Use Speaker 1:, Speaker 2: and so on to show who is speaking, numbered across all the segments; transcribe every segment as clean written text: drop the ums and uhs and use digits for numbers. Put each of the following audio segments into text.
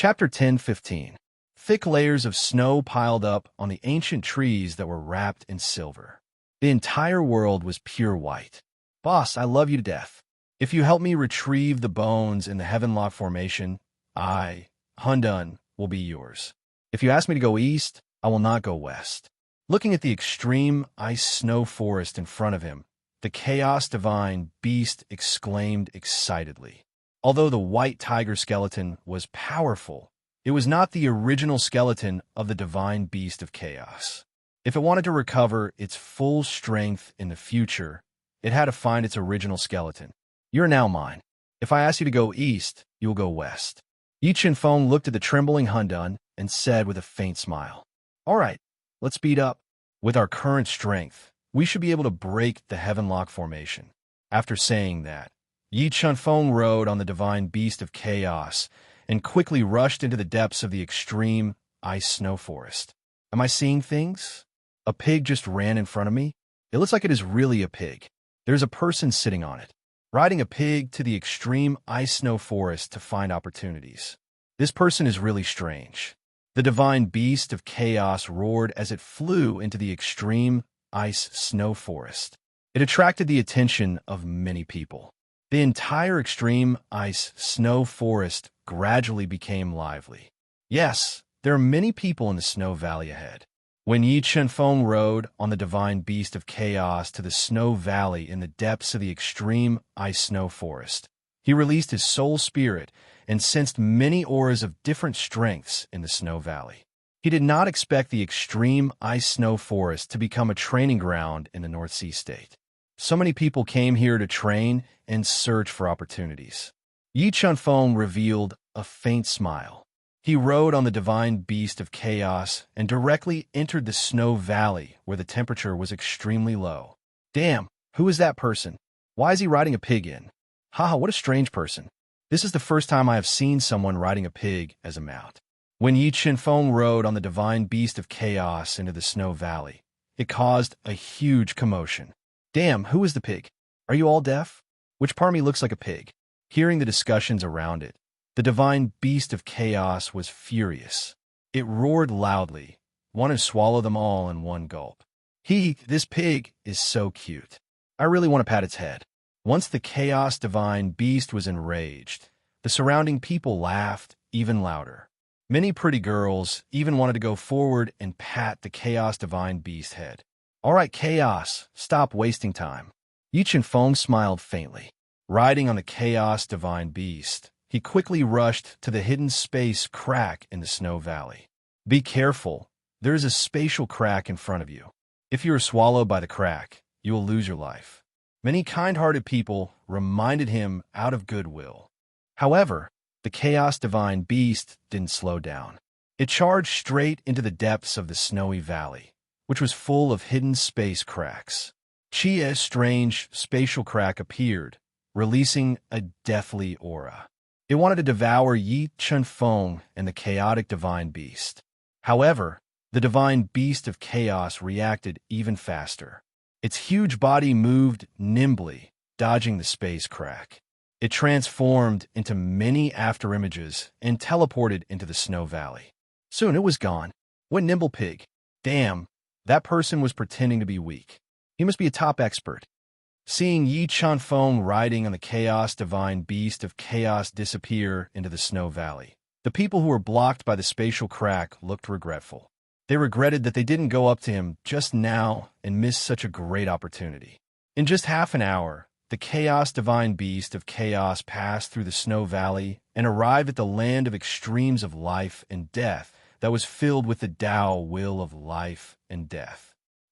Speaker 1: Chapter 10:15. Thick layers of snow piled up on the ancient trees that were wrapped in silver. The entire world was pure white. Boss, I love you to death. If you help me retrieve the bones in the Heavenlock Formation, I, Hundun, will be yours. If you ask me to go east, I will not go west. Looking at the extreme ice-snow forest in front of him, the Chaos Divine Beast exclaimed excitedly. Although the white tiger skeleton was powerful, it was not the original skeleton of the Divine Beast of Chaos. If it wanted to recover its full strength in the future, it had to find its original skeleton. You're now mine. If I ask you to go east, you will go west. Yi Chenfeng looked at the trembling Hundun and said with a faint smile, All right, let's speed up. With our current strength, we should be able to break the Heavenlock Formation. After saying that, Yi Chenfeng rode on the Divine Beast of Chaos and quickly rushed into the depths of the extreme ice-snow forest. Am I seeing things? A pig just ran in front of me? It looks like it is really a pig. There's a person sitting on it, riding a pig to the extreme ice-snow forest to find opportunities. This person is really strange. The Divine Beast of Chaos roared as it flew into the extreme ice-snow forest. It attracted the attention of many people. The entire extreme ice-snow forest gradually became lively. Yes, there are many people in the snow valley ahead. When Yi Chenfeng rode on the Divine Beast of Chaos to the snow valley in the depths of the extreme ice-snow forest, he released his soul spirit and sensed many auras of different strengths in the snow valley. He did not expect the extreme ice-snow forest to become a training ground in the North Sea state. So many people came here to train and search for opportunities. Yi Chenfeng revealed a faint smile. He rode on the Divine Beast of Chaos and directly entered the snow valley where the temperature was extremely low. Damn, who is that person? Why is he riding a pig in? Haha, what a strange person. This is the first time I have seen someone riding a pig as a mount. When Yi Chenfeng rode on the Divine Beast of Chaos into the snow valley, it caused a huge commotion. Damn, who is the pig? Are you all deaf? Which part of me looks like a pig? Hearing the discussions around it, the Divine Beast of Chaos was furious. It roared loudly, wanted to swallow them all in one gulp. This pig is so cute. I really want to pat its head. Once the Chaos Divine Beast was enraged, the surrounding people laughed even louder. Many pretty girls even wanted to go forward and pat the Chaos Divine Beast head. All right, Chaos, stop wasting time. Yi Chenfeng smiled faintly. Riding on the Chaos Divine Beast, he quickly rushed to the hidden space crack in the snow valley. Be careful, there is a spatial crack in front of you. If you are swallowed by the crack, you will lose your life. Many kind-hearted people reminded him out of goodwill. However, the Chaos Divine Beast didn't slow down. It charged straight into the depths of the snowy valley, which was full of hidden space cracks. Chia's strange spatial crack appeared, releasing a deathly aura. It wanted to devour Yi Chenfeng and the chaotic Divine Beast. However, the Divine Beast of Chaos reacted even faster. Its huge body moved nimbly, dodging the space crack. It transformed into many afterimages and teleported into the snow valley. Soon it was gone. What nimble pig. Damn, that person was pretending to be weak. He must be a top expert. Seeing Yi Chenfeng riding on the Chaos Divine Beast of Chaos disappear into the snow valley, the people who were blocked by the spatial crack looked regretful. They regretted that they didn't go up to him just now and miss such a great opportunity. In just half an hour, the Chaos Divine Beast of Chaos passed through the snow valley and arrived at the land of extremes of life and death that was filled with the Tao will of life and death.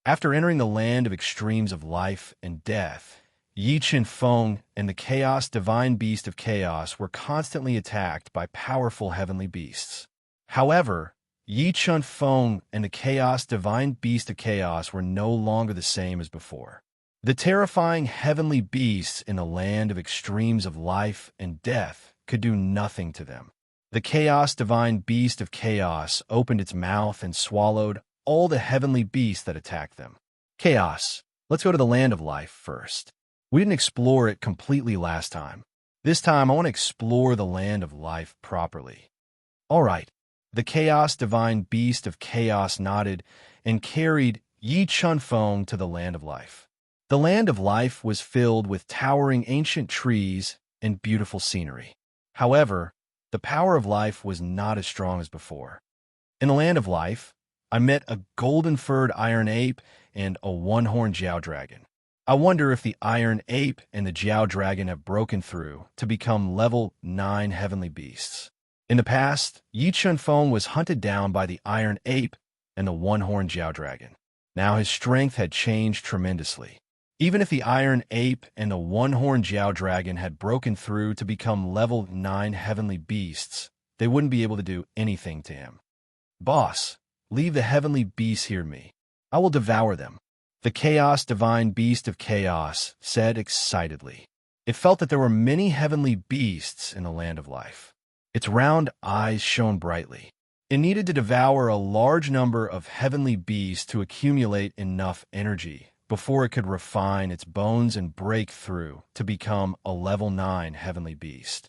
Speaker 1: After entering the land of extremes of life and death, Yi Chenfeng and the Chaos Divine Beast of Chaos were constantly attacked by powerful heavenly beasts. However, Yi Chenfeng and the Chaos Divine Beast of Chaos were no longer the same as before. The terrifying heavenly beasts in the land of extremes of life and death could do nothing to them. The Chaos Divine Beast of Chaos opened its mouth and swallowed all the heavenly beasts that attacked them. Chaos, let's go to the land of life first. We didn't explore it completely last time. This time, I want to explore the land of life properly. All right. The chaos divine beast of chaos nodded and carried Yi Chunfeng to the land of life. The land of life was filled with towering ancient trees and beautiful scenery. However, the power of life was not as strong as before. In the land of life, I met a golden-furred iron ape and a one-horned Jiao dragon. I wonder if the iron ape and the Jiao dragon have broken through to become level 9 heavenly beasts. In the past, Yi Chunfeng was hunted down by the iron ape and the one-horned Jiao dragon. Now his strength had changed tremendously. Even if the iron ape and the one-horned Jiao dragon had broken through to become level 9 heavenly beasts, they wouldn't be able to do anything to him. Boss, leave the heavenly beasts here to me. I will devour them. The chaos divine beast of chaos said excitedly. It felt that there were many heavenly beasts in the land of life. Its round eyes shone brightly. It needed to devour a large number of heavenly beasts to accumulate enough energy before it could refine its bones and break through to become a level 9 heavenly beast.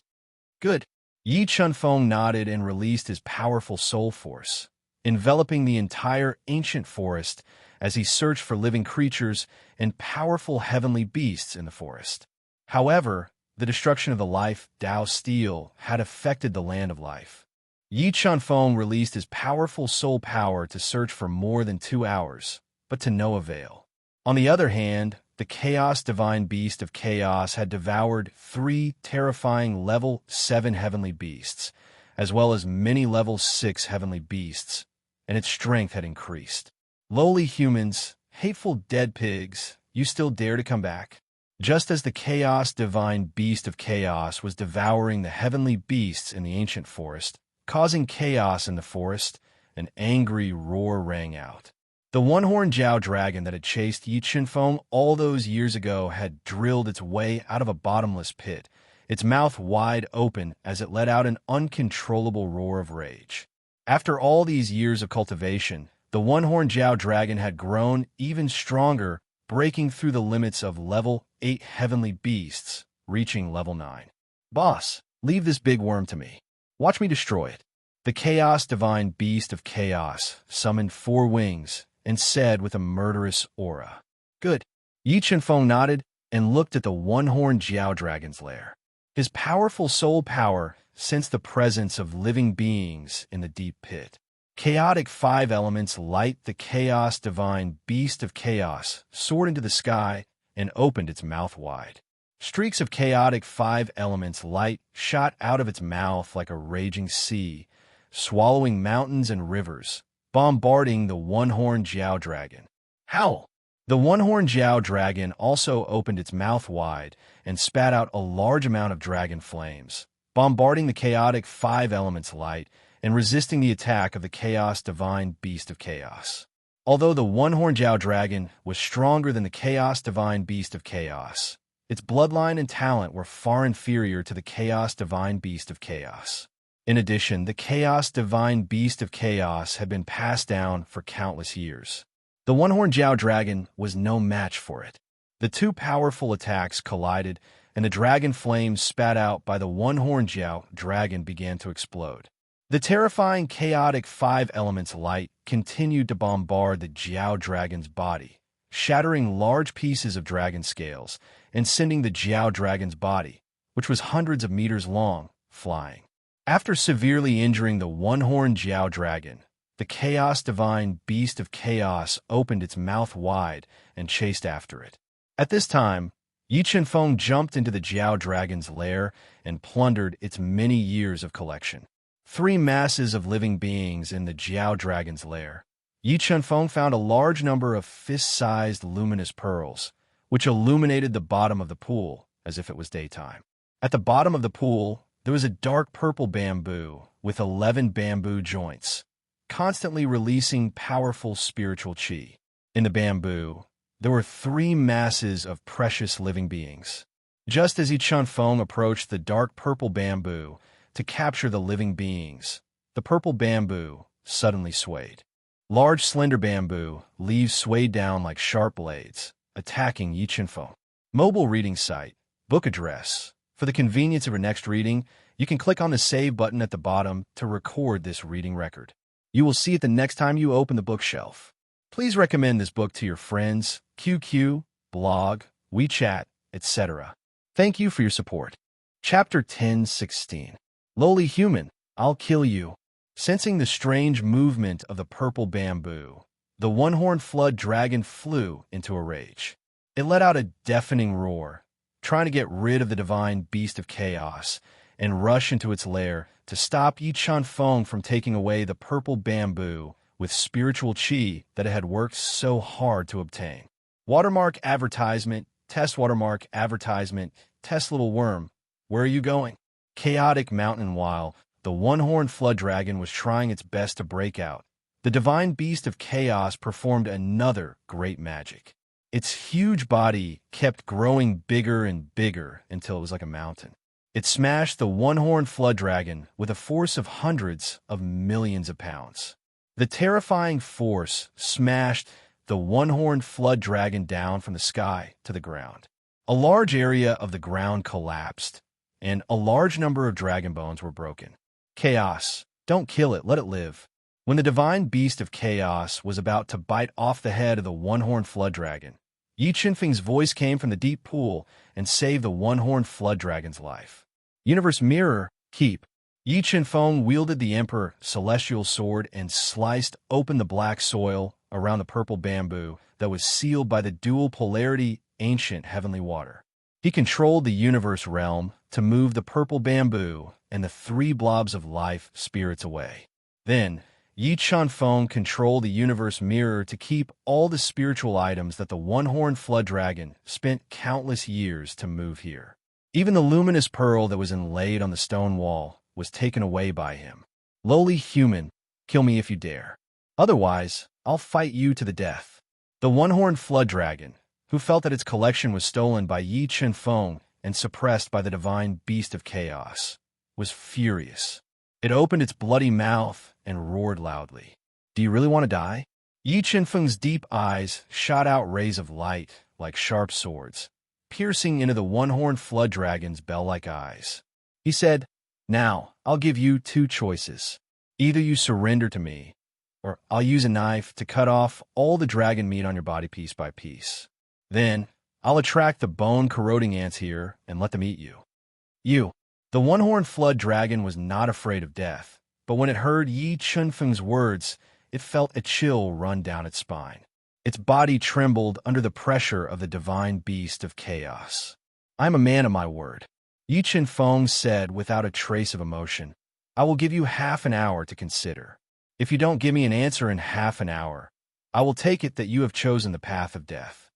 Speaker 1: Good. Yi Chunfeng nodded and released his powerful soul force, enveloping the entire ancient forest as he searched for living creatures and powerful heavenly beasts in the forest. However, the destruction of the life Dao Steel had affected the land of life. Yi Chunfeng released his powerful soul power to search for more than 2 hours, but to no avail. On the other hand, the chaos divine beast of chaos had devoured 3 terrifying level 7 heavenly beasts, as well as many level 6 heavenly beasts, and its strength had increased. Lowly humans, hateful dead pigs, you still dare to come back? Just as the chaos divine beast of chaos was devouring the heavenly beasts in the ancient forest, causing chaos in the forest, an angry roar rang out. The one-horned Jiao dragon that had chased Yi Chunfeng all those years ago had drilled its way out of a bottomless pit, its mouth wide open as it let out an uncontrollable roar of rage. After all these years of cultivation, the one-horned Jiao dragon had grown even stronger, breaking through the limits of level 8 heavenly beasts, reaching level 9. Boss, leave this big worm to me. Watch me destroy it. The chaos divine beast of chaos summoned 4 wings and said with a murderous aura. Good. Yi Chunfeng nodded and looked at the one-horned Jiao dragon's lair. His powerful soul power sensed the presence of living beings in the deep pit. Chaotic 5 elements light the chaos divine beast of chaos soared into the sky and opened its mouth wide. Streaks of chaotic 5 elements light shot out of its mouth like a raging sea, swallowing mountains and rivers, bombarding the one-horned Jiao dragon. Howl! The one-horned Jiao dragon also opened its mouth wide and spat out a large amount of dragon flames, bombarding the chaotic 5 elements light and resisting the attack of the chaos divine beast of chaos. Although the one-horned Jiao dragon was stronger than the chaos divine beast of chaos, its bloodline and talent were far inferior to the chaos divine beast of chaos. In addition, the chaos divine beast of chaos had been passed down for countless years. The one-horned Jiao dragon was no match for it. The 2 powerful attacks collided, and the dragon flames spat out by the one-horned Jiao dragon began to explode. The terrifying chaotic 5 elements light continued to bombard the Jiao dragon's body, shattering large pieces of dragon scales and sending the Jiao dragon's body, which was hundreds of meters long, flying. After severely injuring the one-horned Jiao dragon, the chaos divine beast of chaos opened its mouth wide and chased after it. At this time, Yi Chunfeng jumped into the Jiao dragon's lair and plundered its many years of collection. 3 masses of living beings in the Jiao dragon's lair. Yi Chunfeng found a large number of fist-sized luminous pearls, which illuminated the bottom of the pool as if it was daytime. At the bottom of the pool, there was a dark purple bamboo with 11 bamboo joints, constantly releasing powerful spiritual qi. In the bamboo, there were 3 masses of precious living beings. Just as Yi Chunfeng approached the dark purple bamboo to capture the living beings, the purple bamboo suddenly swayed. Large, slender bamboo leaves swayed down like sharp blades, attacking Yi Chunfeng. Mobile reading site, book address. For the convenience of your next reading, You can click on the Save button at the bottom to record this reading record. You will see it the next time you open the bookshelf. Please recommend this book to your friends, QQ, blog, WeChat, etc. Thank you for your support. Chapter 10:16. Lowly human, I'll kill you. Sensing the strange movement of the purple bamboo, the one-horned flood dragon flew into a rage. It let out a deafening roar, trying to get rid of the divine beast of chaos and rush into its lair to stop Yi Feng from taking away the purple bamboo with spiritual chi that it had worked so hard to obtain. Watermark advertisement, test watermark advertisement, test little worm. Where are you going? Chaotic mountain while the one-horned flood dragon was trying its best to break out. The divine beast of chaos performed another great magic. Its huge body kept growing bigger and bigger until it was like a mountain. It smashed the one-horned flood dragon with a force of hundreds of millions of pounds. The terrifying force smashed the one-horned flood dragon down from the sky to the ground. A large area of the ground collapsed, and a large number of dragon bones were broken. Chaos, don't kill it, let it live. When the divine beast of chaos was about to bite off the head of the one-horned flood dragon, Yi Qinfeng's voice came from the deep pool and saved the one-horned flood dragon's life. Universe Mirror, keep. Yi Qinfeng wielded the Emperor Celestial Sword and sliced open the black soil around the purple bamboo that was sealed by the dual polarity ancient heavenly water. He controlled the universe realm to move the purple bamboo and the three blobs of life spirits away. Then, Yi Qinfeng controlled the universe mirror to keep all the spiritual items that the one-horned flood dragon spent countless years to move here. Even the luminous pearl that was inlaid on the stone wall was taken away by him. Lowly human, kill me if you dare. Otherwise, I'll fight you to the death. The one-horned flood dragon, who felt that its collection was stolen by Yi Qinfeng and suppressed by the divine beast of chaos, was furious. It opened its bloody mouth and roared loudly. Do you really want to die? Yi Qinfeng's deep eyes shot out rays of light like sharp swords, piercing into the one-horned flood dragon's bell-like eyes. He said, Now, I'll give you two choices. Either you surrender to me, or I'll use a knife to cut off all the dragon meat on your body piece by piece. Then, I'll attract the bone-corroding ants here and let them eat you. The one-horned flood dragon was not afraid of death, but when it heard Yi Qinfeng's words, it felt a chill run down its spine. Its body trembled under the pressure of the divine beast of chaos. I'm a man of my word, Yi Qinfeng said without a trace of emotion. I will give you half an hour to consider. If you don't give me an answer in half an hour, I will take it that you have chosen the path of death.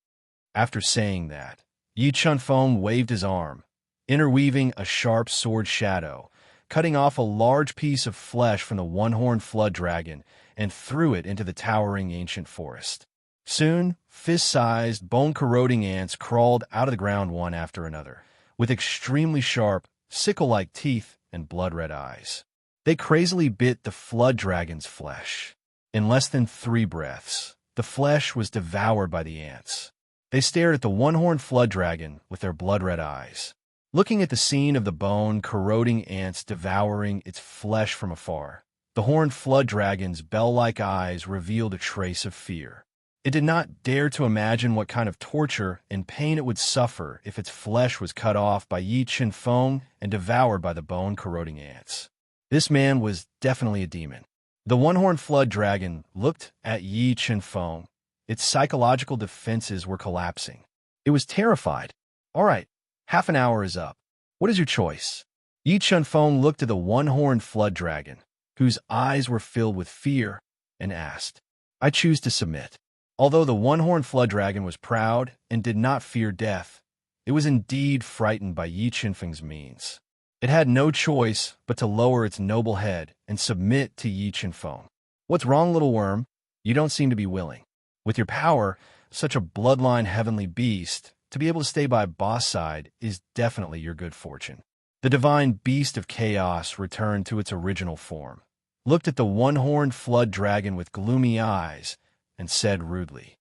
Speaker 1: After saying that, Yi Qinfeng waved his arm, interweaving a sharp sword shadow, cutting off a large piece of flesh from the one-horned flood dragon and threw it into the towering ancient forest. Soon, fist-sized, bone-corroding ants crawled out of the ground one after another, with extremely sharp, sickle-like teeth and blood-red eyes. They crazily bit the flood dragon's flesh. In less than 3 breaths, the flesh was devoured by the ants. They stared at the one-horned flood dragon with their blood-red eyes, looking at the scene of the bone-corroding ants devouring its flesh from afar. The horned flood dragon's bell-like eyes revealed a trace of fear. It did not dare to imagine what kind of torture and pain it would suffer if its flesh was cut off by Yi Qinfeng and devoured by the bone-corroding ants. This man was definitely a demon. The one-horned flood dragon looked at Yi Qinfeng. Its psychological defenses were collapsing. It was terrified. All right, half an hour is up. What is your choice? Yi Qinfeng looked at the one-horned flood dragon, whose eyes were filled with fear, and asked, I choose to submit. Although the one-horned flood dragon was proud and did not fear death, it was indeed frightened by Yi Qinfeng's means. It had no choice but to lower its noble head and submit to Yi Qinfeng. What's wrong, little worm? You don't seem to be willing. With your power, such a bloodline heavenly beast, to be able to stay by boss side is definitely your good fortune. The divine beast of chaos returned to its original form, looked at the one-horned flood dragon with gloomy eyes, and said rudely,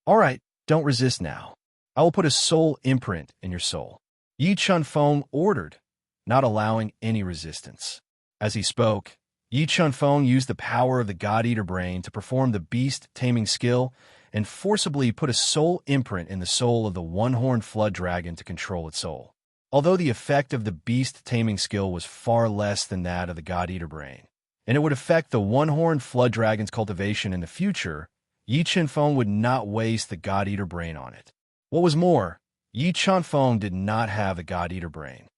Speaker 1: All right, don't resist now. I will put a soul imprint in your soul. Yi Qinfeng ordered, not allowing any resistance. As he spoke, Yi Chunfeng used the power of the God-Eater brain to perform the beast-taming skill and forcibly put a soul imprint in the soul of the one-horned flood dragon to control its soul. Although the effect of the beast-taming skill was far less than that of the God-Eater brain, and it would affect the one-horned flood dragon's cultivation in the future, Yi Chunfeng would not waste the God-Eater brain on it. What was more, Yi Chunfeng did not have a God-Eater brain.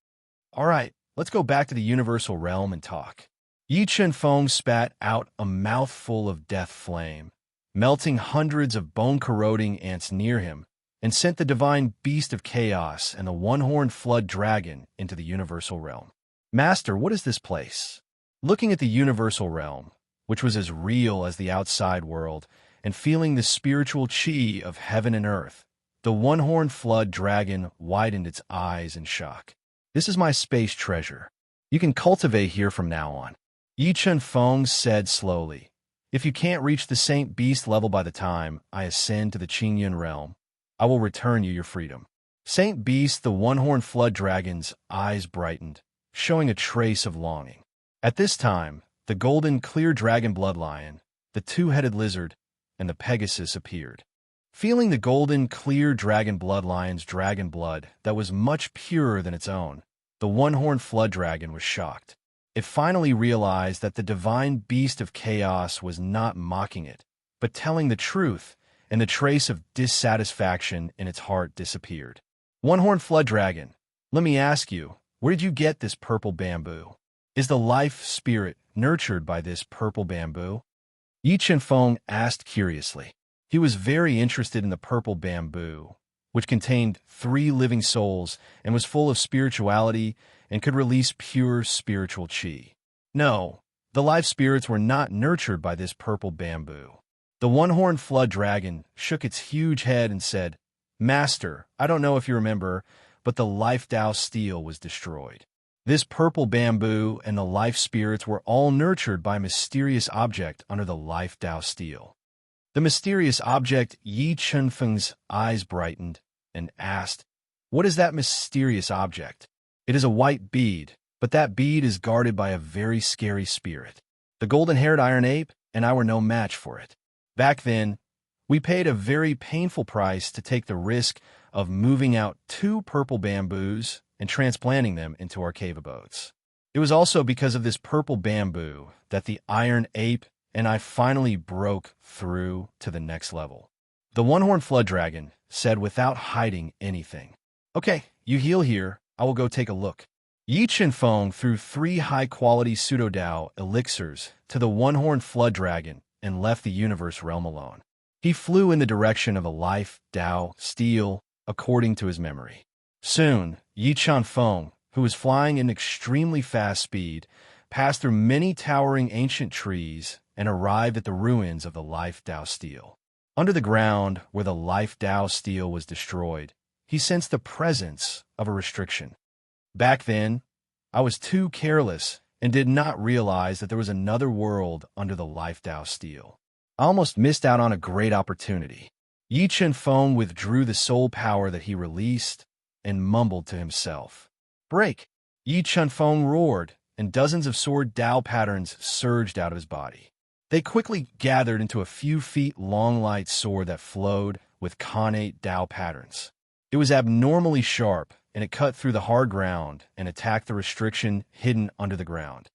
Speaker 1: All right, let's go back to the universal realm and talk. Yi Chunfeng spat out a mouthful of death flame, melting hundreds of bone-corroding ants near him, and sent the divine beast of chaos and the one-horned flood dragon into the universal realm. Master, what is this place? Looking at the universal realm, which was as real as the outside world, and feeling the spiritual chi of heaven and earth, the one-horned flood dragon widened its eyes in shock. This is my space treasure. You can cultivate here from now on. Yi Chunfeng said slowly, if you can't reach the Saint Beast level by the time I ascend to the Qingyun realm, I will return you your freedom. Saint Beast, the one-horned flood dragon's eyes brightened, showing a trace of longing. At this time, the golden clear dragon bloodlion, the two-headed lizard, and the Pegasus appeared. Feeling the golden clear dragon bloodlion's dragon blood that was much purer than its own, the one-horned flood dragon was shocked. It finally realized that the divine beast of chaos was not mocking it, but telling the truth, and the trace of dissatisfaction in its heart disappeared. One-horned flood dragon, let me ask you, where did you get this purple bamboo? Is the life spirit nurtured by this purple bamboo? Yi Chunfeng asked curiously. He was very interested in the purple bamboo, which contained 3 living souls and was full of spirituality and could release pure spiritual chi. No, the life spirits were not nurtured by this purple bamboo. The one-horned flood dragon shook its huge head and said, Master, I don't know if you remember, but the life Tao steel was destroyed. This purple bamboo and the life spirits were all nurtured by a mysterious object under the life Tao steel. The mysterious object, Yi Chunfeng's eyes brightened and asked, what is that mysterious object? It is a white bead, but that bead is guarded by a very scary spirit. The golden-haired iron ape and I were no match for it. Back then, we paid a very painful price to take the risk of moving out 2 purple bamboos and transplanting them into our cave abodes. It was also because of this purple bamboo that the iron ape and I finally broke through to the next level. The one-horned flood dragon said without hiding anything. Okay, you heal here. I will go take a look. Yi Chunfeng threw 3 high-quality pseudo-Dao elixirs to the one-horned flood dragon and left the universe realm alone. He flew in the direction of a life Dao steel, according to his memory. Soon, Yi Chunfeng, who was flying in extremely fast speed, passed through many towering ancient trees and arrived at the ruins of the life Dao steel. Under the ground, where the life Dao steel was destroyed, he sensed the presence of a restriction. Back then, I was too careless and did not realize that there was another world under the life Dao steel. I almost missed out on a great opportunity. Yi Chunfeng withdrew the soul power that he released and mumbled to himself. Break! Yi Chunfeng roared, and dozens of sword Dao patterns surged out of his body. They quickly gathered into a few feet long light sword that flowed with connate Dao patterns. It was abnormally sharp, and it cut through the hard ground and attacked the restriction hidden under the ground.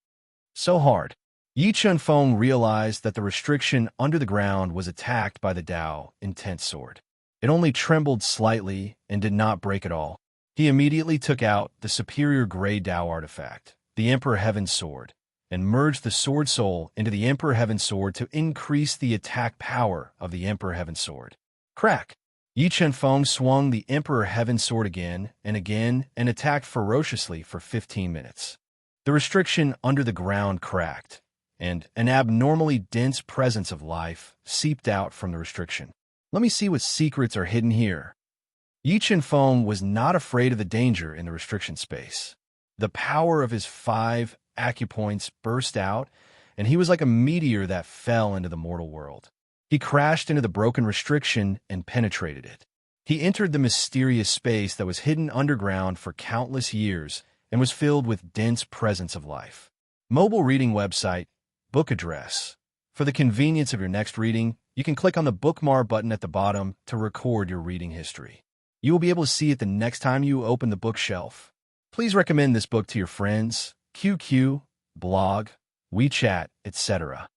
Speaker 1: So hard. Yi Chunfeng realized that the restriction under the ground was attacked by the Dao intense sword. It only trembled slightly and did not break at all. He immediately took out the superior gray Dao artifact, the Emperor Heaven Sword, and merged the sword soul into the Emperor Heaven Sword to increase the attack power of the Emperor Heaven Sword. Crack! Yi Chunfeng swung the Emperor Heaven Sword again and attacked ferociously for 15 minutes. The restriction under the ground cracked, and an abnormally dense presence of life seeped out from the restriction. Let me see what secrets are hidden here. Yi Chunfeng was not afraid of the danger in the restriction space. The power of his 5 acupoints burst out, and he was like a meteor that fell into the mortal world. He crashed into the broken restriction and penetrated it. He entered the mysterious space that was hidden underground for countless years and was filled with dense presence of life. Mobile reading website, book address. For the convenience of your next reading, you can click on the bookmark button at the bottom to record your reading history. You will be able to see it the next time you open the bookshelf. Please recommend this book to your friends, QQ, blog, WeChat, etc.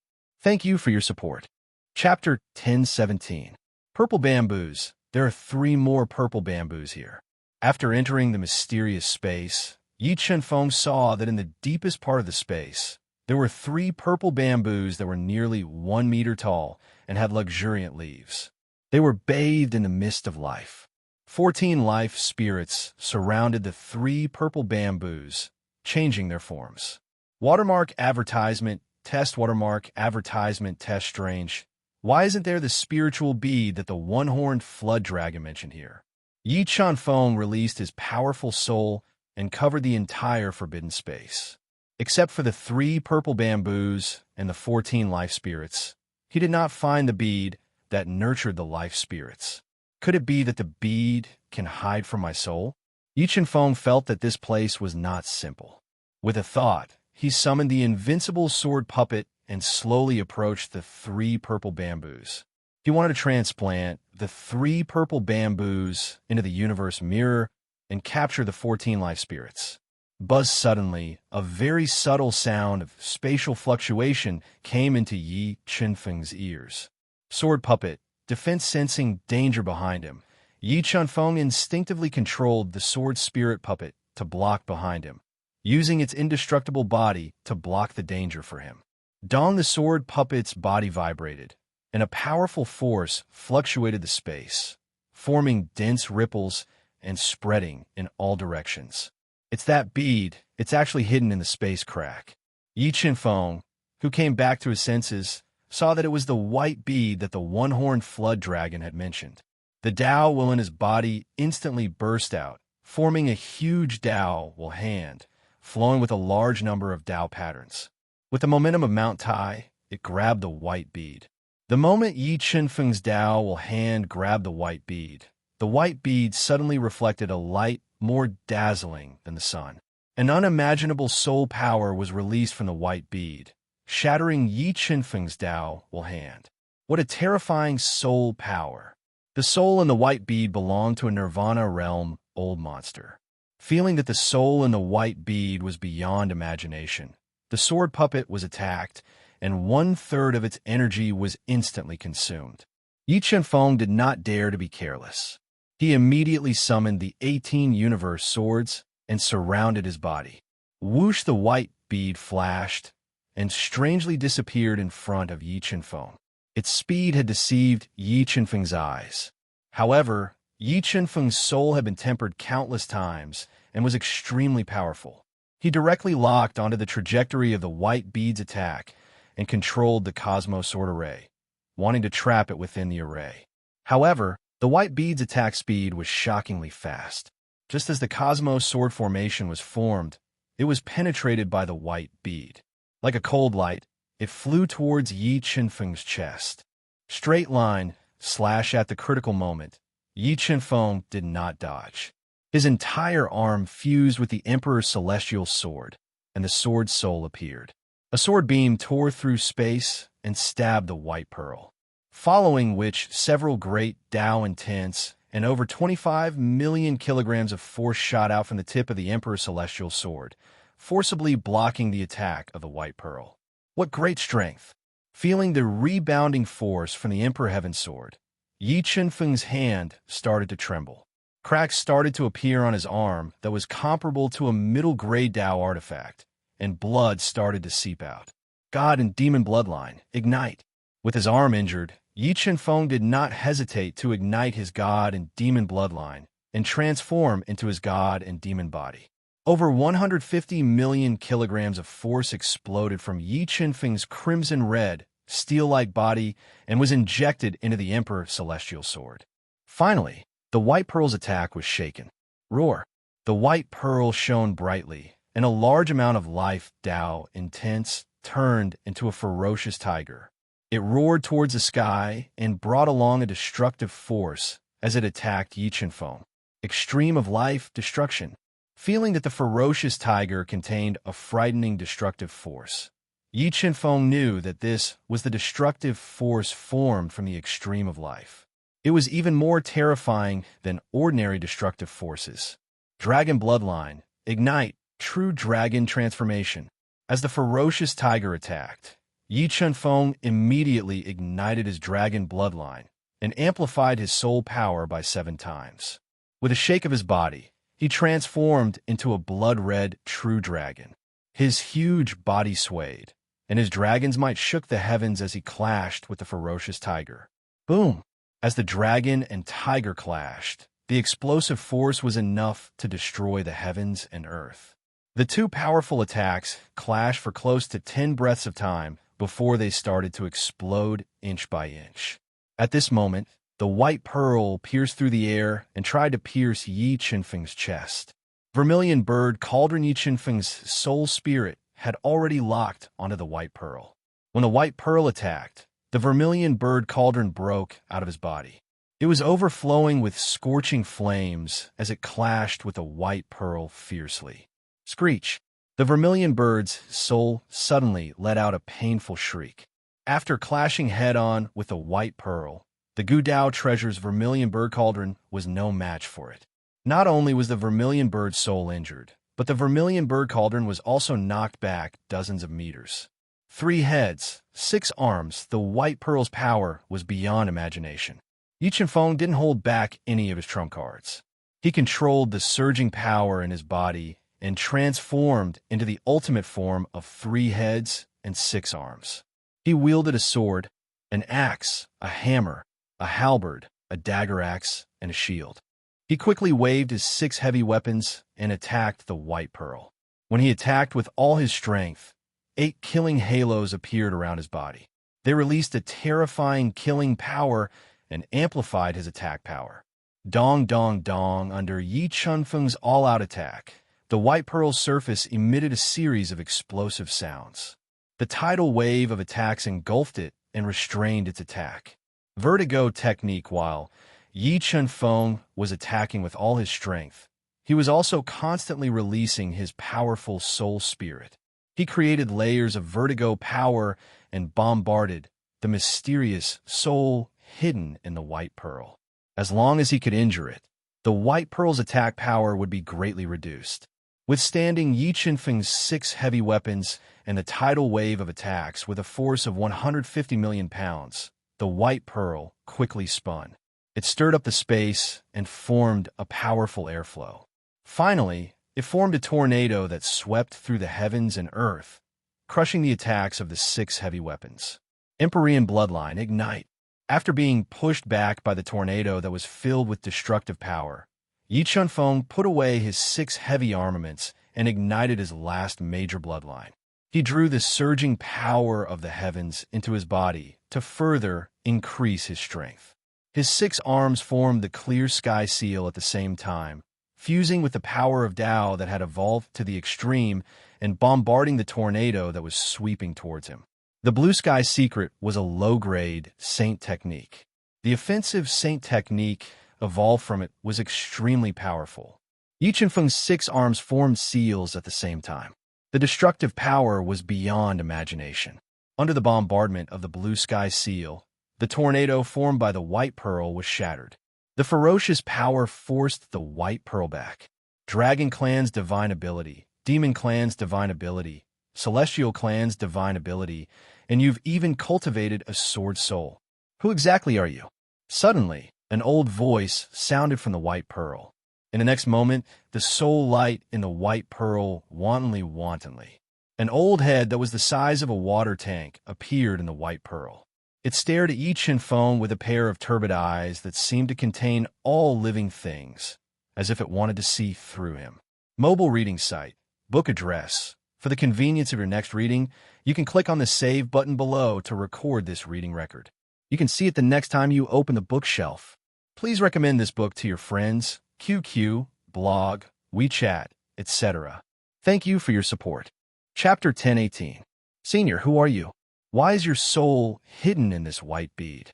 Speaker 1: Thank you for your support. Chapter 1017. Purple Bamboos. There are 3 more purple bamboos here. After entering the mysterious space, Yi Chenfeng saw that in the deepest part of the space, there were 3 purple bamboos that were nearly 1 meter tall and had luxuriant leaves. They were bathed in the mist of life. 14 life spirits surrounded the 3 purple bamboos, changing their forms. Watermark advertisement, test watermark advertisement, test strange. Why isn't there the spiritual bead that the one-horned flood dragon mentioned here? Yi Chenfeng released his powerful soul and covered the entire forbidden space. Except for the 3 purple bamboos and the 14 life spirits, he did not find the bead that nurtured the life spirits. Could it be that the bead can hide from my soul? Yi Chenfeng felt that this place was not simple. With a thought, he summoned the invincible sword puppet and slowly approached the 3 purple bamboos. He wanted to transplant the 3 purple bamboos into the universe mirror and capture the 14 life spirits. Buzz suddenly, a very subtle sound of spatial fluctuation came into Yi Chenfeng's ears. Sword puppet, defense sensing danger behind him, Yi Chenfeng instinctively controlled the sword spirit puppet to block behind him, using its indestructible body to block the danger for him. Dong the sword puppet's body vibrated, and a powerful force fluctuated the space, forming dense ripples and spreading in all directions. It's that bead. It's actually hidden in the space crack. Yi Chenfeng, who came back to his senses, saw that it was the white bead that the one-horned flood dragon had mentioned. The Tao will in his body instantly burst out, forming a huge Tao will hand, flowing with a large number of Tao patterns. With the momentum of Mount Tai, it grabbed the white bead. The moment Yi Chenfeng's Tao will hand grabbed the white bead suddenly reflected a light more dazzling than the sun. An unimaginable soul power was released from the white bead, shattering Yi Chenfeng's Tao will hand. What a terrifying soul power! The soul in the white bead belonged to a Nirvana realm old monster. Feeling that the soul in the white bead was beyond imagination, the sword puppet was attacked, and 1/3 of its energy was instantly consumed. Yi Chenfeng did not dare to be careless. He immediately summoned the 18 universe swords and surrounded his body. Whoosh, the white bead flashed and strangely disappeared in front of Yi Chenfeng. Its speed had deceived Yi Chenfeng's eyes. However, Yi Chenfeng's soul had been tempered countless times and was extremely powerful. He directly locked onto the trajectory of the white bead's attack and controlled the Cosmos Sword Array, wanting to trap it within the array. However, the white bead's attack speed was shockingly fast. Just as the Cosmos Sword formation was formed, it was penetrated by the white bead. Like a cold light, it flew towards Yi Chenfeng's chest. Straight line, slash at the critical moment. Yi Chenfeng did not dodge. His entire arm fused with the Emperor's celestial sword, and the sword's soul appeared. A sword beam tore through space and stabbed the white pearl, following which several great Tao intense and over 25 million kilograms of force shot out from the tip of the Emperor's celestial sword, forcibly blocking the attack of the white pearl. What great strength! Feeling the rebounding force from the Emperor Heaven Sword, Yi Chenfeng's hand started to tremble. Cracks started to appear on his arm that was comparable to a middle-grade Tao artifact, and blood started to seep out. God and demon bloodline, ignite! With his arm injured, Yi Chenfeng did not hesitate to ignite his god and demon bloodline and transform into his god and demon body. Over 150 million kilograms of force exploded from Yi Chenfeng's crimson-red, steel-like body and was injected into the Emperor's celestial sword. Finally, the white pearl's attack was shaken. Roar! The white pearl shone brightly, and a large amount of life, Tao, intense, turned into a ferocious tiger. It roared towards the sky and brought along a destructive force as it attacked Yi Chenfeng. Extreme of life, destruction. Feeling that the ferocious tiger contained a frightening destructive force, Yi Chenfeng knew that this was the destructive force formed from the extreme of life. It was even more terrifying than ordinary destructive forces. Dragon Bloodline, Ignite, True Dragon Transformation. As the ferocious tiger attacked, Yi Chenfeng immediately ignited his dragon bloodline and amplified his soul power by 7 times. With a shake of his body, he transformed into a blood-red true dragon. His huge body swayed, and his dragon's might shook the heavens as he clashed with the ferocious tiger. Boom! As the dragon and tiger clashed, the explosive force was enough to destroy the heavens and earth. The two powerful attacks clashed for close to 10 breaths of time before they started to explode inch by inch. At this moment, the white pearl pierced through the air and tried to pierce Yi Chenfeng's chest. Vermilion bird cauldron Yi Chenfeng's soul spirit had already locked onto the white pearl. When the white pearl attacked, the vermilion bird cauldron broke out of his body. It was overflowing with scorching flames as it clashed with the white pearl fiercely. Screech! The vermilion bird's soul suddenly let out a painful shriek. After clashing head-on with the white pearl, the Gudao treasure's vermilion bird cauldron was no match for it. Not only was the vermilion bird's soul injured, but the vermilion bird cauldron was also knocked back dozens of meters. 3 heads, 6 arms, the white pearl's power was beyond imagination. Yi Chenfeng didn't hold back any of his trump cards. He controlled the surging power in his body and transformed into the ultimate form of 3 heads and 6 arms. He wielded a sword, an axe, a hammer, a halberd, a dagger axe, and a shield. He quickly waved his 6 heavy weapons and attacked the white pearl. When he attacked with all his strength, 8 killing halos appeared around his body. They released a terrifying killing power and amplified his attack power. Dong dong dong under Yi Chenfeng's all-out attack. The white pearl's surface emitted a series of explosive sounds. The tidal wave of attacks engulfed it and restrained its attack. Vertigo technique. While Yi Chenfeng was attacking with all his strength, he was also constantly releasing his powerful soul spirit. He created layers of vertigo power and bombarded the mysterious soul hidden in the white pearl. As long as he could injure it, the white pearl's attack power would be greatly reduced. Withstanding Yi Chenfeng's 6 heavy weapons and the tidal wave of attacks with a force of 150 million pounds, the white pearl quickly spun. It stirred up the space and formed a powerful airflow. Finally, it formed a tornado that swept through the heavens and earth, crushing the attacks of the 6 heavy weapons. Empyrean Bloodline, Ignite. After being pushed back by the tornado that was filled with destructive power, Yi Chenfeng put away his 6 heavy armaments and ignited his last major bloodline. He drew the surging power of the heavens into his body to further increase his strength. His 6 arms formed the clear sky seal at the same time, fusing with the power of Tao that had evolved to the extreme and bombarding the tornado that was sweeping towards him. The blue sky secret was a low-grade Saint technique. The offensive Saint technique evolved from it was extremely powerful. Yi Chenfeng's 6 arms formed seals at the same time. The destructive power was beyond imagination. Under the bombardment of the blue sky seal, the tornado formed by the white pearl was shattered. The ferocious power forced the white pearl back. Dragon clan's divine ability, demon clan's divine ability, celestial clan's divine ability, and you've even cultivated a sword soul. Who exactly are you? Suddenly, an old voice sounded from the white pearl. In the next moment, the soul light in the white pearl wantonly. An old head that was the size of a water tank appeared in the white pearl. It stared at Yi Chenfeng with a pair of turbid eyes that seemed to contain all living things, as if it wanted to see through him. Mobile reading site, book address. For the convenience of your next reading, you can click on the Save button below to record this reading record. You can see it the next time you open the bookshelf. Please recommend this book to your friends, QQ, blog, WeChat, etc. Thank you for your support. Chapter 1018. Senior, who are you? Why is your soul hidden in this white bead?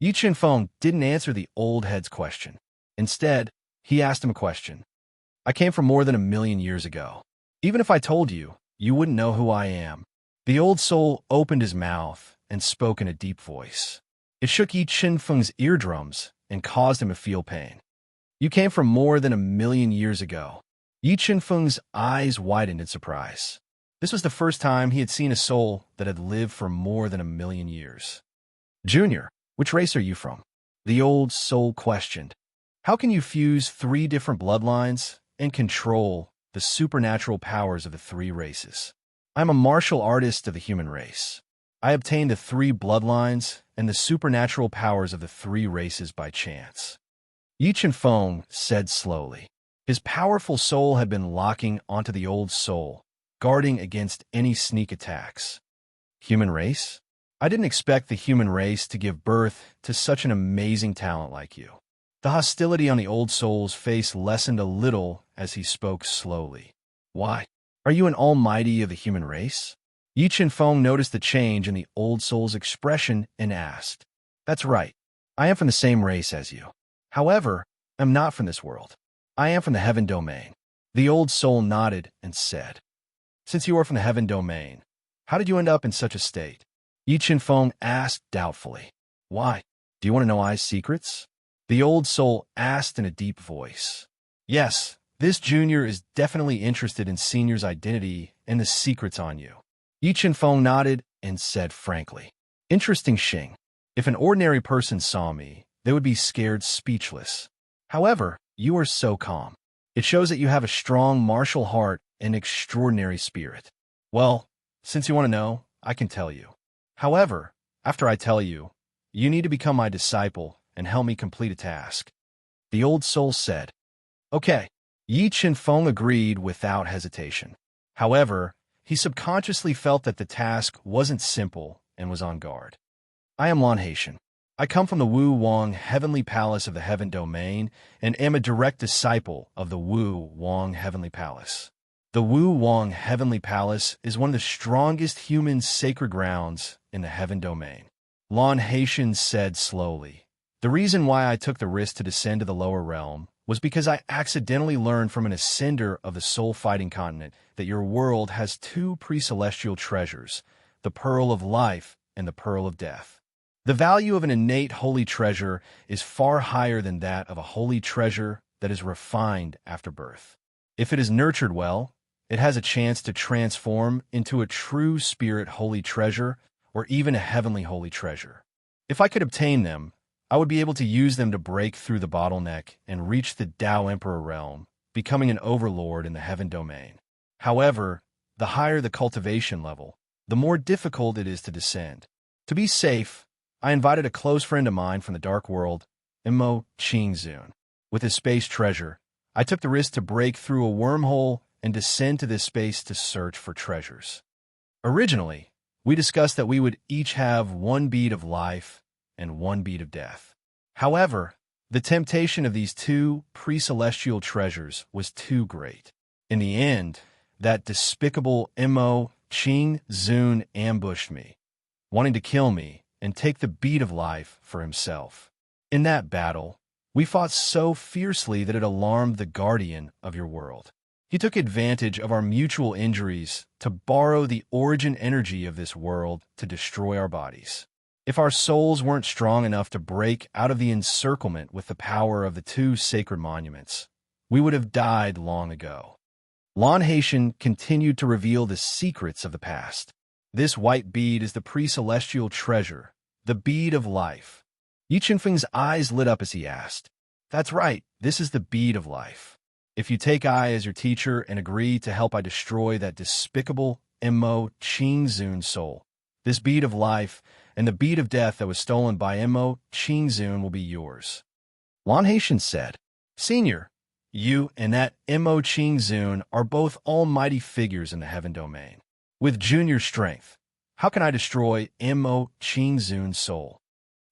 Speaker 1: Yi Chenfeng didn't answer the old head's question. Instead, he asked him a question. I came from more than 1 million years ago. Even if I told you, you wouldn't know who I am. The old soul opened his mouth and spoke in a deep voice. It shook Yi Qinfeng's eardrums and caused him to feel pain. You came from more than 1 million years ago. Yi Qinfeng's eyes widened in surprise. This was the first time he had seen a soul that had lived for more than 1 million years. Junior, which race are you from? The old soul questioned. How can you fuse 3 different bloodlines and control the supernatural powers of the 3 races? I'm a martial artist of the human race. I obtained the 3 bloodlines and the supernatural powers of the 3 races by chance. Yi Qinfeng said slowly. His powerful soul had been locking onto the old soul, guarding against any sneak attacks. Human race? I didn't expect the human race to give birth to such an amazing talent like you. The hostility on the old soul's face lessened a little as he spoke slowly. Why? Are you an almighty of the human race? Yi Qinfeng noticed the change in the old soul's expression and asked. That's right. I am from the same race as you. However, I'm not from this world. I am from the heaven domain. The old soul nodded and said. Since you are from the heaven domain, how did you end up in such a state? Yi Qinfeng asked doubtfully. Why? Do you want to know I's secrets? The old soul asked in a deep voice. Yes, this junior is definitely interested in senior's identity and the secrets on you. Yi Qinfeng nodded and said frankly. Interesting, Xing. If an ordinary person saw me, they would be scared speechless. However, you are so calm. It shows that you have a strong martial heart and extraordinary spirit. Well, since you want to know, I can tell you. However, after I tell you, you need to become my disciple and help me complete a task. The old soul said. Okay. Yi Qinfeng agreed without hesitation. However, he subconsciously felt that the task wasn't simple and was on guard. I am Lan Haitian. I come from the Wu Wang Heavenly Palace of the Heaven Domain and am a direct disciple of the Wu Wang Heavenly Palace. The Wu Wang Heavenly Palace is one of the strongest human sacred grounds in the Heaven Domain. Lan Haitian said slowly. The reason why I took the risk to descend to the lower realm was because I accidentally learned from an ascender of the soul-fighting continent that your world has 2 pre-celestial treasures, the Pearl of Life and the Pearl of Death. The value of an innate holy treasure is far higher than that of a holy treasure that is refined after birth. If it is nurtured well, it has a chance to transform into a true spirit holy treasure or even a heavenly holy treasure. If I could obtain them, I would be able to use them to break through the bottleneck and reach the Tao Emperor realm, becoming an overlord in the heaven domain. However, the higher the cultivation level, the more difficult it is to descend. To be safe, I invited a close friend of mine from the dark world, Mo Qingzun. With his space treasure, I took the risk to break through a wormhole and descend to this space to search for treasures. Originally, we discussed that we would each have 1 bead of life and 1 bead of death. However, the temptation of these 2 pre-celestial treasures was too great. In the end, that despicable Mo Qingzun ambushed me, wanting to kill me and take the bead of life for himself. In that battle, we fought so fiercely that it alarmed the guardian of your world. He took advantage of our mutual injuries to borrow the origin energy of this world to destroy our bodies. If our souls weren't strong enough to break out of the encirclement with the power of the 2 sacred monuments, we would have died long ago. Lan Haitian continued to reveal the secrets of the past. This white bead is the pre-celestial treasure, the bead of life. Yi Qinfeng's eyes lit up as he asked. That's right, this is the bead of life. If you take I as your teacher and agree to help I destroy that despicable Mo Qingzun soul, this bead of life and the bead of death that was stolen by Mo Qingzun will be yours. Lan Haitian said, Senior, you and that Mo Qingzun are both almighty figures in the heaven domain. With junior strength, how can I destroy Mo Qingzun's soul?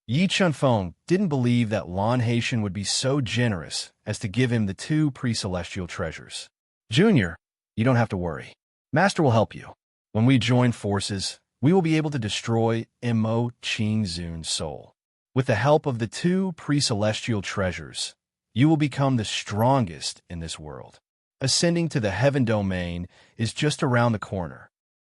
Speaker 1: Yi Qinfeng didn't believe that Lan Haitian would be so generous as to give him the 2 pre-celestial treasures. Junior, you don't have to worry. Master will help you. When we join forces, we will be able to destroy Mo Qingzun's soul. With the help of the 2 pre-celestial treasures, you will become the strongest in this world. Ascending to the heaven domain is just around the corner.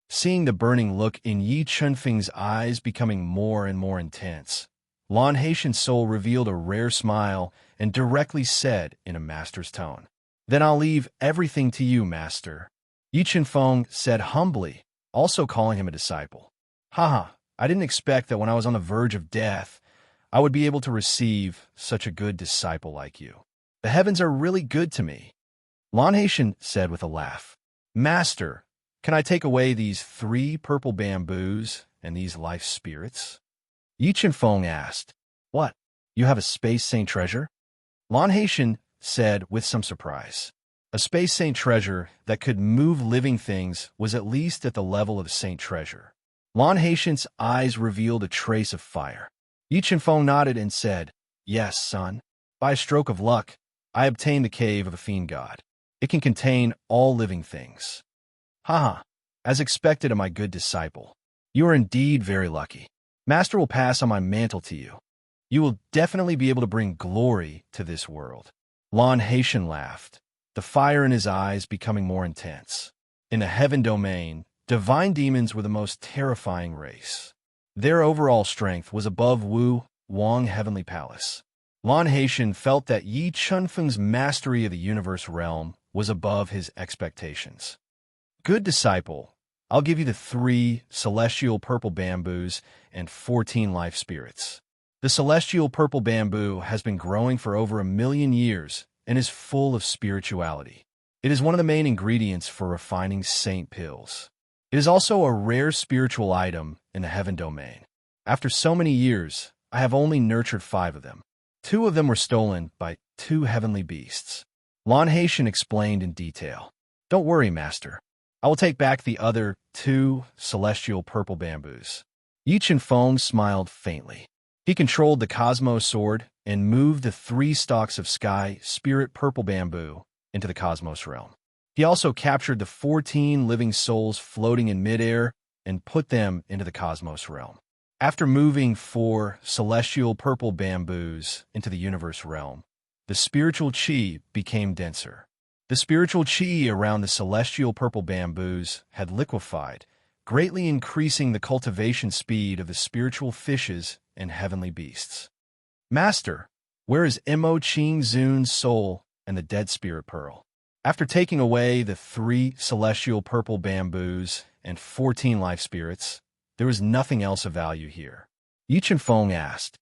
Speaker 1: Seeing the burning look in Yi Chunfeng's eyes becoming more and more intense, Lan Haitian's soul revealed a rare smile and directly said in a master's tone, "Then I'll leave everything to you, master." Yi Chunfeng said humbly, also calling him a disciple. Haha, I didn't expect that when I was on the verge of death, I would be able to receive such a good disciple like you. The heavens are really good to me. Lan Haitian said with a laugh, "Master, can I take away these 3 purple bamboos and these life spirits?" Yi Chunfeng asked, "What? You have a space saint treasure?" Lan Haitian said with some surprise. A space saint treasure that could move living things was at least at the level of the saint treasure. Lan Haitian's eyes revealed a trace of fire. Yi Chunfeng nodded and said, "Yes, son. By a stroke of luck, I obtained the cave of a fiend god. It can contain all living things." Haha, as expected of my good disciple. You are indeed very lucky. Master will pass on my mantle to you. You will definitely be able to bring glory to this world. Lan Haitian laughed, the fire in his eyes becoming more intense. In the heaven domain, divine demons were the most terrifying race. Their overall strength was above Wu Wang Heavenly Palace. Lan Haitian felt that Yi Chunfeng's mastery of the universe realm was above his expectations. Good disciple, I'll give you the 3 celestial purple bamboos and 14 life spirits. The celestial purple bamboo has been growing for over 1,000,000 years and is full of spirituality. It is one of the main ingredients for refining saint pills. It is also a rare spiritual item in the heaven domain. After so many years, I have only nurtured 5 of them. 2 of them were stolen by 2 heavenly beasts. Lan Haitian explained in detail. Don't worry, master. I will take back the other 2 celestial purple bamboos. Yi Chunfeng smiled faintly. He controlled the Cosmos Sword and moved the 3 stalks of sky spirit purple bamboo into the Cosmos realm. He also captured the 14 living souls floating in midair and put them into the Cosmos realm. After moving 4 celestial purple bamboos into the universe realm, the spiritual chi became denser. The spiritual chi around the celestial purple bamboos had liquefied, greatly increasing the cultivation speed of the spiritual fishes and heavenly beasts. Master, where is Mo Ching Zun's soul and the dead spirit pearl? After taking away the 3 celestial purple bamboos and 14 life spirits, there was nothing else of value here. Yi Chunfeng asked,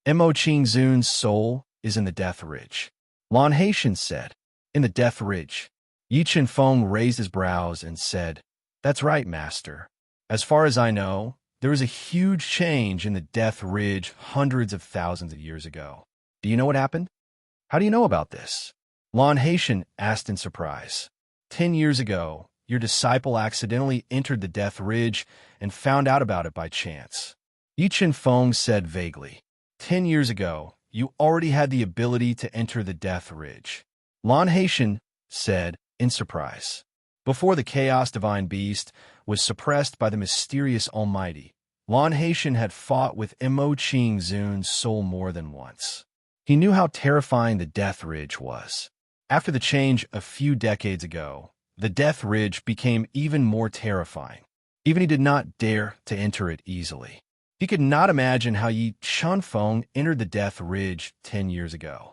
Speaker 1: Mo Ching Zun's soul is in the Death Ridge. Lan Haitian said, in the Death Ridge. Yi Chunfeng raised his brows and said, That's right, master. As far as I know, there was a huge change in the Death Ridge hundreds of thousands of years ago. Do you know what happened? How do you know about this? Lan Haitian asked in surprise. 10 years ago, your disciple accidentally entered the Death Ridge and found out about it by chance. Yi Chunfeng said vaguely. 10 years ago, you already had the ability to enter the Death Ridge. Lan Haitian said in surprise. Before the Chaos Divine Beast was suppressed by the mysterious Almighty, Lan Haitian had fought with Mo Ching Zun's soul more than once. He knew how terrifying the Death Ridge was. After the change a few decades ago, the Death Ridge became even more terrifying. Even he did not dare to enter it easily. He could not imagine how Yi Chunfeng entered the Death Ridge 10 years ago.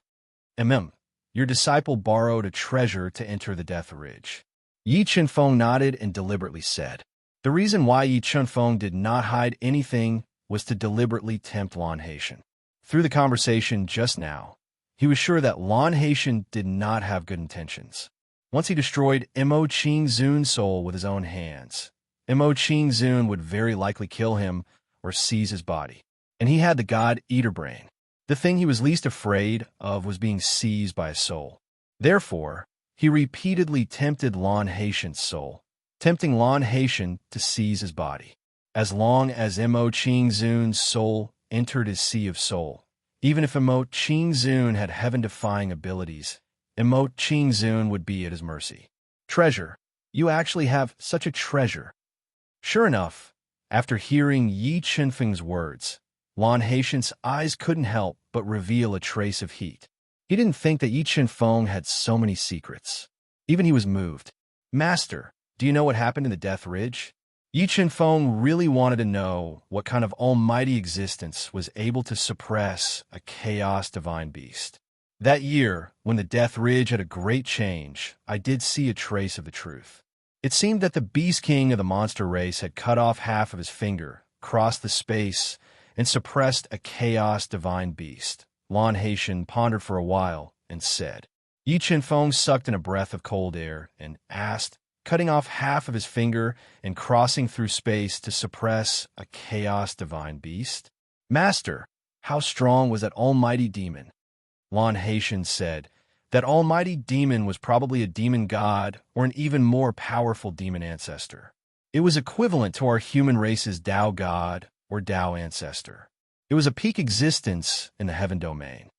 Speaker 1: Your disciple borrowed a treasure to enter the Death Ridge. Yi Chunfeng nodded and deliberately said. The reason why Yi Chunfeng did not hide anything was to deliberately tempt Lan Haitian. Through the conversation just now, he was sure that Lan Haitian did not have good intentions. Once he destroyed Mo Ching Zun's soul with his own hands, Mo Ching Zun would very likely kill him or seize his body. And he had the God Eater brain. The thing he was least afraid of was being seized by a soul. Therefore, he repeatedly tempted Lan Haitian's soul, tempting Lan Haitian to seize his body. As long as Mo Ching Zun's soul entered his sea of soul, even if Mo Ching Zun had heaven-defying abilities, Mo Ching Zun would be at his mercy. Treasure. You actually have such a treasure. Sure enough, after hearing Yi Chunfeng's words, Lan Haitian's eyes couldn't help but reveal a trace of heat. He didn't think that Yi Chunfeng had so many secrets. Even he was moved. Master, do you know what happened in the Death Ridge? Yi Chen-feng really wanted to know what kind of almighty existence was able to suppress a chaos divine beast. That year, when the Death Ridge had a great change, I did see a trace of the truth. It seemed that the Beast King of the monster race had cut off half of his finger, crossed the space, and suppressed a chaos divine beast. Lan Haitian pondered for a while and said. Yi Chen-feng sucked in a breath of cold air and asked, cutting off half of his finger and crossing through space to suppress a chaos divine beast? Master, how strong was that almighty demon? Lan Haitian said, that almighty demon was probably a demon god or an even more powerful demon ancestor. It was equivalent to our human race's Tao god or Tao ancestor. It was a peak existence in the heaven domain.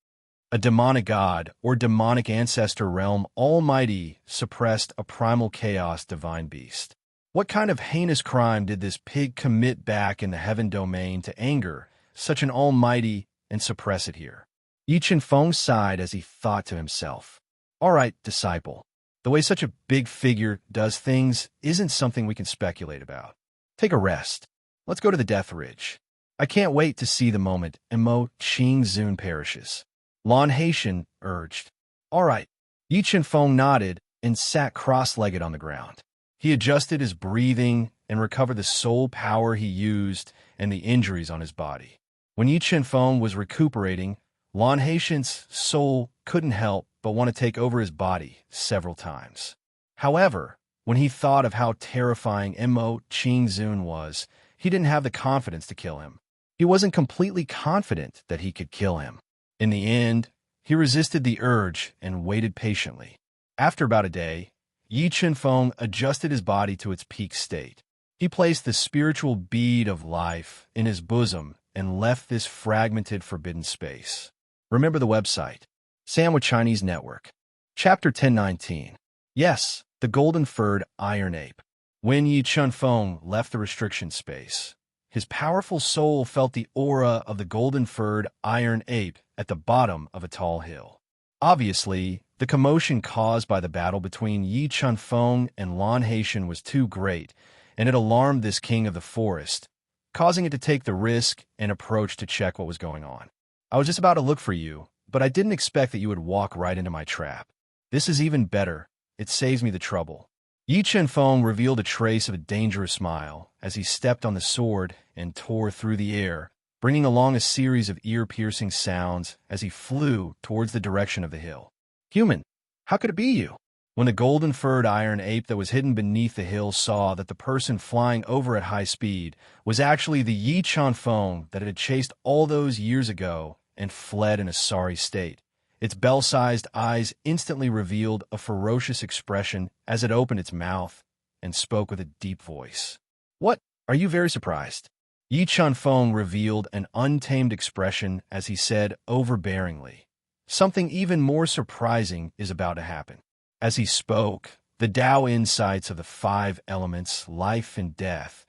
Speaker 1: A demonic god or demonic ancestor realm almighty suppressed a primal chaos divine beast. What kind of heinous crime did this pig commit back in the heaven domain to anger such an almighty and suppress it here? Yi Chen-feng sighed as he thought to himself. All right, disciple. The way such a big figure does things isn't something we can speculate about. Take a rest. Let's go to the Death Ridge. I can't wait to see the moment Mo Qing Zun perishes. Lan Haitian urged. All right. Yi Chen-feng nodded and sat cross-legged on the ground. He adjusted his breathing and recovered the soul power he used and the injuries on his body. When Yi Chen-feng was recuperating, Lan Haitian's soul couldn't help but want to take over his body several times. However, when he thought of how terrifying Mo Qing Zun was, he didn't have the confidence to kill him. He wasn't completely confident that he could kill him. In the end, he resisted the urge and waited patiently. After about a day, Yi Chen-feng adjusted his body to its peak state. He placed the spiritual bead of life in his bosom and left this fragmented forbidden space. Remember the website, Sandwich Chinese Network. Chapter 1019. Yes, the golden-furred iron ape. When Yi Chen-feng left the restriction space, his powerful soul felt the aura of the golden-furred iron ape at the bottom of a tall hill. Obviously, the commotion caused by the battle between Yi Chen-feng and Lan Haitian was too great, and it alarmed this king of the forest, causing it to take the risk and approach to check what was going on. I was just about to look for you, but I didn't expect that you would walk right into my trap. This is even better. It saves me the trouble. Yi Chen-feng revealed a trace of a dangerous smile as he stepped on the sword and tore through the air, bringing along a series of ear-piercing sounds as he flew towards the direction of the hill. Human, how could it be you? When the golden-furred iron ape that was hidden beneath the hill saw that the person flying over at high speed was actually the Yi Chen-feng that it had chased all those years ago and fled in a sorry state, its bell-sized eyes instantly revealed a ferocious expression as it opened its mouth and spoke with a deep voice. What? Are you very surprised? Yi Chen-feng revealed an untamed expression as he said overbearingly, something even more surprising is about to happen. As he spoke, the Tao insights of the 5 elements, life and death,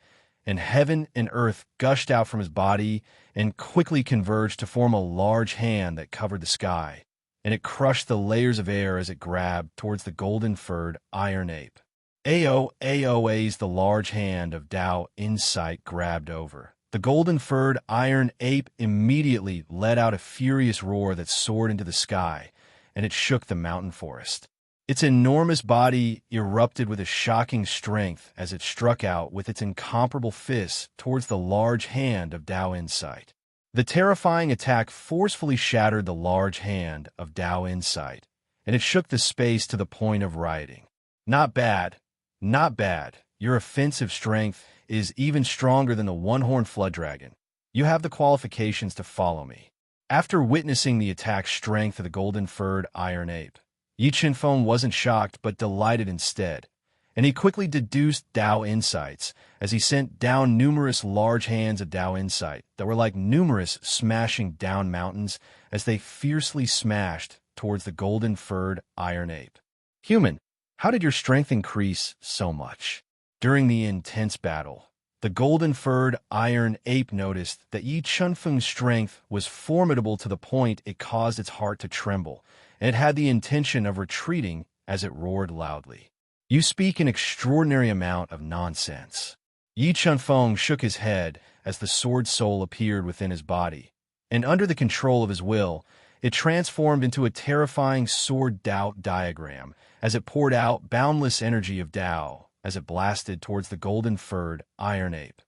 Speaker 1: and heaven and earth gushed out from his body and quickly converged to form a large hand that covered the sky, and it crushed the layers of air as it grabbed towards the golden-furred iron ape. Aoa's the large hand of Tao insight grabbed over. The golden-furred iron ape immediately let out a furious roar that soared into the sky, and it shook the mountain forest. Its enormous body erupted with a shocking strength as it struck out with its incomparable fists towards the large hand of Tao Insight. The terrifying attack forcefully shattered the large hand of Tao Insight, and it shook the space to the point of rioting. Not bad. Not bad. Your offensive strength is even stronger than the one-horned flood dragon. You have the qualifications to follow me. After witnessing the attack strength of the golden-furred iron ape, Yi Chen-feng wasn't shocked but delighted instead, and he quickly deduced Tao insights as he sent down numerous large hands of Tao insight that were like numerous smashing down mountains as they fiercely smashed towards the golden-furred iron ape. Human, how did your strength increase so much? During the intense battle, the golden-furred iron ape noticed that Yi Chen-feng's strength was formidable to the point it caused its heart to tremble, and it had the intention of retreating as it roared loudly. You speak an extraordinary amount of nonsense. Yi Chunfeng shook his head as the sword soul appeared within his body, and under the control of his will, it transformed into a terrifying sword Dao diagram as it poured out boundless energy of Dao as it blasted towards the golden-furred iron ape.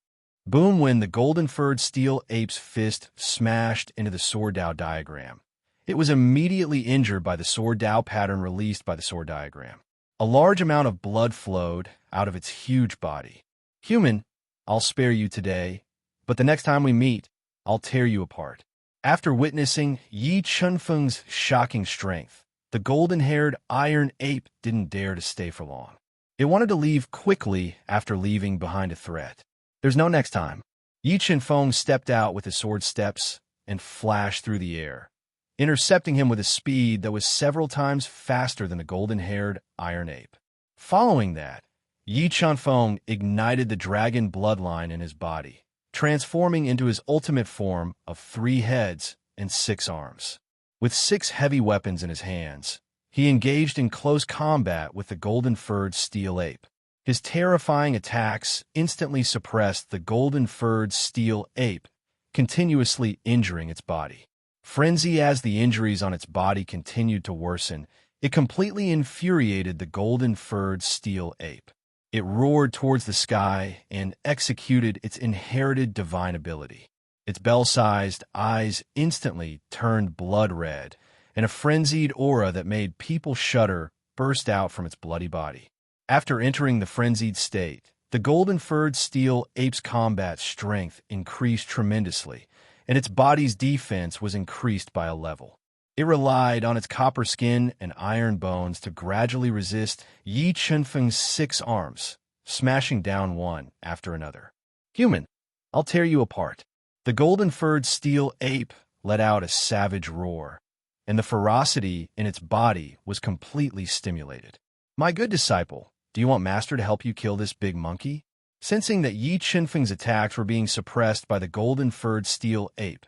Speaker 1: Boom! When the golden-furred steel ape's fist smashed into the sword Dao diagram, it was immediately injured by the sword Dao pattern released by the sword diagram. A large amount of blood flowed out of its huge body. Human, I'll spare you today, but the next time we meet, I'll tear you apart. After witnessing Yi Chunfeng's shocking strength, the golden-haired iron ape didn't dare to stay for long. It wanted to leave quickly after leaving behind a threat. There's no next time. Yi Chunfeng stepped out with his sword steps and flashed through the air, intercepting him with a speed that was several times faster than the golden-haired iron ape. Following that, Yi Chunfeng ignited the dragon bloodline in his body, transforming into his ultimate form of 3 heads and 6 arms. With 6 heavy weapons in his hands, he engaged in close combat with the golden-furred steel ape. His terrifying attacks instantly suppressed the golden-furred steel ape, continuously injuring its body. Frenzy as the injuries on its body continued to worsen, it completely infuriated the golden-furred steel ape. It roared towards the sky and executed its inherited divine ability. Its bell-sized eyes instantly turned blood red, and a frenzied aura that made people shudder burst out from its bloody body. After entering the frenzied state, the golden-furred steel ape's combat strength increased tremendously, and its body's defense was increased by a level. It relied on its copper skin and iron bones to gradually resist Yi Chunfeng's 6 arms, smashing down one after another. Human, I'll tear you apart. The golden-furred steel ape let out a savage roar, and the ferocity in its body was completely stimulated. My good disciple, do you want Master to help you kill this big monkey? Sensing that Yi Chunfeng's attacks were being suppressed by the golden-furred steel ape,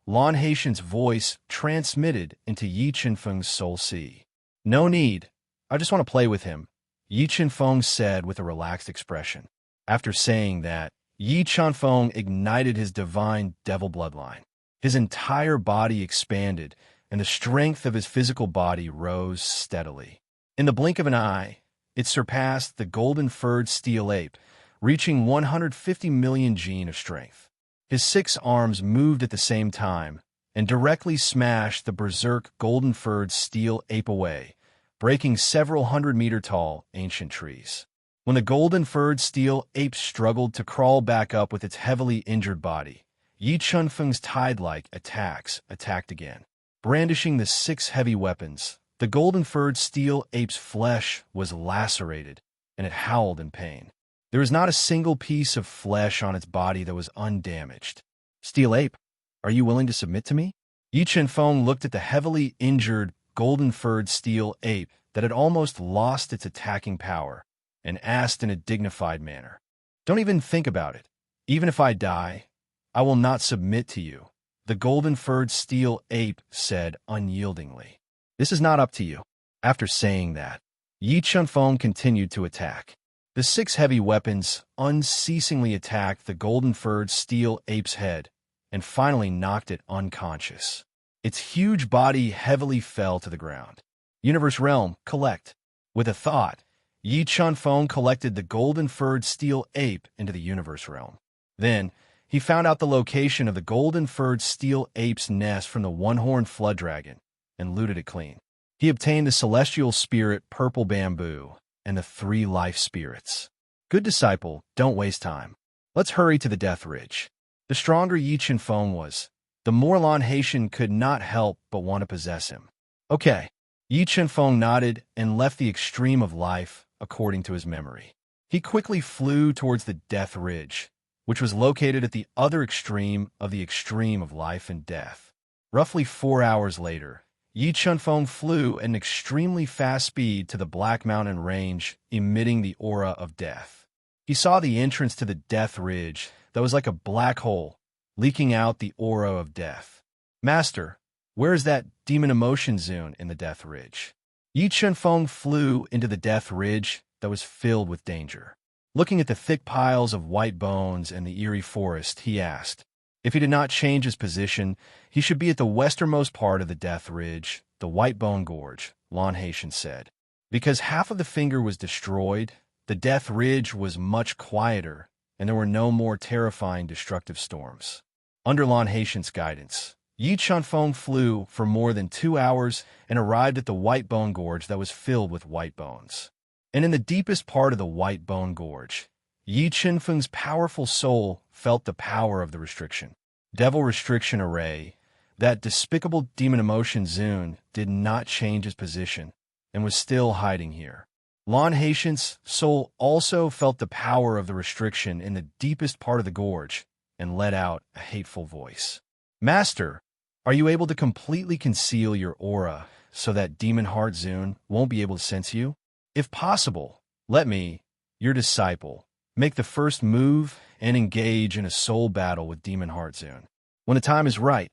Speaker 1: Lan Haitian's voice transmitted into Yi Chunfeng's soul sea. No need. I just want to play with him, Yi Chunfeng said with a relaxed expression. After saying that, Yi Chunfeng ignited his divine devil bloodline. His entire body expanded, and the strength of his physical body rose steadily. In the blink of an eye, it surpassed the golden-furred steel ape, reaching 150 million gene of strength. His 6 arms moved at the same time and directly smashed the berserk golden-furred steel ape away, breaking several 100-meter-tall ancient trees. When the golden-furred steel ape struggled to crawl back up with its heavily injured body, Yi Chunfeng's tide-like attacks attacked again. Brandishing the 6 heavy weapons, the golden-furred steel ape's flesh was lacerated, and it howled in pain. There was not a single piece of flesh on its body that was undamaged. Steel ape, are you willing to submit to me? Yi Chunfeng looked at the heavily injured golden-furred steel ape that had almost lost its attacking power and asked in a dignified manner, Don't even think about it. Even if I die, I will not submit to you, the golden-furred steel ape said unyieldingly. This is not up to you. After saying that, Yi Chunfeng continued to attack. The 6 heavy weapons unceasingly attacked the golden-furred steel ape's head and finally knocked it unconscious. Its huge body heavily fell to the ground. Universe Realm, collect. With a thought, Yi Chunfeng collected the golden-furred steel ape into the Universe Realm. Then, he found out the location of the golden-furred steel ape's nest from the one-horned flood dragon and looted it clean. He obtained the celestial spirit purple bamboo and the 3 life spirits. Good disciple, don't waste time. Let's hurry to the Death Ridge. The stronger Yi Chunfeng was, the more Lan Haitian could not help but want to possess him. Okay. Yi Chunfeng nodded and left the extreme of life according to his memory. He quickly flew towards the Death Ridge, which was located at the other extreme of life and death. Roughly 4 hours later, Yi Chunfeng flew at an extremely fast speed to the Black Mountain Range, emitting the aura of death. He saw the entrance to the Death Ridge that was like a black hole, leaking out the aura of death. Master, where is that demon emotion zone in the Death Ridge? Yi Chunfeng flew into the death ridge that was filled with danger. Looking at the thick piles of white bones and the eerie forest, he asked. If he did not change his position, he should be at the westernmost part of the death ridge, the White Bone Gorge, Lon Haitian said. Because half of the finger was destroyed, the death ridge was much quieter, and there were no more terrifying destructive storms. Under Lon Haitian's guidance, Yi Chunfeng flew for more than 2 hours and arrived at the White Bone Gorge that was filled with white bones. And in the deepest part of the White Bone Gorge, Yi Chunfeng's powerful soul felt the power of the restriction. Devil Restriction Array, that despicable demon emotion Zune, did not change his position and was still hiding here. Lon Haitian's soul also felt the power of the restriction in the deepest part of the gorge and let out a hateful voice. Master, are you able to completely conceal your aura so that Demon Heart Zune won't be able to sense you? If possible, let me, your disciple, make the first move and engage in a soul battle with Demon Heart Zune. When the time is right,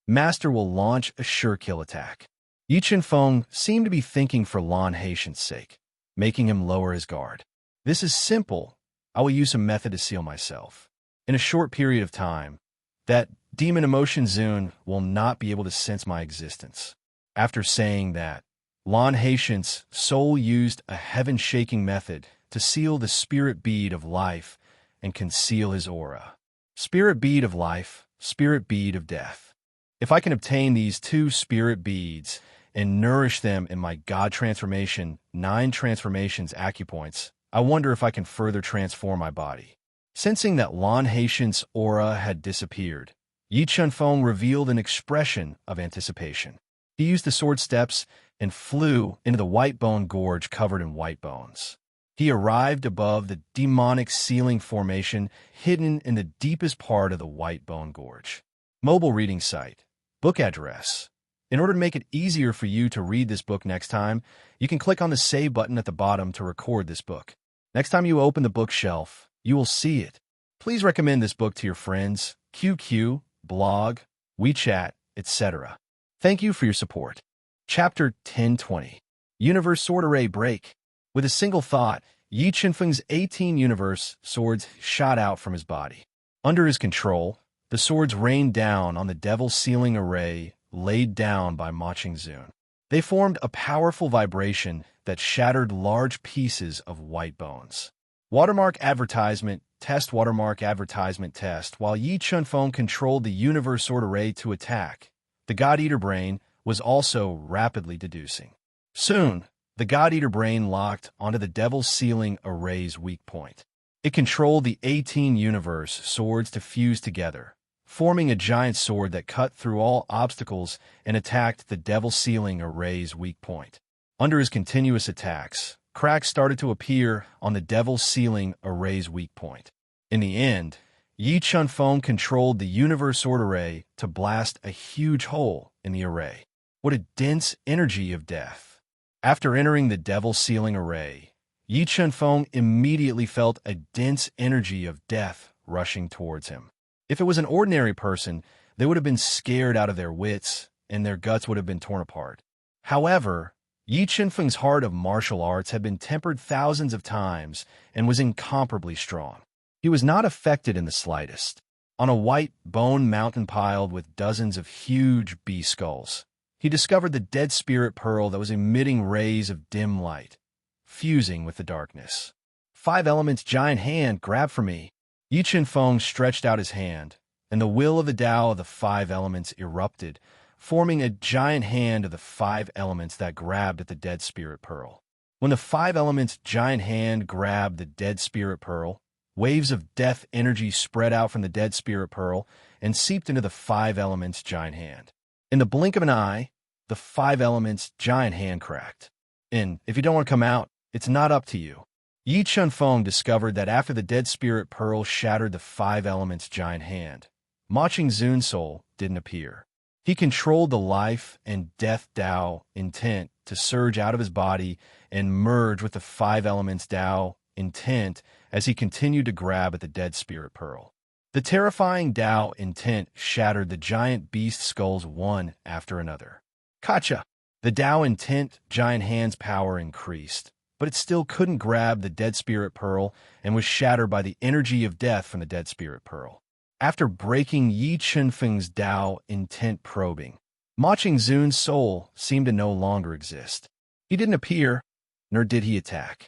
Speaker 1: Master will launch a sure kill attack. Yi Chunfeng seemed to be thinking for Lon Haitian's sake, making him lower his guard. This is simple. I will use a method to seal myself. In a short period of time, that demon emotion Zune will not be able to sense my existence. After saying that, Lon Haitian's soul used a heaven-shaking method to seal the spirit bead of life and conceal his aura. Spirit bead of life, spirit bead of death. If I can obtain these 2 spirit beads and nourish them in my God transformation, 9 transformations acupoints, I wonder if I can further transform my body. Sensing that Lon Haitian's aura had disappeared, Yi Chunfeng revealed an expression of anticipation. He used the sword steps and flew into the White Bone Gorge covered in white bones. He arrived above the demonic ceiling formation hidden in the deepest part of the White Bone Gorge. Mobile reading site. Book address. In order to make it easier for you to read this book next time, you can click on the Save button at the bottom to record this book. Next time you open the bookshelf, you will see it. Please recommend this book to your friends, QQ, blog, WeChat, etc. Thank you for your support. Chapter 1020. Universe Sword Array Break. With a single thought, Yi Chunfeng's 18 universe swords shot out from his body. Under his control, the swords rained down on the Devil Sealing Array laid down by Maching Zune. They formed a powerful vibration that shattered large pieces of white bones. Watermark Advertisement Test. Watermark Advertisement Test. While Yi Chunfeng controlled the Universe Sword Array to attack, the God Eater Brain was also rapidly deducing. Soon, the God Eater Brain locked onto the Devil Sealing Array's weak point. It controlled the 18 universe swords to fuse together, forming a giant sword that cut through all obstacles and attacked the Devil Sealing Array's weak point. Under his continuous attacks, cracks started to appear on the Devil Sealing Array's weak point. In the end, Yi Chunfeng controlled the Universe Sword Array to blast a huge hole in the array. What a dense energy of death. After entering the Devil Sealing Array, Yi Chunfeng immediately felt a dense energy of death rushing towards him. If it was an ordinary person, they would have been scared out of their wits, and their guts would have been torn apart. However, Yi Chunfeng's heart of martial arts had been tempered thousands of times and was incomparably strong. He was not affected in the slightest. On a white bone mountain piled with dozens of huge bee skulls, he discovered the dead spirit pearl that was emitting rays of dim light, fusing with the darkness. 5 Elements Giant Hand, grab for me. Yi Chunfeng stretched out his hand, and the will of the Tao of the 5 elements erupted, forming a giant hand of the 5 elements that grabbed at the dead spirit pearl. When the 5 elements giant hand grabbed the dead spirit pearl, waves of death energy spread out from the dead spirit pearl and seeped into the 5 elements giant hand. In the blink of an eye, the 5 elements giant hand cracked. And if you don't want to come out, it's not up to you. Yi Chunfeng discovered that after the dead spirit pearl shattered the 5 elements giant hand, Maching Zune's soul didn't appear. He controlled the life and death Tao intent to surge out of his body and merge with the 5 elements Tao intent as he continued to grab at the dead spirit pearl. The terrifying Tao intent shattered the giant beast skulls one after another. Kacha! The Tao intent giant hand's power increased, but it still couldn't grab the Dead Spirit Pearl and was shattered by the energy of death from the Dead Spirit Pearl. After breaking Yi Chunfeng's Tao intent probing, Ma Qingzun's soul seemed to no longer exist. He didn't appear, nor did he attack.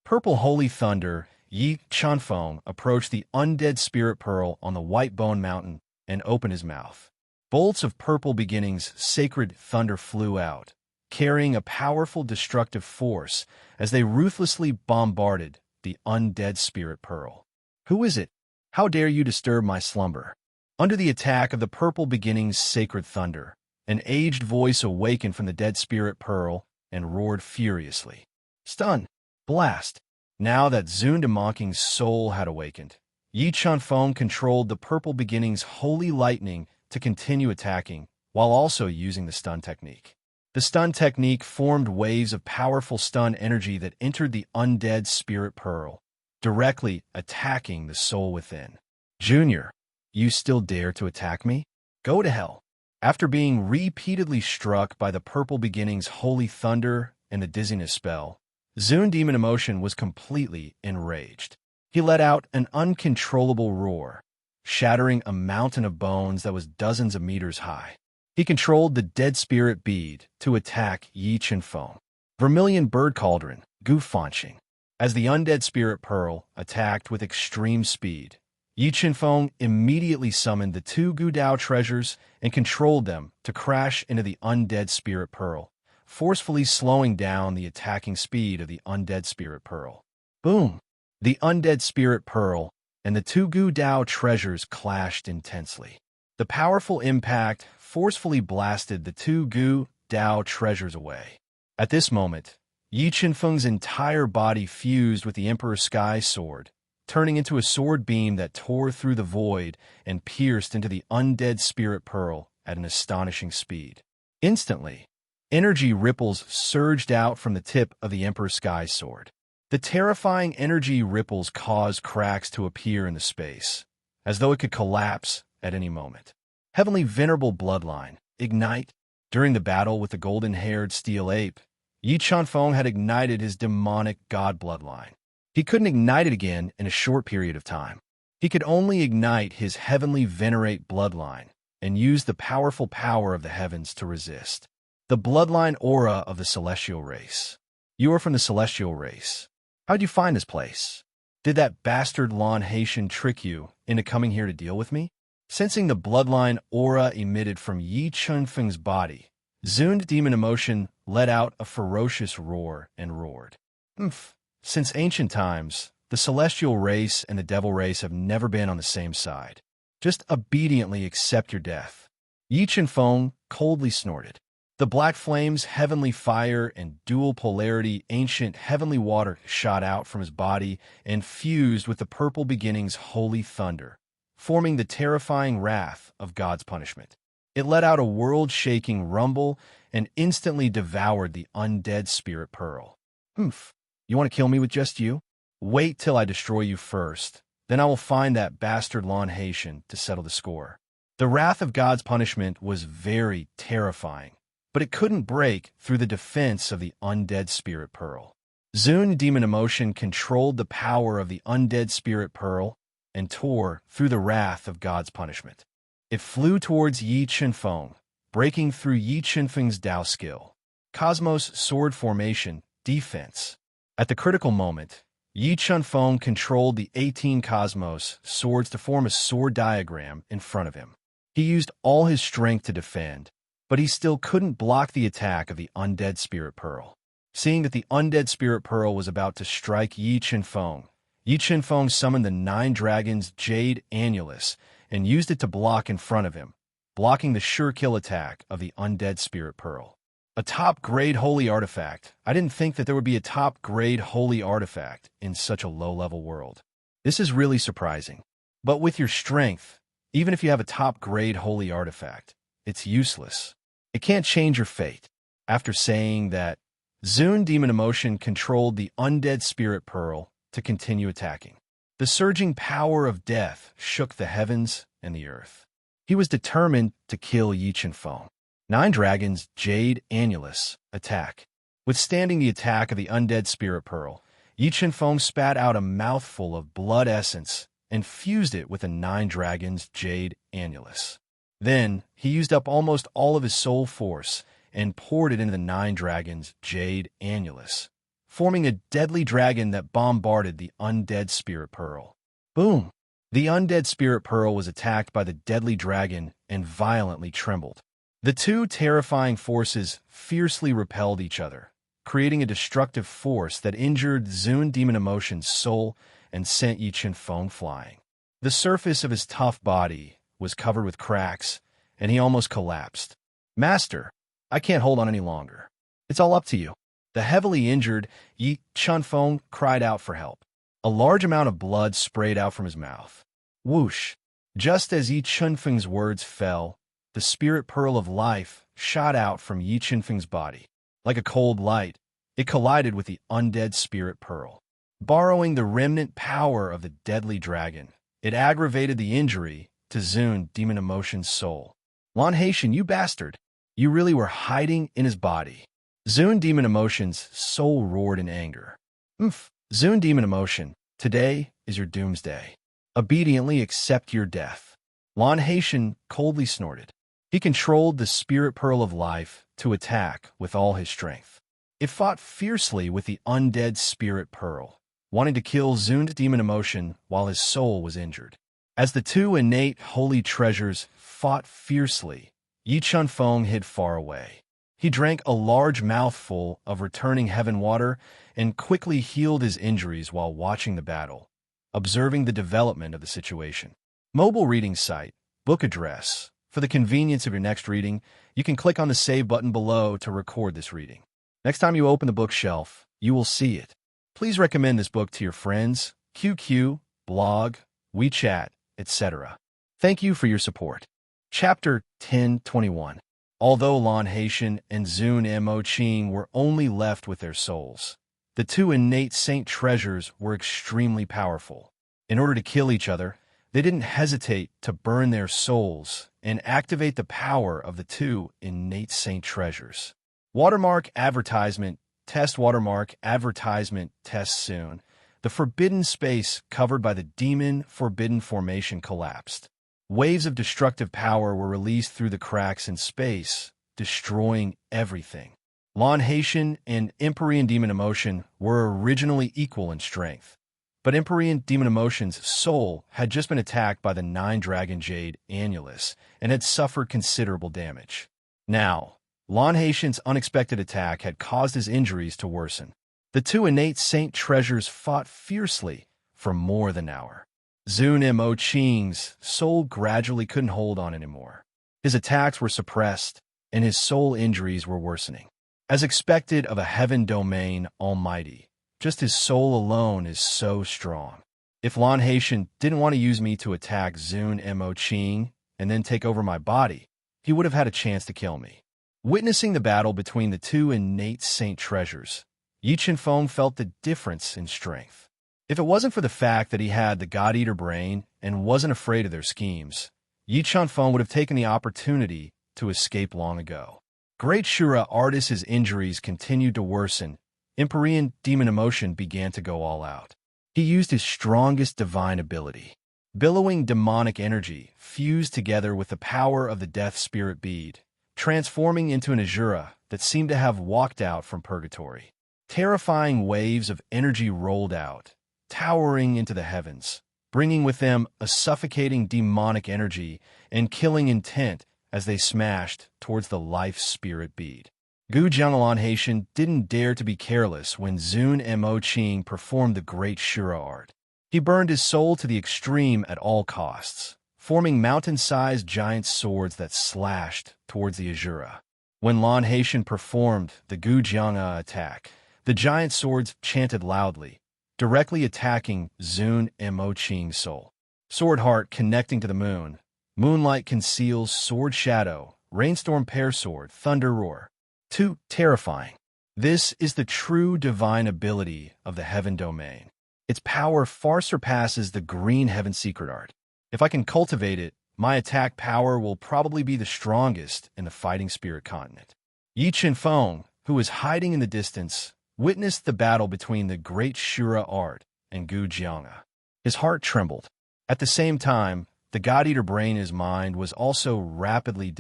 Speaker 1: Purple Holy Thunder, Yi Chunfeng approached the undead Spirit Pearl on the White Bone Mountain and opened his mouth. Bolts of Purple Beginnings' sacred thunder flew out, carrying a powerful destructive force as they ruthlessly bombarded the undead Spirit Pearl. Who is it? How dare you disturb my slumber? Under the attack of the Purple Beginnings' sacred thunder, an aged voice awakened from the Dead Spirit Pearl and roared furiously. Stun! Blast! Now that Zun Demoking's soul had awakened, Yi Chunfeng controlled the Purple Beginnings' holy lightning to continue attacking, while also using the stun technique. The stun technique formed waves of powerful stun energy that entered the undead Spirit Pearl, directly attacking the soul within. Junior, you still dare to attack me? Go to hell. After being repeatedly struck by the Purple Beginnings' holy thunder and the dizziness spell, Zun Demon Emotion was completely enraged. He let out an uncontrollable roar, shattering a mountain of bones that was dozens of meters high. He controlled the Dead Spirit Bead to attack Yi Chunfeng. Vermilion Bird Cauldron, Gu Fanqing. As the undead Spirit Pearl attacked with extreme speed, Yi Chunfeng immediately summoned the two Gu Dao treasures and controlled them to crash into the undead Spirit Pearl, forcefully slowing down the attacking speed of the undead Spirit Pearl. Boom! The undead Spirit Pearl and the two Gu Dao treasures clashed intensely. The powerful impact forcefully blasted the two Gu Dao treasures away. At this moment, Yi Chunfeng's entire body fused with the Emperor's Sky Sword, turning into a sword beam that tore through the void and pierced into the undead Spirit Pearl at an astonishing speed. Instantly, energy ripples surged out from the tip of the Emperor's Sky Sword. The terrifying energy ripples caused cracks to appear in the space, as though it could collapse at any moment. Heavenly Venerable Bloodline, ignite! During the battle with the golden-haired steel ape, Yi Chunfeng had ignited his demonic god bloodline. He couldn't ignite it again in a short period of time. He could only ignite his heavenly venerate bloodline and use the powerful power of the heavens to resist. The bloodline aura of the celestial race. You are from the celestial race. How'd you find this place? Did that bastard Lon Haitian trick you into coming here to deal with me? Sensing the bloodline aura emitted from Yi Chunfeng's body, Zun Demon Emotion let out a ferocious roar and roared. Umph. Since ancient times, the celestial race and the devil race have never been on the same side. Just obediently accept your death. Yi Chunfeng coldly snorted. The black flames, heavenly fire, and dual polarity ancient heavenly water shot out from his body and fused with the Purple Beginnings' holy thunder, forming the terrifying wrath of God's punishment. It let out a world-shaking rumble and instantly devoured the undead Spirit Pearl. Humph. You want to kill me with just you? Wait till I destroy you first. Then I will find that bastard Lon Haitian to settle the score. The wrath of God's punishment was very terrifying, but it couldn't break through the defense of the undead Spirit Pearl. Zun Demon Emotion controlled the power of the undead Spirit Pearl and tore through the wrath of God's punishment. It flew towards Yi Chunfeng, breaking through Yi Chunfeng's Dao skill. Cosmos Sword Formation, Defense. At the critical moment, Yi Chunfeng controlled the 18 Cosmos swords to form a sword diagram in front of him. He used all his strength to defend, but he still couldn't block the attack of the undead Spirit Pearl. Seeing that the undead Spirit Pearl was about to strike Yi Chunfeng summoned the 9 Dragons Jade Annulus and used it to block in front of him, blocking the sure kill attack of the undead Spirit Pearl. A top-grade holy artifact. I didn't think that there would be a top-grade holy artifact in such a low-level world. This is really surprising. But with your strength, even if you have a top-grade holy artifact, it's useless. It can't change your fate. After saying that, Zun Demon Emotion controlled the undead Spirit Pearl to continue attacking. The surging power of death shook the heavens and the earth. He was determined to kill Yi Chunfeng. 9 dragons, Jade, Annulus, attack. Withstanding the attack of the undead spirit pearl, Yi Chen-Feng spat out a mouthful of blood essence and fused it with the 9 dragons, Jade, Annulus. Then, he used up almost all of his soul force and poured it into the 9 dragons, Jade, Annulus, forming a deadly dragon that bombarded the undead spirit pearl. Boom! The undead spirit pearl was attacked by the deadly dragon and violently trembled. The two terrifying forces fiercely repelled each other, creating a destructive force that injured Zun Demon Emotion's soul and sent Yi Chen-Feng flying. The surface of his tough body was covered with cracks, and he almost collapsed. "Master, I can't hold on any longer. It's all up to you." The heavily injured Yi Chen-Feng cried out for help. A large amount of blood sprayed out from his mouth. Whoosh! Just as Yi Chen-Feng's words fell, the spirit pearl of life shot out from Yi Chen-Feng's body. Like a cold light, it collided with the undead spirit pearl. Borrowing the remnant power of the deadly dragon, it aggravated the injury to Zun Demon Emotion's soul. "Lan Haitian, you bastard! You really were hiding in his body." Zun Demon Emotion's soul roared in anger. Zun Demon Emotion, today is your doomsday. Obediently accept your death." Lan Haitian coldly snorted. He controlled the spirit pearl of life to attack with all his strength. It fought fiercely with the undead spirit pearl, wanting to kill Zun Demon Emotion while his soul was injured. As the two innate holy treasures fought fiercely, Yi Chen-Feng hid far away. He drank a large mouthful of returning heaven water and quickly healed his injuries while watching the battle, observing the development of the situation. Mobile reading site, book address. For the convenience of your next reading, you can click on the save button below to record this reading. Next time you open the bookshelf, you will see it. Please recommend this book to your friends, QQ, blog, WeChat, etc. Thank you for your support. Chapter 1021. Although Lan Haitian and Zun Mo Qing were only left with their souls, the two innate saint treasures were extremely powerful. In order to kill each other, they didn't hesitate to burn their souls and activate the power of the two innate saint treasures. Watermark advertisement, test watermark advertisement test soon. The forbidden space covered by the demon forbidden formation collapsed. Waves of destructive power were released through the cracks in space, destroying everything. Lan Haitian and Empyrean Demon Emotion were originally equal in strength, but Empyrean Demon Emotion's soul had just been attacked by the 9 Dragon Jade Annulus and had suffered considerable damage. Now, Lan Haitian's unexpected attack had caused his injuries to worsen. The two innate saint treasures fought fiercely for more than an hour. Zun Mo Qing's soul gradually couldn't hold on anymore. His attacks were suppressed, and his soul injuries were worsening. As expected of a heaven domain almighty, just his soul alone is so strong. If Lan Haitian didn't want to use me to attack Zun Mo Qing and then take over my body, he would have had a chance to kill me. Witnessing the battle between the two innate saint treasures, Yi Chen-Feng felt the difference in strength. If it wasn't for the fact that he had the God-Eater brain and wasn't afraid of their schemes, Yi Chen-Feng would have taken the opportunity to escape long ago. Great Shura Artis's injuries continued to worsen. Empyrean Demon Emotion began to go all out. He used his strongest divine ability. Billowing demonic energy fused together with the power of the Death Spirit Bead, transforming into an Azura that seemed to have walked out from purgatory. Terrifying waves of energy rolled out, towering into the heavens, bringing with them a suffocating demonic energy and killing intent as they smashed towards the life spirit bead. Gu Jianglan Haitian didn't dare to be careless when Zun Mo Qing performed the great Shura art. He burned his soul to the extreme at all costs, forming mountain-sized giant swords that slashed towards the Azura. When Lan Haitian performed the Gu Jianga attack, the giant swords chanted loudly, directly attacking Zun Mo Qing's soul. Sword Heart connecting to the moon. Moonlight conceals sword shadow. Rainstorm pair sword. Thunder roar. Too terrifying. This is the true divine ability of the heaven domain. Its power far surpasses the green heaven secret art. If I can cultivate it, My attack power will probably be the strongest in the fighting spirit continent. Yi Qinfeng, who was hiding in the distance, witnessed the battle between the great Shura art and Gu Jianga. His heart trembled. At the same time, the God-Eater brain in his mind was also rapidly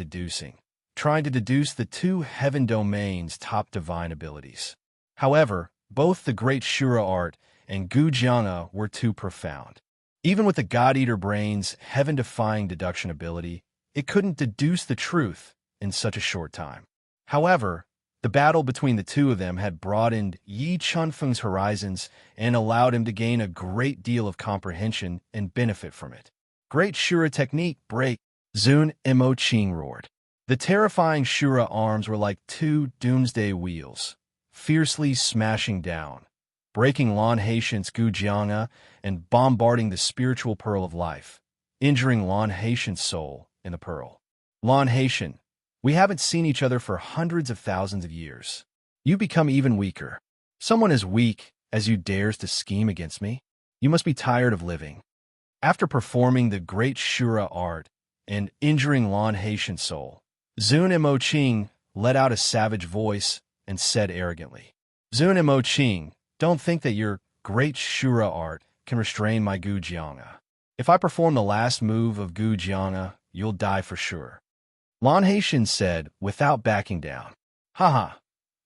Speaker 1: trying to deduce the two heaven domains' top divine abilities. However, both the great Shura art and Gu Jianga were too profound. Even with the God-Eater brain's heaven-defying deduction ability, it couldn't deduce the truth in such a short time. However, the battle between the two of them had broadened Yi Chunfeng's horizons and allowed him to gain a great deal of comprehension and benefit from it. Great Shura technique break, Zun Mo Qing roared. The terrifying Shura arms were like two doomsday wheels, fiercely smashing down, breaking Lan Haitian's Gu Jianga and bombarding the spiritual pearl of life, injuring Lan Haitian's soul in the pearl. Lan Haitian, we haven't seen each other for hundreds of thousands of years. You become even weaker. Someone as weak as you dares to scheme against me? You must be tired of living. After performing the great Shura art and injuring Lan Haitian's soul, Zun Mo Qing let out a savage voice and said arrogantly, Zun Mo Qing, don't think that your great Shura art can restrain my Gu Jianga. If I perform the last move of Gu Jianga, you'll die for sure. Lan Haitian said without backing down. Haha,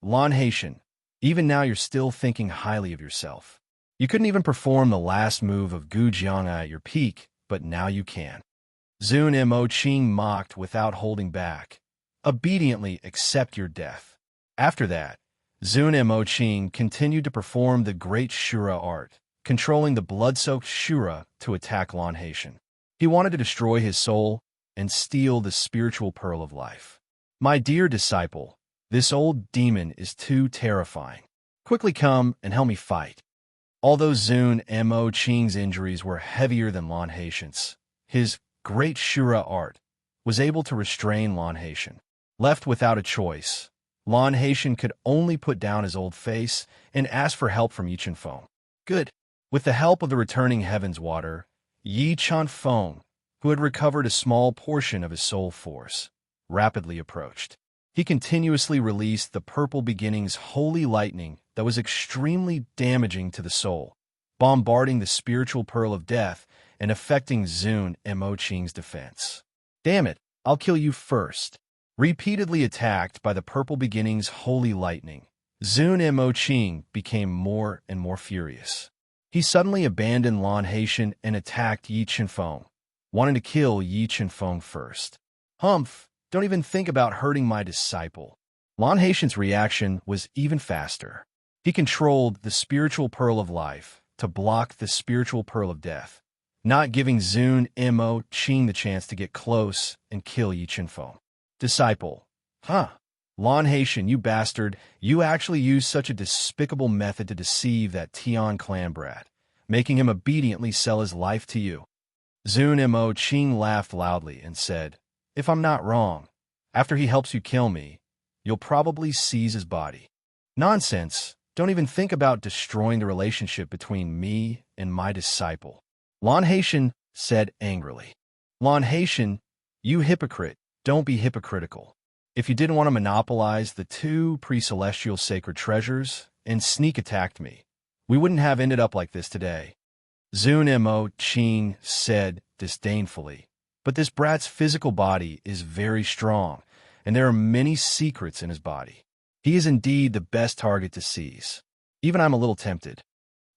Speaker 1: Lan Haitian, even now you're still thinking highly of yourself. You couldn't even perform the last move of Gu Jianga at your peak, but now you can. Zun Mo Qing mocked without holding back. Obediently accept your death. After that, Zun Mo Qing continued to perform the great Shura art, controlling the blood-soaked Shura to attack Lan Haitian. He wanted to destroy his soul and steal the spiritual pearl of life. My dear disciple, this old demon is too terrifying. Quickly come and help me fight. Although Zun Mo Qing's injuries were heavier than Lan Haitian's, his great Shura art was able to restrain Lan Haitian. Left without a choice, Lan Haitian could only put down his old face and ask for help from Yi Qinfeng. Good. With the help of the returning heaven's water, Yi Qinfeng, who had recovered a small portion of his soul force, rapidly approached. He continuously released the purple beginning's holy lightning that was extremely damaging to the soul, bombarding the spiritual pearl of death and affecting Zun Mo Qing's defense. Damn it, I'll kill you first. Repeatedly attacked by the purple beginning's holy lightning, Zun Mo Qing became more and more furious. He suddenly abandoned Lan Haitian and attacked Yi Qinfeng, wanting to kill Yi Qinfeng first. Humph, don't even think about hurting my disciple. Lan Haitian's reaction was even faster. He controlled the spiritual pearl of life to block the spiritual pearl of death, not giving Zun Mo Qing the chance to get close and kill Yi Qinfeng. Disciple. Huh. Lan Haitian, you bastard, you actually used such a despicable method to deceive that Tian clan brat, making him obediently sell his life to you. Zun Mo Qing laughed loudly and said, If I'm not wrong, after he helps you kill me, you'll probably seize his body. Nonsense. Don't even think about destroying the relationship between me and my disciple. Lan Haitian said angrily. Lan Haitian, you hypocrite, don't be hypocritical. If you didn't want to monopolize the two pre-celestial sacred treasures and sneak attacked me, we wouldn't have ended up like this today. Zun Mo Qing said disdainfully, but this brat's physical body is very strong, and there are many secrets in his body. He is indeed the best target to seize. Even I'm a little tempted.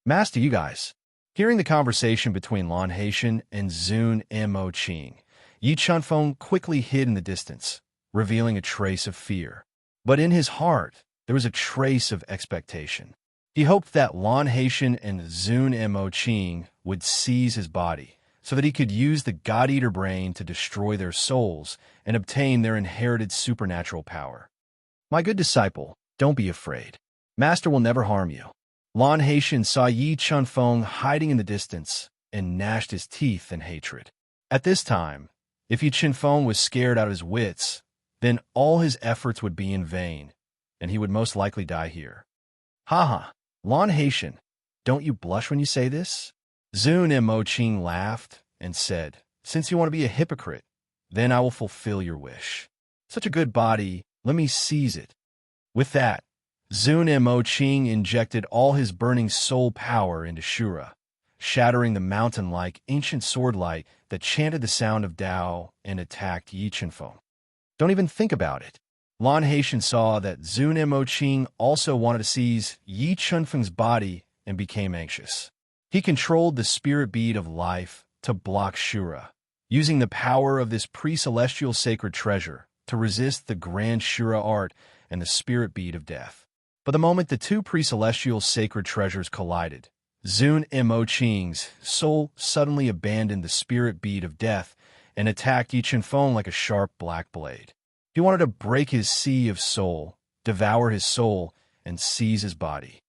Speaker 1: Master, you guys. Hearing the conversation between Lan Haitian and Zun Mo Qing, Yi Qinfeng quickly hid in the distance, revealing a trace of fear. But in his heart, there was a trace of expectation. He hoped that Lan Haitian and Zun Mo Qing would seize his body, so that he could use the God-Eater brain to destroy their souls and obtain their inherited supernatural power. My good disciple, don't be afraid. Master will never harm you. Lan Haitian saw Yi Qinfeng hiding in the distance and gnashed his teeth in hatred. At this time, if Yi Qinfeng was scared out of his wits, then all his efforts would be in vain, and he would most likely die here. Haha, Lan Haitian, don't you blush when you say this? Zun Mo Qing laughed and said, Since you want to be a hypocrite, Then I will fulfill your wish. Such a good body, let me seize it. With that, Zun Mo Ching injected all his burning soul power into Shura, shattering the mountain-like ancient sword light that chanted the sound of Tao and attacked Yi Chenfeng. Don't even think about it. Lan Haitian saw that Zun Mo Ching also wanted to seize Yi Chenfeng's body and became anxious. He controlled the spirit bead of life to block Shura, using the power of this pre-celestial sacred treasure to resist the grand Shura art and the spirit bead of death. But the moment the two pre-celestial sacred treasures collided, Zun Mo Ching's soul suddenly abandoned the spirit bead of death and attacked Yi Chenfeng like a sharp black blade. He wanted to break his sea of soul, devour his soul, and seize his body.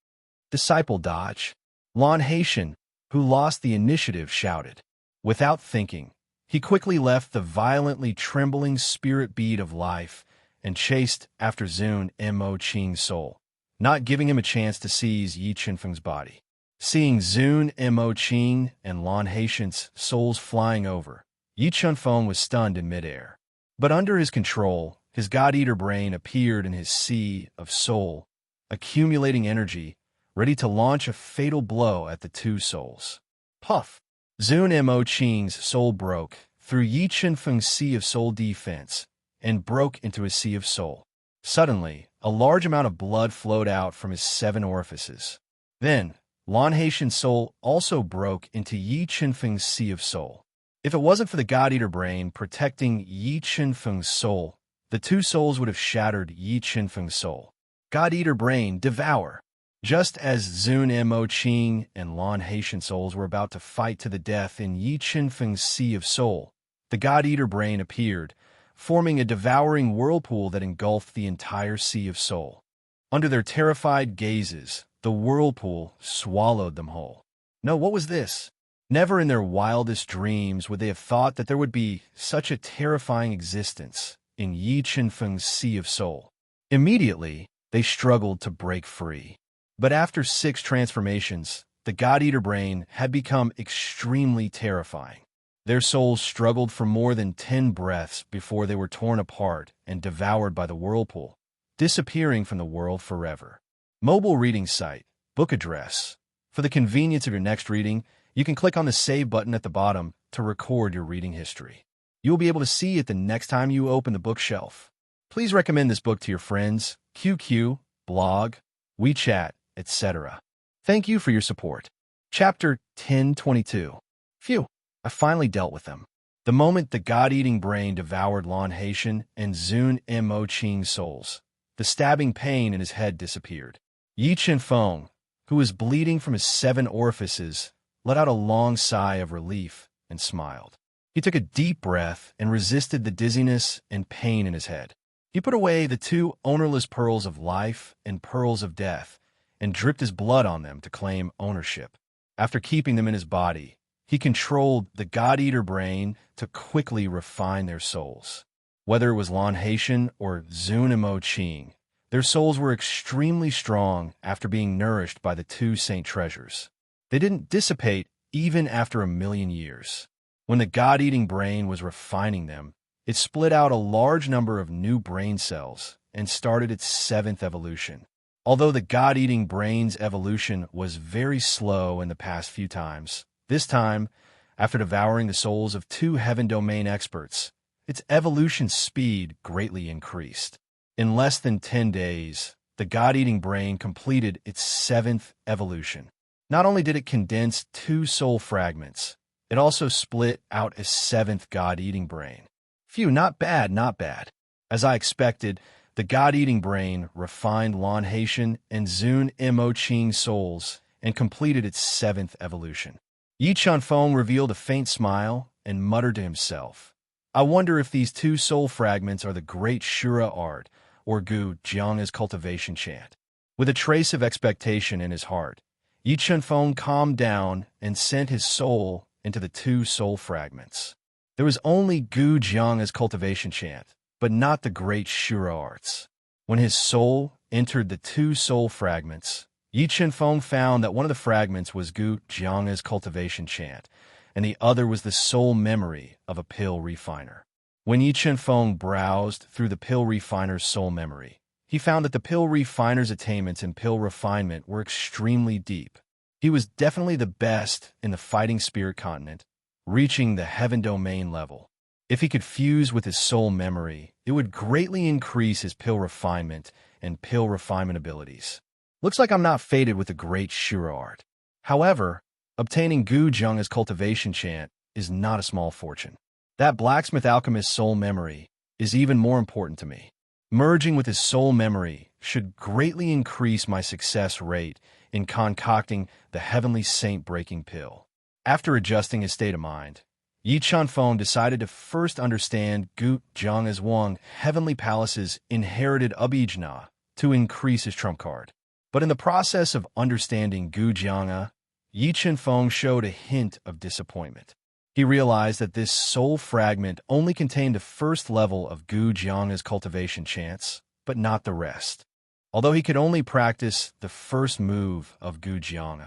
Speaker 1: Disciple dodge. Lan Haitian, who lost the initiative, shouted. Without thinking, he quickly left the violently trembling spirit bead of life and chased after Zun Mo Ching's soul, not giving him a chance to seize Yi Chenfeng's body. Seeing Zun Mo Ching and Lan Haitian's souls flying over, Yi Chenfeng was stunned in midair. But under his control, his God-Eater brain appeared in his sea of soul, accumulating energy, ready to launch a fatal blow at the two souls. Puff! Zun Mo Ching's soul broke through Yi Chenfeng's sea of soul defense and broke into his sea of soul. Suddenly, a large amount of blood flowed out from his 7 orifices. Then, Lan Haitian's soul also broke into Yi Chenfeng's sea of soul. If it wasn't for the God-Eater brain protecting Yi Chenfeng's soul, the two souls would have shattered Yi Chenfeng's soul. God-Eater brain, devour! Just as Zun Mo Ching and Lan Haitian souls were about to fight to the death in Yi Chenfeng's sea of soul, the God-Eater brain appeared, forming a devouring whirlpool that engulfed the entire sea of soul. Under their terrified gazes, the whirlpool swallowed them whole. No, what was this? Never in their wildest dreams would they have thought that there would be such a terrifying existence in Yi Chenfeng's sea of soul. Immediately, they struggled to break free. But after 6 transformations, the God-Eater brain had become extremely terrifying. Their souls struggled for more than 10 breaths before they were torn apart and devoured by the whirlpool, disappearing from the world forever. Mobile reading site, book address. For the convenience of your next reading, you can click on the Save button at the bottom to record your reading history. You will be able to see it the next time you open the bookshelf. Please recommend this book to your friends, QQ, blog, WeChat, etc. Thank you for your support. Chapter 1022. Phew, I finally dealt with them. The moment the God-eating brain devoured Lan Haitian and Zun Mo Ching's souls, the stabbing pain in his head disappeared. Yi Chenfeng, who was bleeding from his 7 orifices, let out a long sigh of relief and smiled. He took a deep breath and resisted the dizziness and pain in his head. He put away the 2 ownerless pearls of life and pearls of death and dripped his blood on them to claim ownership. After keeping them in his body, he controlled the God-Eater brain to quickly refine their souls. Whether it was Lan Haitian or Zun Mo Ching, their souls were extremely strong after being nourished by the 2 saint treasures. They didn't dissipate even after 1,000,000 years. When the God-eating brain was refining them, it split out a large number of new brain cells and started its 7th evolution. Although the God-eating brain's evolution was very slow in the past few times, this time, after devouring the souls of 2 heaven domain experts, its evolution speed greatly increased. In less than 10 days, the God-eating brain completed its 7th evolution. Not only did it condense 2 soul fragments, it also split out a 7th God-eating brain. Phew, not bad, not bad. As I expected, the God-eating brain refined Lan Haitian and Zun Mo Ching's souls and completed its 7th evolution. Yi Chenfeng revealed a faint smile and muttered to himself, I wonder if these 2 soul fragments are the great Shura art or Gu Jiang's cultivation chant. With a trace of expectation in his heart, Yi Chenfeng calmed down and sent his soul into the 2 soul fragments. There was only Gu Jiang's cultivation chant, but not the great Shura arts. When his soul entered the 2 soul fragments, Yi Chenfeng found that one of the fragments was Gu Jiang's cultivation chant, and the other was the soul memory of a pill refiner. When Yi Chen-feng browsed through the pill refiner's soul memory, he found that the pill refiner's attainments in pill refinement were extremely deep. He was definitely the best in the fighting spirit continent, reaching the heaven domain level. If he could fuse with his soul memory, it would greatly increase his pill refinement and pill refinement abilities. Looks like I'm not fated with the great Shiro art. However, obtaining Gu Zheng as cultivation chant is not a small fortune. That blacksmith alchemist's soul memory is even more important to me. Merging with his soul memory should greatly increase my success rate in concocting the heavenly saint-breaking pill. After adjusting his state of mind, Yi Chen-feng decided to first understand Gu Zheng as Wang Heavenly Palace's inherited Abijna to increase his trump card. But in the process of understanding Gu Zheng, Yi Chen-feng showed a hint of disappointment. He realized that this soul fragment only contained the first level of Gu Zheng's cultivation chants, but not the rest. Although he could only practice the first move of Gu Zheng,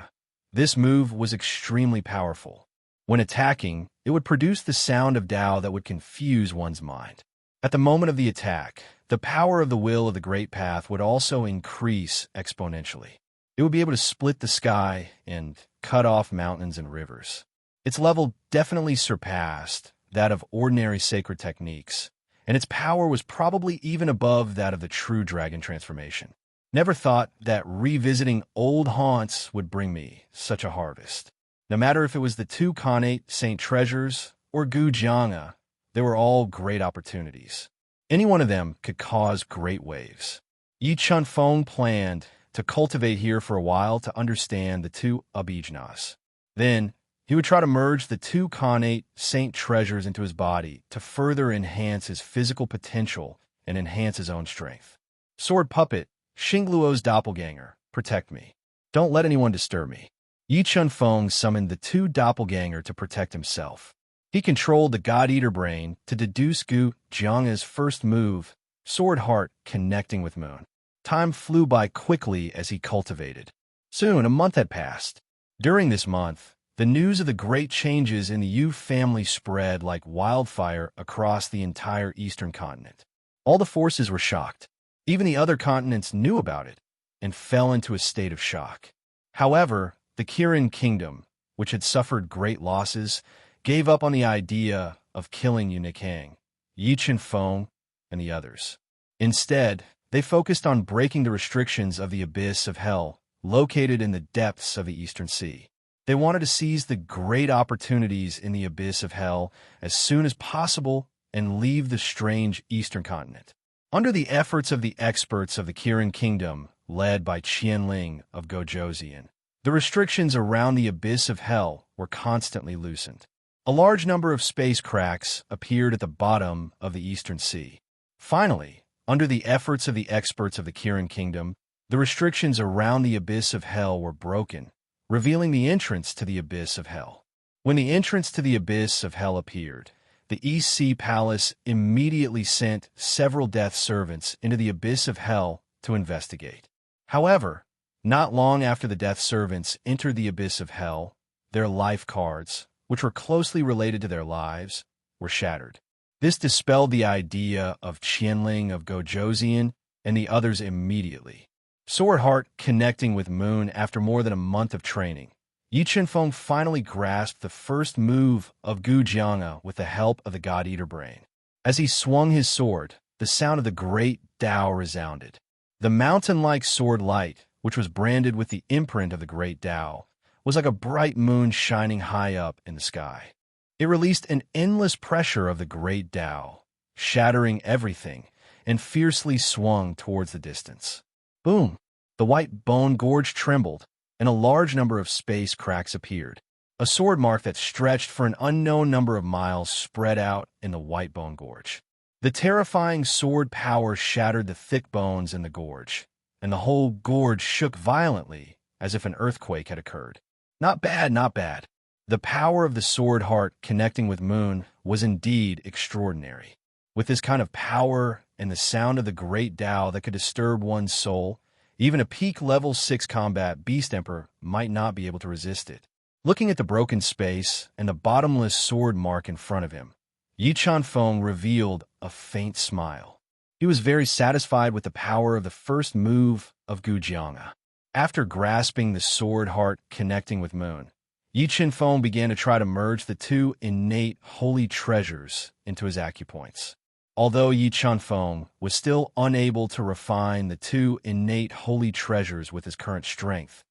Speaker 1: this move was extremely powerful. When attacking, it would produce the sound of Tao that would confuse one's mind. At the moment of the attack, the power of the will of the Great Path would also increase exponentially. It would be able to split the sky and cut off mountains and rivers. Its level definitely surpassed that of ordinary sacred techniques, and its power was probably even above that of the true dragon transformation. Never thought that revisiting old haunts would bring me such a harvest. No matter if it was the two Khanate Saint Treasures or Gu Zheng, they were all great opportunities. Any one of them could cause great waves. Yi Chen-feng planned to cultivate here for a while to understand the two Abijnas. Then, he would try to merge the two Khanate Saint Treasures into his body to further enhance his physical potential and enhance his own strength. Sword Puppet, Xingluo's doppelganger, protect me. Don't let anyone disturb me. Yi Chen-feng summoned the two doppelganger to protect himself. He controlled the God-Eater brain to deduce Gu Zheng's first move, Sword Heart connecting with Moon. Time flew by quickly as he cultivated. Soon, a month had passed. During this month, the news of the great changes in the Yu family spread like wildfire across the entire eastern continent. All the forces were shocked. Even the other continents knew about it and fell into a state of shock. However, the Kirin kingdom, which had suffered great losses, gave up on the idea of killing Yu Nikang, Yi Chen-feng, and the others. Instead, they focused on breaking the restrictions of the abyss of hell located in the depths of the Eastern Sea. They wanted to seize the great opportunities in the abyss of hell as soon as possible and leave the strange eastern continent. Under the efforts of the experts of the Kirin kingdom, led by Qianling of Gojoseon, the restrictions around the abyss of hell were constantly loosened. A large number of space cracks appeared at the bottom of the Eastern Sea. Finally, under the efforts of the experts of the Kirin kingdom, the restrictions around the abyss of hell were broken, revealing the entrance to the abyss of hell. When the entrance to the abyss of hell appeared, the East Sea Palace immediately sent several death servants into the abyss of hell to investigate. However, not long after the death servants entered the abyss of hell, their life cards, which were closely related to their lives, were shattered. This dispelled the idea of Qianling of Gojoseon and the others immediately. Sword Heart connecting with Moon after more than a month of training, Yi Chen-feng finally grasped the first move of Gu Zheng with the help of the God-Eater brain. As he swung his sword, the sound of the great Tao resounded. The mountain-like sword light, which was branded with the imprint of the great Tao, was like a bright moon shining high up in the sky. It released an endless pressure of the great Tao, shattering everything, and fiercely swung towards the distance. Boom! The white bone gorge trembled, and a large number of space cracks appeared. A sword mark that stretched for an unknown number of miles spread out in the white bone gorge. The terrifying sword power shattered the thick bones in the gorge, and the whole gorge shook violently as if an earthquake had occurred. Not bad, not bad. The power of the Sword Heart connecting with Moon was indeed extraordinary. With this kind of power and the sound of the great Tao that could disturb one's soul, even a peak level 6 combat Beast Emperor might not be able to resist it. Looking at the broken space and the bottomless sword mark in front of him, Yi Chanfeng revealed a faint smile. He was very satisfied with the power of the first move of Gujianga. After grasping the sword heart connecting with Moon, Yi Chanfeng began to try to merge the two innate holy treasures into his acupoints. Although Yi Chanfeng was still unable to refine the two innate holy treasures with his current strength,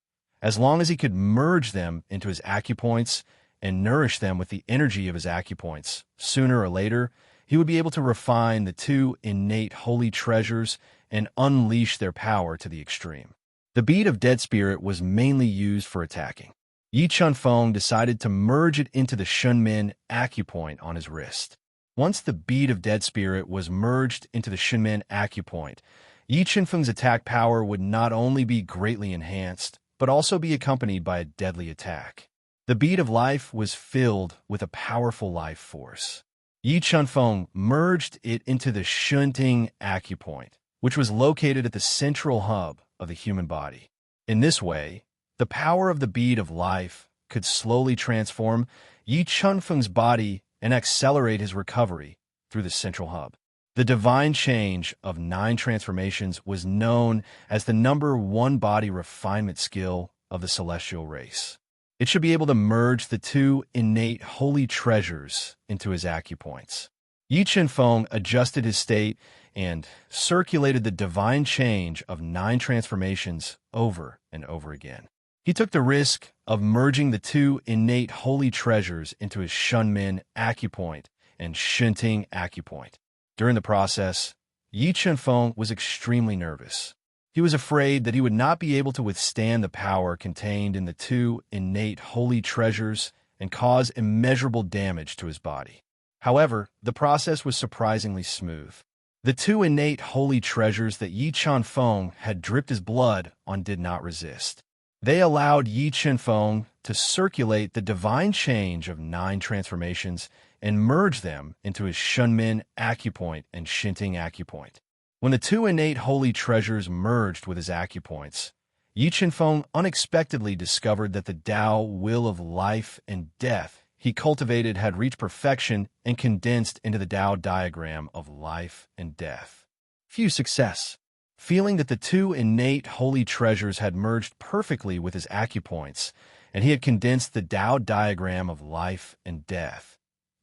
Speaker 1: as long as he could merge them into his acupoints and nourish them with the energy of his acupoints, sooner or later, he would be able to refine the two innate holy treasures and unleash their power to the extreme. The bead of Dead Spirit was mainly used for attacking. Yi Chanfeng decided to merge it into the Shunmin acupoint on his wrist. Once the bead of Dead Spirit was merged into the Shunmin acupoint, Yi Chanfeng's attack power would not only be greatly enhanced, but also be accompanied by a deadly attack. The bead of life was filled with a powerful life force. Yi Chanfeng merged it into the Shunting acupoint, which was located at the central hub of the human body. In this way, the power of the bead of life could slowly transform Yi Chanfeng's body and accelerate his recovery through the central hub. The divine change of 9 transformations was known as the number 1 body refinement skill of the celestial race. It should be able to merge the two innate holy treasures into his acupoints. Yi Chanfeng adjusted his state and circulated the divine change of 9 transformations over and over again. He took the risk of merging the two innate holy treasures into his Shunmin acupoint and Shunting acupoint. During the process, Yi Chanfeng was extremely nervous. He was afraid that he would not be able to withstand the power contained in the two innate holy treasures and cause immeasurable damage to his body. However, the process was surprisingly smooth. The two innate holy treasures that Yi Chanfeng had dripped his blood on did not resist. They allowed Yi Chanfeng to circulate the divine change of 9 transformations and merge them into his Shunmin acupoint and Shunting acupoint. When the two innate holy treasures merged with his acupoints, Yi Chanfeng unexpectedly discovered that the Tao will of life and death he cultivated had reached perfection and condensed into the Tao diagram of life and death. Few success. Feeling that the two innate holy treasures had merged perfectly with his acupoints, and he had condensed the Tao diagram of life and death,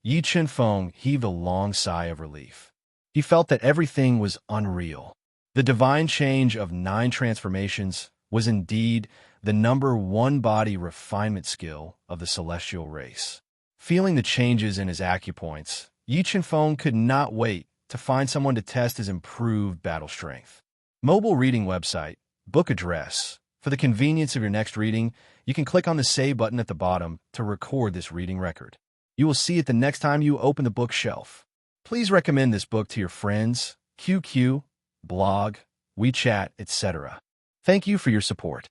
Speaker 1: Yi Chanfeng heaved a long sigh of relief. He felt that everything was unreal. The divine change of 9 transformations was indeed the number 1 body refinement skill of the celestial race. Feeling the changes in his acupoints, Yi Chanfeng could not wait to find someone to test his improved battle strength. Mobile reading website, book address. For the convenience of your next reading, you can click on the save button at the bottom to record this reading record. You will see it the next time you open the bookshelf. Please recommend this book to your friends, QQ, blog, WeChat, etc. Thank you for your support.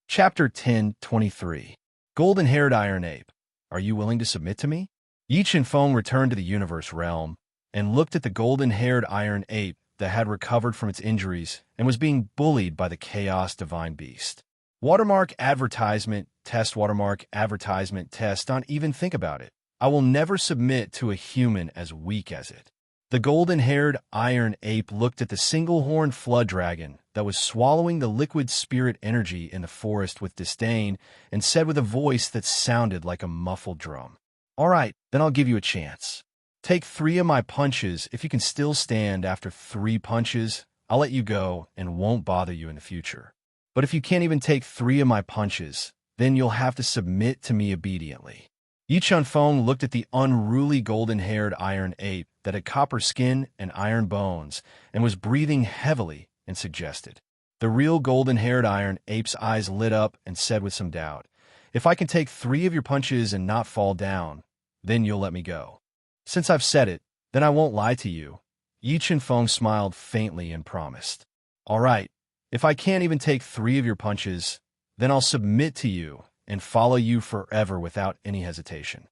Speaker 1: Chapter 1023. Golden-haired Iron Ape. Are you willing to submit to me? Yi Chanfeng returned to the universe realm and looked at the golden-haired Iron Ape that had recovered from its injuries and was being bullied by the Chaos Divine Beast. Watermark advertisement, test watermark advertisement, test. Don't even think about it. I will never submit to a human as weak as it. The golden-haired Iron Ape looked at the single-horned flood dragon that was swallowing the liquid spirit energy in the forest with disdain and said with a voice that sounded like a muffled drum, "All right, then I'll give you a chance. Take 3 of my punches. If you can still stand after 3 punches, I'll let you go and won't bother you in the future. But if you can't even take 3 of my punches, then you'll have to submit to me obediently." Yi Chanfeng looked at the unruly golden-haired Iron Ape that had copper skin and iron bones and was breathing heavily and suggested. The real golden-haired Iron Ape's eyes lit up and said with some doubt, "If I can take 3 of your punches and not fall down, then you'll let me go." "Since I've said it, then I won't lie to you." Yi Chanfeng smiled faintly and promised. "All right, if I can't even take 3 of your punches, then I'll submit to you and follow you forever without any hesitation."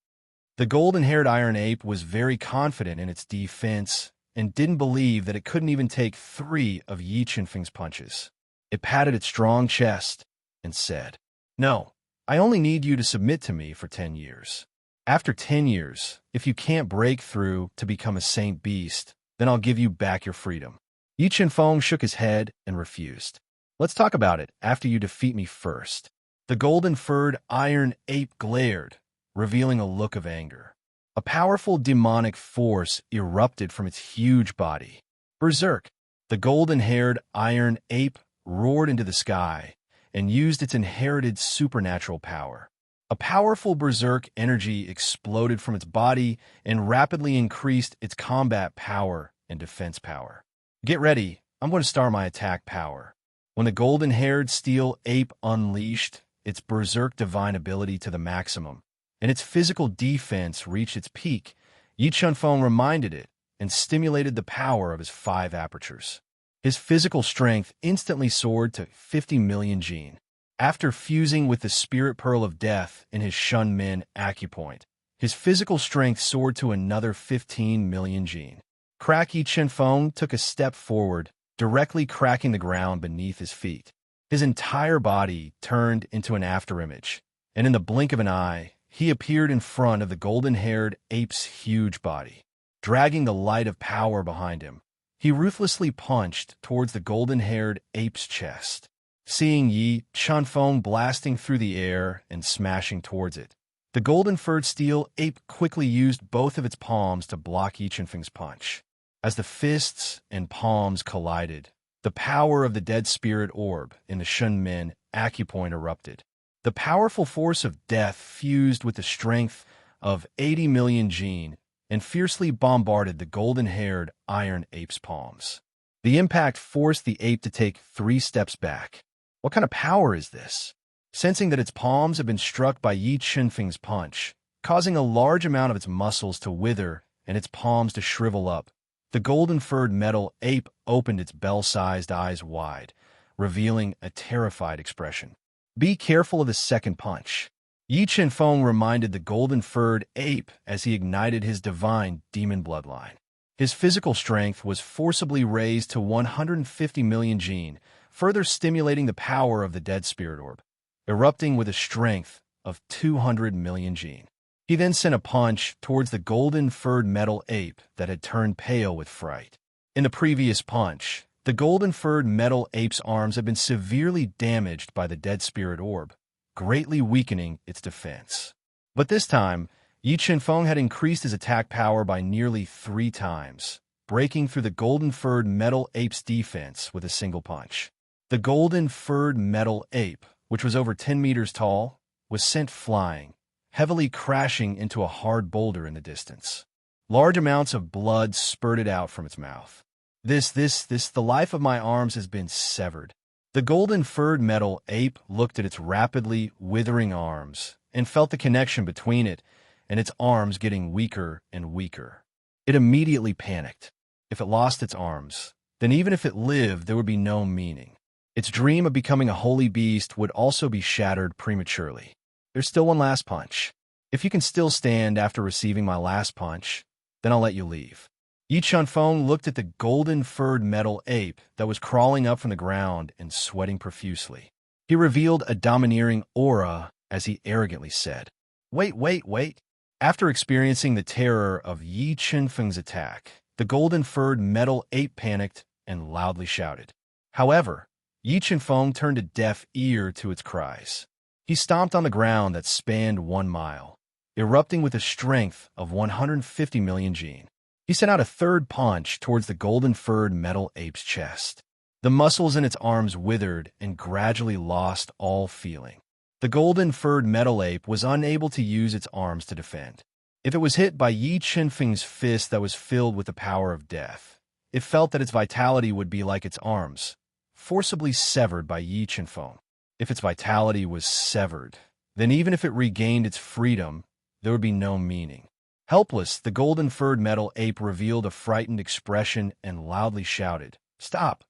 Speaker 1: The golden-haired Iron Ape was very confident in its defense and didn't believe that it couldn't even take 3 of Yi Chanfeng's punches. It patted its strong chest and said, "No, I only need you to submit to me for 10 years. After 10 years, if you can't break through to become a saint beast, then I'll give you back your freedom. Yi Qianfeng shook his head and refused. Let's talk about it after you defeat me first. The golden-furred iron ape glared, revealing a look of anger. A powerful demonic force erupted from its huge body. Berserk! The golden-haired iron ape roared into the sky and used its inherited supernatural power. A powerful berserk energy exploded from its body and rapidly increased its combat power and defense power. Get ready, I'm going to start my attack power. When the golden-haired steel ape unleashed its berserk divine ability to the maximum, and its physical defense reached its peak, Yi Qianfeng reminded it and stimulated the power of his 5 apertures. His physical strength instantly soared to 50 million jin. After fusing with the spirit pearl of death in his Shun Min acupoint, his physical strength soared to another 15 million jin. Yi Qianfeng took a step forward, directly cracking the ground beneath his feet. His entire body turned into an afterimage, and in the blink of an eye, he appeared in front of the golden-haired ape's huge body. Dragging the light of power behind him, he ruthlessly punched towards the golden-haired ape's chest. Seeing Yi Qianfeng blasting through the air and smashing towards it, the golden-furred steel ape quickly used both of its palms to block Yi Qianfeng's punch. As the fists and palms collided, the power of the dead spirit orb in the Shun Min acupoint erupted. The powerful force of death fused with the strength of 80 million jin and fiercely bombarded the golden-haired iron ape's palms. The impact forced the ape to take 3 steps back. What kind of power is this? Sensing that its palms had been struck by Yi Qianfeng's punch, causing a large amount of its muscles to wither and its palms to shrivel up, the golden-furred metal ape opened its bell-sized eyes wide, revealing a terrified expression. Be careful of the second punch. Yi Qianfeng reminded the golden-furred ape as he ignited his divine demon bloodline. His physical strength was forcibly raised to 150 million jin, further stimulating the power of the dead spirit orb, erupting with a strength of 200 million jin. He then sent a punch towards the golden-furred metal ape that had turned pale with fright. In the previous punch, the golden-furred metal ape's arms had been severely damaged by the dead spirit orb, greatly weakening its defense. But this time, Yi Qianfeng had increased his attack power by nearly 3 times, breaking through the golden-furred metal ape's defense with a single punch. The golden-furred metal ape, which was over 10 meters tall, was sent flying, heavily crashing into a hard boulder in the distance. Large amounts of blood spurted out from its mouth. The life of my arms has been severed. The golden-furred metal ape looked at its rapidly withering arms and felt the connection between it and its arms getting weaker and weaker. It immediately panicked. If it lost its arms, then even if it lived, there would be no meaning. Its dream of becoming a holy beast would also be shattered prematurely. There's still one last punch. If you can still stand after receiving my last punch, then I'll let you leave. Yi Qianfeng looked at the golden-furred metal ape that was crawling up from the ground and sweating profusely. He revealed a domineering aura as he arrogantly said, Wait. After experiencing the terror of Yi Qianfeng's attack, the golden-furred metal ape panicked and loudly shouted. However, Yi Qianfeng turned a deaf ear to its cries. He stomped on the ground that spanned 1 mile, erupting with a strength of 150 million jin. He sent out a third punch towards the golden-furred metal ape's chest. The muscles in its arms withered and gradually lost all feeling. The golden-furred metal ape was unable to use its arms to defend. If it was hit by Yi Qianfeng's fist that was filled with the power of death, it felt that its vitality would be like its arms, forcibly severed by Yi Qianfeng. If its vitality was severed, then even if it regained its freedom, there would be no meaning. Helpless, the golden-furred metal ape revealed a frightened expression and loudly shouted, Stop!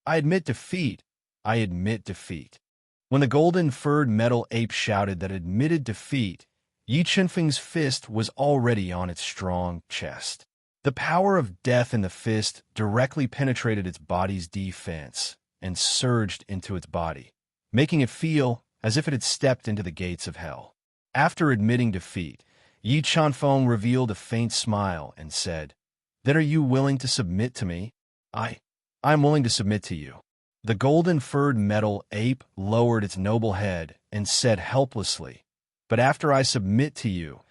Speaker 1: I admit defeat! When the golden-furred metal ape shouted that admitted defeat, Yi Qianfeng's fist was already on its strong chest. The power of death in the fist directly penetrated its body's defense and surged into its body, making it feel as if it had stepped into the gates of hell. After admitting defeat, Yi Chanfeng revealed a faint smile and said, "Then are you willing to submit to me?" I'm willing to submit to you." The golden-furred metal ape lowered its noble head and said helplessly, "But after I submit to you,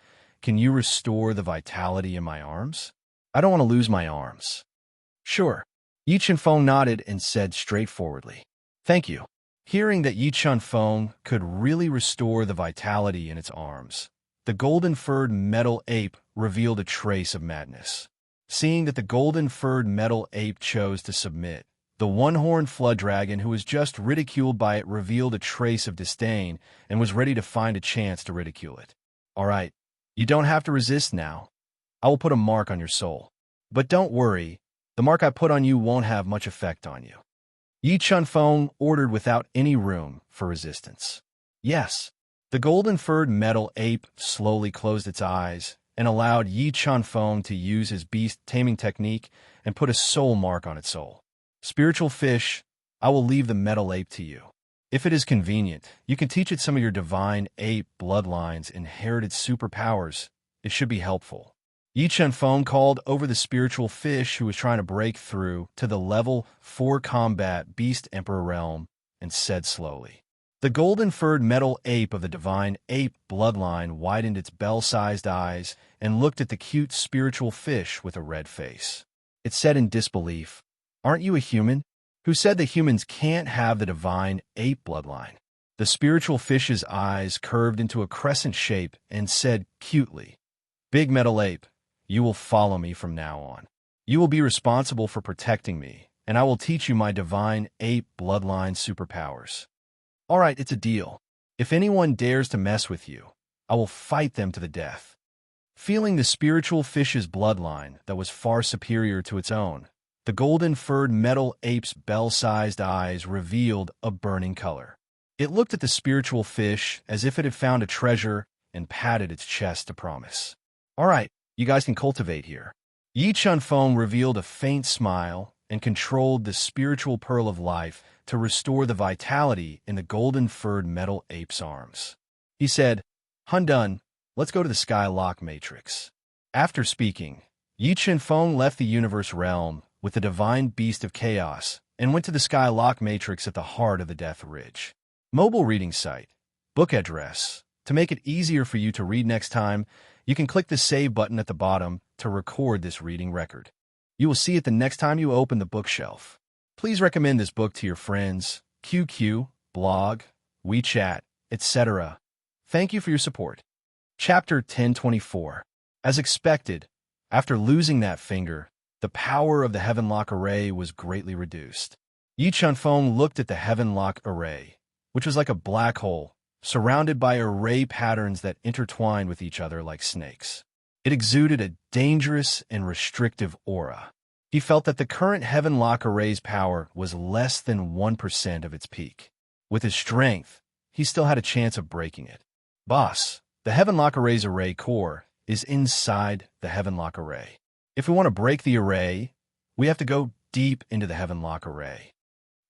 Speaker 1: can you restore the vitality in my arms? I don't want to lose my arms." "Sure." Yi Chanfeng nodded and said straightforwardly, "Thank you." Hearing that Yi Chanfeng could really restore the vitality in its arms, the golden-furred metal ape revealed a trace of madness. Seeing that the golden-furred metal ape chose to submit, the one-horned flood dragon who was just ridiculed by it revealed a trace of disdain and was ready to find a chance to ridicule it. "All right, you don't have to resist now. I will put a mark on your soul. But don't worry, the mark I put on you won't have much effect on you." Yi Chanfeng ordered without any room for resistance. "Yes." The golden-furred metal ape slowly closed its eyes and allowed Yi Chanfeng to use his beast taming technique and put a soul mark on its soul. "Spiritual fish, I will leave the metal ape to you. If it is convenient, you can teach it some of your divine ape bloodline's inherited superpowers. It should be helpful." Yi Chanfeng called over the spiritual fish who was trying to break through to the level 4 combat beast emperor realm and said slowly. The golden-furred metal ape of the divine ape bloodline widened its bell-sized eyes and looked at the cute spiritual fish with a red face. It said in disbelief, "Aren't you a human? Who said that humans can't have the divine ape bloodline?" The spiritual fish's eyes curved into a crescent shape and said cutely, "Big metal ape, you will follow me from now on. You will be responsible for protecting me, and I will teach you my divine ape bloodline superpowers." "All right, it's a deal. If anyone dares to mess with you, I will fight them to the death." Feeling the spiritual fish's bloodline that was far superior to its own, the golden-furred metal ape's bell-sized eyes revealed a burning color. It looked at the spiritual fish as if it had found a treasure and patted its chest to promise. "All right, you guys can cultivate here." Yi Chanfeng revealed a faint smile and controlled the spiritual pearl of life to restore the vitality in the golden-furred metal ape's arms. He said, "Hundun, let's go to the Skylock Matrix." After speaking, Yi Chanfeng left the universe realm with the divine beast of chaos and went to the Skylock Matrix at the heart of the Death Ridge. Mobile reading site, book address. To make it easier for you to read next time, you can click the save button at the bottom to record this reading record. You will see it the next time you open the bookshelf. Please recommend this book to your friends, QQ, blog, WeChat, etc. Thank you for your support. Chapter 1024. As expected, after losing that finger, the power of the Heavenlock Array was greatly reduced. Yi Chanfeng looked at the Heavenlock Array, which was like a black hole, surrounded by array patterns that intertwined with each other like snakes. It exuded a dangerous and restrictive aura. He felt that the current Heavenlock Array's power was less than 1% of its peak. With his strength, he still had a chance of breaking it. Boss, the Heavenlock Array's array core is inside the Heavenlock Array. If we want to break the array, we have to go deep into the Heavenlock Array.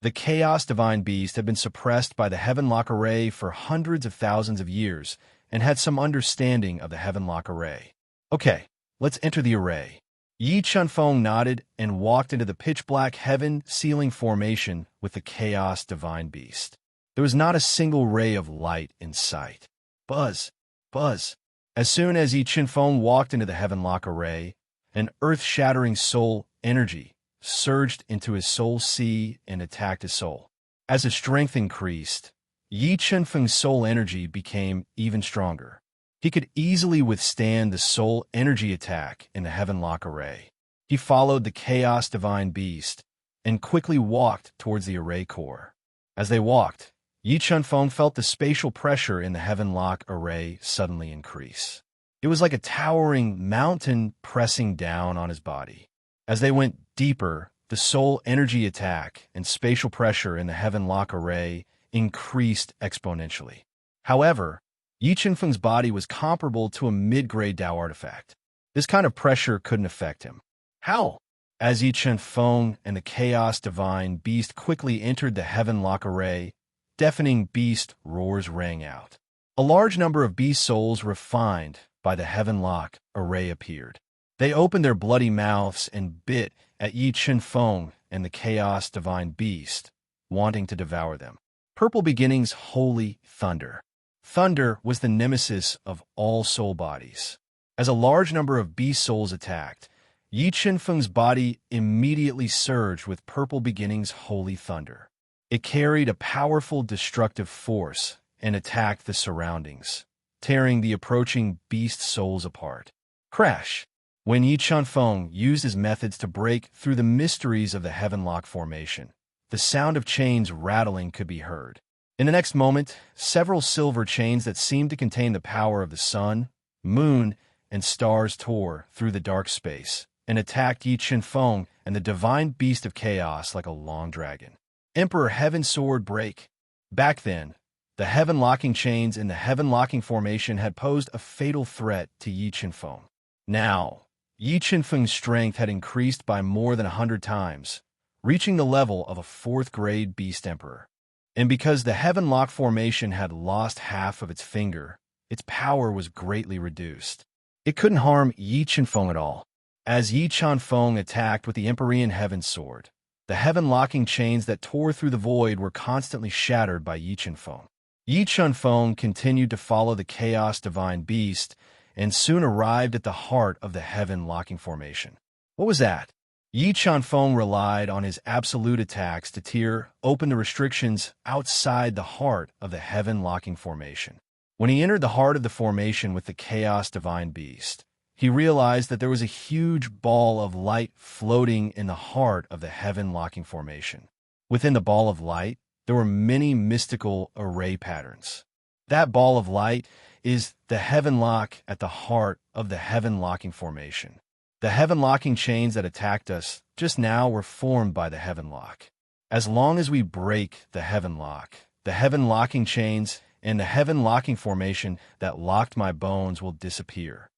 Speaker 1: The Chaos Divine Beast had been suppressed by the Heavenlock Array for hundreds of thousands of years and had some understanding of the Heavenlock Array. "Okay, let's enter the array." Yi Chanfeng nodded and walked into the pitch-black heaven ceiling formation with the Chaos Divine Beast. There was not a single ray of light in sight. Buzz, buzz. As soon as Yi Chanfeng walked into the Heavenlock Array, an earth-shattering soul energy surged into his soul sea and attacked his soul. As his strength increased, Yi Chanfeng's soul energy became even stronger. He could easily withstand the soul energy attack in the Heavenlock Array. He followed the Chaos Divine Beast and quickly walked towards the array core. As they walked, Yi Chanfeng felt the spatial pressure in the Heavenlock Array suddenly increase. It was like a towering mountain pressing down on his body. As they went deeper, the soul energy attack and spatial pressure in the Heavenlock Array increased exponentially. However, Yi Chanfeng's body was comparable to a mid-grade Dao artifact. This kind of pressure couldn't affect him. How? As Yi Chanfeng and the Chaos Divine Beast quickly entered the Heavenlock Array, deafening beast roars rang out. A large number of beast souls refined by the heavenlock array appeared. They opened their bloody mouths and bit at Yi Chen-feng and the chaos divine beast, wanting to devour them. Purple Beginnings Holy Thunder. Thunder was the nemesis of all soul bodies. As a large number of beast souls attacked, Yi Chen-feng's body immediately surged with Purple Beginnings Holy Thunder. It carried a powerful destructive force and attacked the surroundings, tearing the approaching beast souls apart. Crash! When Yi Chen-feng used his methods to break through the mysteries of the Heavenlock formation, the sound of chains rattling could be heard. In the next moment, several silver chains that seemed to contain the power of the sun, moon, and stars tore through the dark space and attacked Yi Chen-feng and the divine beast of chaos like a long dragon. Emperor Heaven Sword Break. Back then, the heaven-locking chains in the heaven-locking formation had posed a fatal threat to Yi Chen-feng. Now, Yi Chen-feng's strength had increased by more than 100 times, reaching the level of a 4th-grade beast emperor. And because the heaven-lock formation had lost half of its finger, its power was greatly reduced. It couldn't harm Yi Chen-feng at all. As Yi Chen-feng attacked with the Empyrean Heaven Sword, the heaven-locking chains that tore through the void were constantly shattered by Yi Chen-feng. Yi Chen-feng continued to follow the Chaos Divine Beast and soon arrived at the heart of the heaven-locking formation. What was that? Yi Chen-feng relied on his absolute attacks to tear open the restrictions outside the heart of the heaven-locking formation. When he entered the heart of the formation with the Chaos Divine Beast, he realized that there was a huge ball of light floating in the heart of the heaven-locking formation. Within the ball of light, there were many mystical array patterns. That ball of light is the heaven-lock at the heart of the heaven-locking formation. The heaven-locking chains that attacked us just now were formed by the heaven-lock. As long as we break the heaven-lock, the heaven-locking chains and the heaven-locking formation that locked my bones will disappear.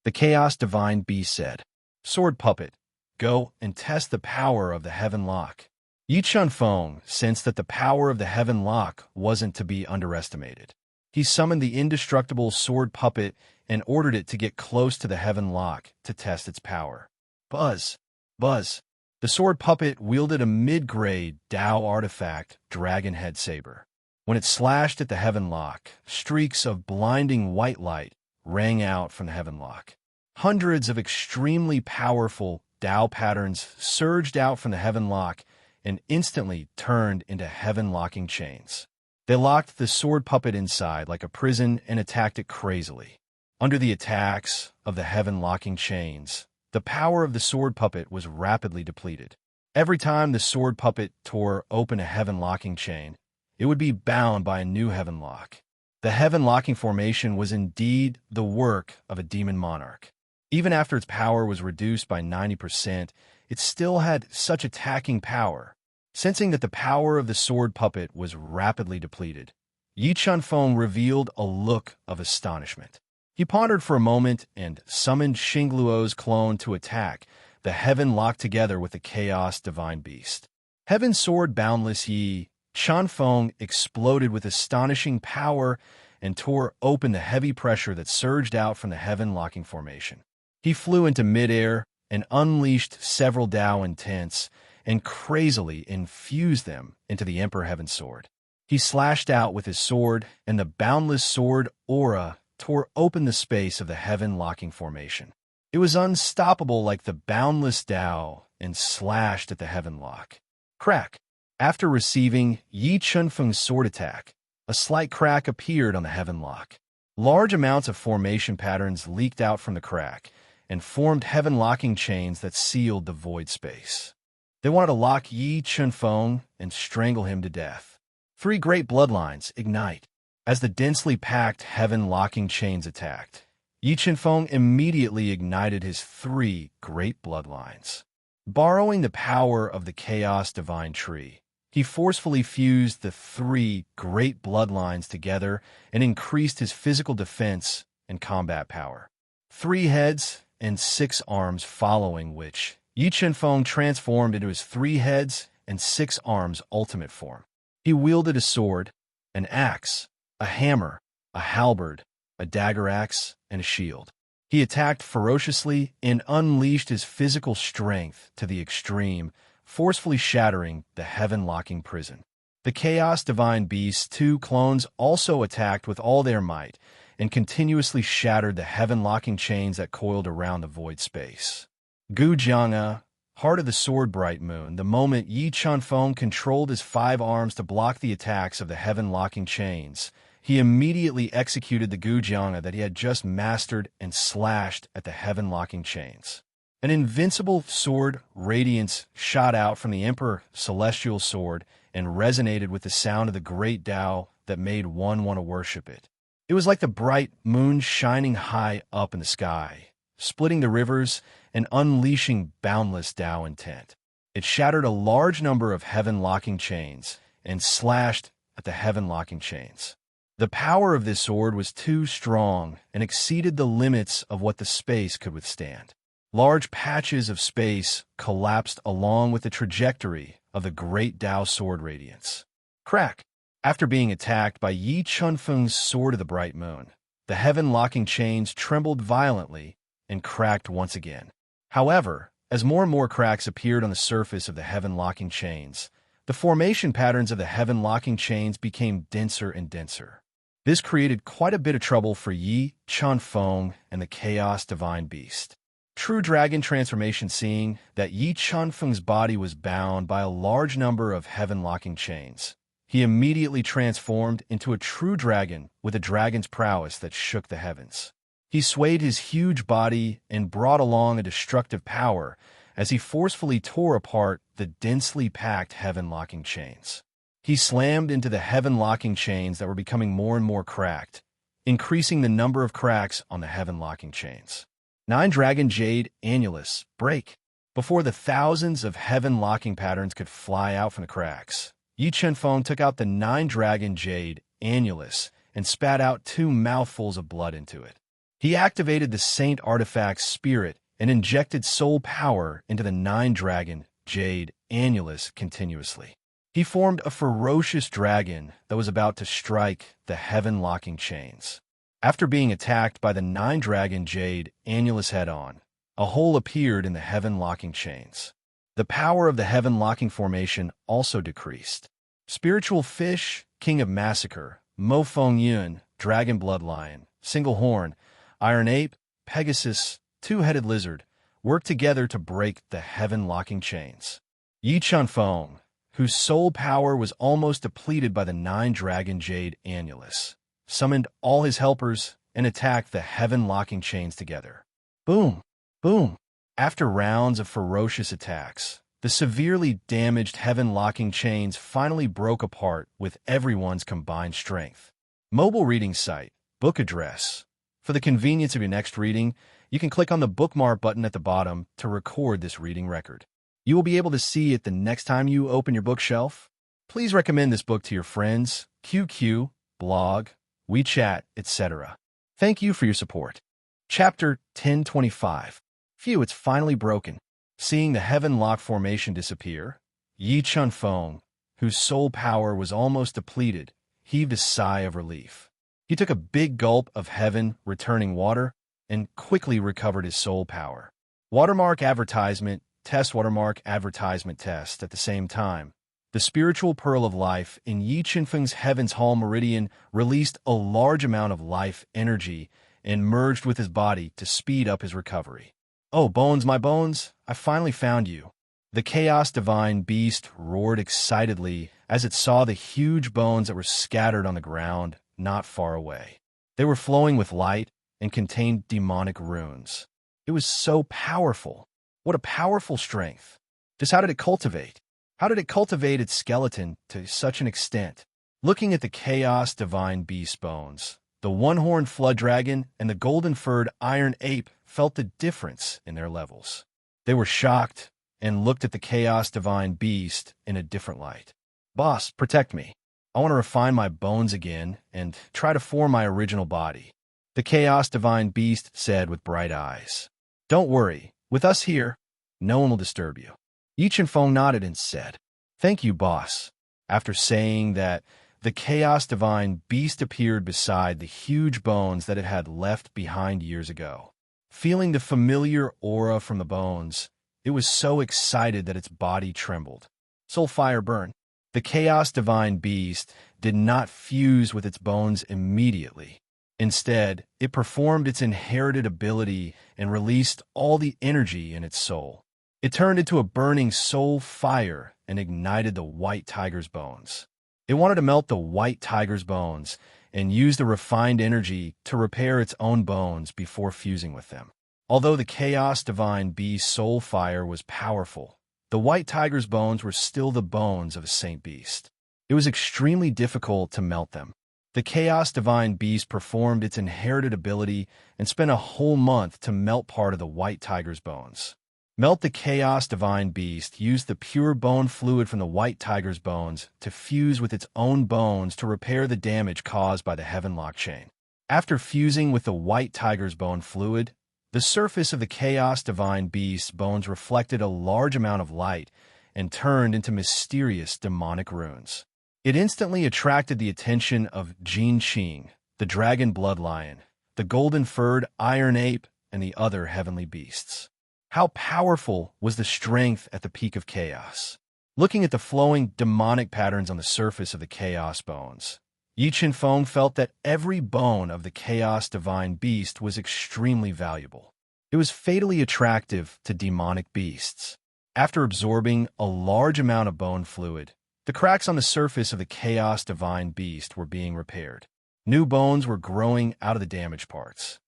Speaker 1: The Chaos Divine Beast said, "Sword Puppet, go and test the power of the heaven-lock." Yi Chen-feng sensed that the power of the heaven-lock wasn't to be underestimated. He summoned the indestructible Sword Puppet and ordered it to get close to the heaven-lock to test its power. Buzz! Buzz! The Sword Puppet wielded a mid-grade Dao artifact dragon head saber. When it slashed at the heaven-lock, streaks of blinding white light rang out from the heaven-lock. Hundreds of extremely powerful Dao patterns surged out from the heaven-lock and instantly turned into heaven-locking chains. They locked the Sword Puppet inside like a prison and attacked it crazily. Under the attacks of the heaven-locking chains, the power of the Sword Puppet was rapidly depleted. Every time the Sword Puppet tore open a heaven-locking chain, it would be bound by a new heaven-lock. The heaven-locking formation was indeed the work of a demon monarch. Even after its power was reduced by 90%, it still had such attacking power. Sensing that the power of the Sword Puppet was rapidly depleted, Yi Chen-feng revealed a look of astonishment. He pondered for a moment and summoned Xingluo's clone to attack the heaven locked together with the Chaos Divine Beast. Heaven Sword Boundless Yi Chen-feng exploded with astonishing power and tore open the heavy pressure that surged out from the heaven-locking formation. He flew into midair and unleashed several Dao intents and crazily infused them into the Emperor Heaven Sword. He slashed out with his sword, and the Boundless Sword aura tore open the space of the heaven-locking formation. It was unstoppable like the Boundless Dao and slashed at the heaven-lock. Crack! After receiving Yi Chen-feng's sword attack, a slight crack appeared on the heaven-lock. Large amounts of formation patterns leaked out from the crack and formed heaven-locking chains that sealed the void space. They wanted to lock Yi Chen-feng and strangle him to death. 3 great bloodlines ignite. As the densely packed heaven-locking chains attacked, Yi Chen-feng immediately ignited his 3 great bloodlines. Borrowing the power of the Chaos Divine Tree, he forcefully fused the 3 great bloodlines together and increased his physical defense and combat power. 3 heads and 6 arms following which, Yi Chen-feng transformed into his 3 heads and 6 arms ultimate form. He wielded a sword, an axe, a hammer, a halberd, a dagger axe, and a shield. He attacked ferociously and unleashed his physical strength to the extreme, forcefully shattering the heaven-locking prison. The Chaos Divine Beast's two clones also attacked with all their might and continuously shattered the heaven-locking chains that coiled around the void space. Gu Jianga, Heart of the Sword Bright Moon, the moment Yi Chunfeng controlled his 5 arms to block the attacks of the heaven-locking chains, he immediately executed the Gu Jianga that he had just mastered and slashed at the heaven-locking chains. An invincible sword radiance shot out from the Emperor Celestial Sword and resonated with the sound of the great Tao that made one want to worship it. It was like the bright moon shining high up in the sky, splitting the rivers and unleashing boundless Tao intent. It shattered a large number of heaven-locking chains and slashed at the heaven-locking chains. The power of this sword was too strong and exceeded the limits of what the space could withstand. Large patches of space collapsed along with the trajectory of the great Tao sword radiance. Crack! After being attacked by Yi Chunfeng's Sword of the Bright Moon, the heaven-locking chains trembled violently and cracked once again. However, as more and more cracks appeared on the surface of the heaven-locking chains, the formation patterns of the heaven-locking chains became denser and denser. This created quite a bit of trouble for Yi Chunfeng and the Chaos Divine Beast. True Dragon Transformation, seeing that Yi Chunfeng's body was bound by a large number of heaven-locking chains, he immediately transformed into a true dragon with a dragon's prowess that shook the heavens. He swayed his huge body and brought along a destructive power as he forcefully tore apart the densely packed heaven-locking chains. He slammed into the heaven-locking chains that were becoming more and more cracked, increasing the number of cracks on the heaven-locking chains. 9 Dragon Jade Annulus, break! Before the thousands of heaven-locking patterns could fly out from the cracks, Yi Chunfeng took out the 9 Dragon Jade Annulus and spat out 2 mouthfuls of blood into it. He activated the Saint Artifact's spirit and injected soul power into the 9 Dragon Jade Annulus continuously. He formed a ferocious dragon that was about to strike the heaven-locking chains. After being attacked by the 9 Dragon Jade Annulus head-on, a hole appeared in the heaven-locking chains. The power of the heaven-locking formation also decreased. Spiritual Fish, King of Massacre, Mo Feng Yun, Dragon Bloodlion, Single Horn, Iron Ape, Pegasus, Two-Headed Lizard, worked together to break the heaven-locking chains. Yi Chunfeng, whose soul power was almost depleted by the 9 Dragon Jade Annulus, summoned all his helpers and attacked the heaven-locking chains together. Boom! Boom! After rounds of ferocious attacks, the severely damaged heaven-locking chains finally broke apart with everyone's combined strength. Mobile reading site, book address. For the convenience of your next reading, you can click on the bookmark button at the bottom to record this reading record. You will be able to see it the next time you open your bookshelf. Please recommend this book to your friends, QQ, blog, WeChat, etc. Thank you for your support. Chapter 1025. Phew, it's finally broken. Seeing the heaven-lock formation disappear, Yi Chunfeng, whose soul power was almost depleted, heaved a sigh of relief. He took a big gulp of heaven-returning water and quickly recovered his soul power. Watermark advertisement, test watermark advertisement test at the same time. The spiritual pearl of life in Yi Chunfeng's Heaven's Hall Meridian released a large amount of life energy and merged with his body to speed up his recovery. Oh, bones, my bones, I finally found you. The Chaos Divine Beast roared excitedly as it saw the huge bones that were scattered on the ground not far away. They were flowing with light and contained demonic runes. It was so powerful. What a powerful strength. Just how did it cultivate? How did it cultivate its skeleton to such an extent? Looking at the Chaos Divine Beast bones, the one-horned flood dragon and the golden-furred iron ape felt the difference in their levels. They were shocked and looked at the Chaos Divine Beast in a different light. Boss, protect me. I want to refine my bones again and try to form my original body. The Chaos Divine Beast said with bright eyes. Don't worry, with us here, no one will disturb you. Yi Chunfeng nodded and said, Thank you, boss. After saying that, the Chaos Divine Beast appeared beside the huge bones that it had left behind years ago. Feeling the familiar aura from the bones, it was so excited that its body trembled. Soulfire burn. The Chaos Divine Beast did not fuse with its bones immediately. Instead, it performed its inherited ability and released all the energy in its soul. It turned into a burning soul fire and ignited the white tiger's bones. It wanted to melt the white tiger's bones and use the refined energy to repair its own bones before fusing with them. Although the Chaos Divine Beast's soul fire was powerful, the white tiger's bones were still the bones of a saint beast. It was extremely difficult to melt them. The Chaos Divine Beast performed its inherited ability and spent a whole month to melt part of the white tiger's bones. Melt the Chaos Divine Beast used the pure bone fluid from the white tiger's bones to fuse with its own bones to repair the damage caused by the Heavenlock chain. After fusing with the white tiger's bone fluid, the surface of the Chaos Divine Beast's bones reflected a large amount of light and turned into mysterious demonic runes. It instantly attracted the attention of Jin Qing, the dragon blood lion, the golden-furred iron ape, and the other heavenly beasts. How powerful was the strength at the peak of chaos? Looking at the flowing demonic patterns on the surface of the chaos bones, Yi Qinfeng felt that every bone of the Chaos Divine Beast was extremely valuable. It was fatally attractive to demonic beasts. After absorbing a large amount of bone fluid, the cracks on the surface of the Chaos Divine Beast were being repaired. New bones were growing out of the damaged parts.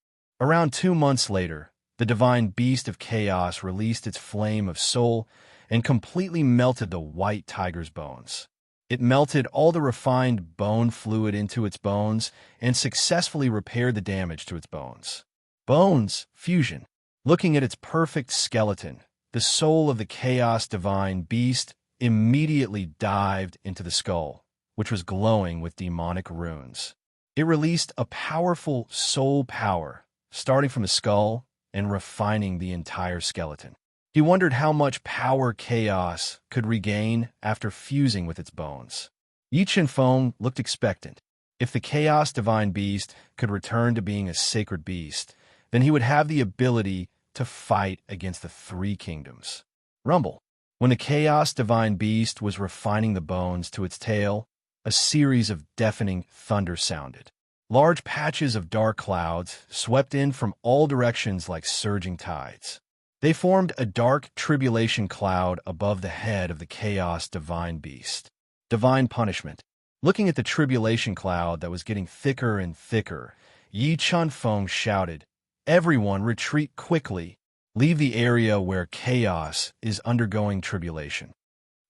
Speaker 1: Around 2 months later, the Divine Beast of Chaos released its flame of soul and completely melted the white tiger's bones. It melted all the refined bone fluid into its bones and successfully repaired the damage to its bones. Bones fusion. Looking at its perfect skeleton, the soul of the Chaos Divine Beast immediately dived into the skull, which was glowing with demonic runes. It released a powerful soul power, starting from the skull and refining the entire skeleton. He wondered how much power chaos could regain after fusing with its bones. Yi Qinfeng looked expectant. If the Chaos Divine Beast could return to being a sacred beast, then he would have the ability to fight against the 3 kingdoms. Rumble. When the Chaos Divine Beast was refining the bones to its tail, a series of deafening thunder sounded. Large patches of dark clouds swept in from all directions like surging tides. They formed a dark tribulation cloud above the head of the Chaos Divine Beast. Divine punishment. Looking at the tribulation cloud that was getting thicker and thicker, Yi Qinfeng shouted, "Everyone retreat quickly. Leave the area where chaos is undergoing tribulation."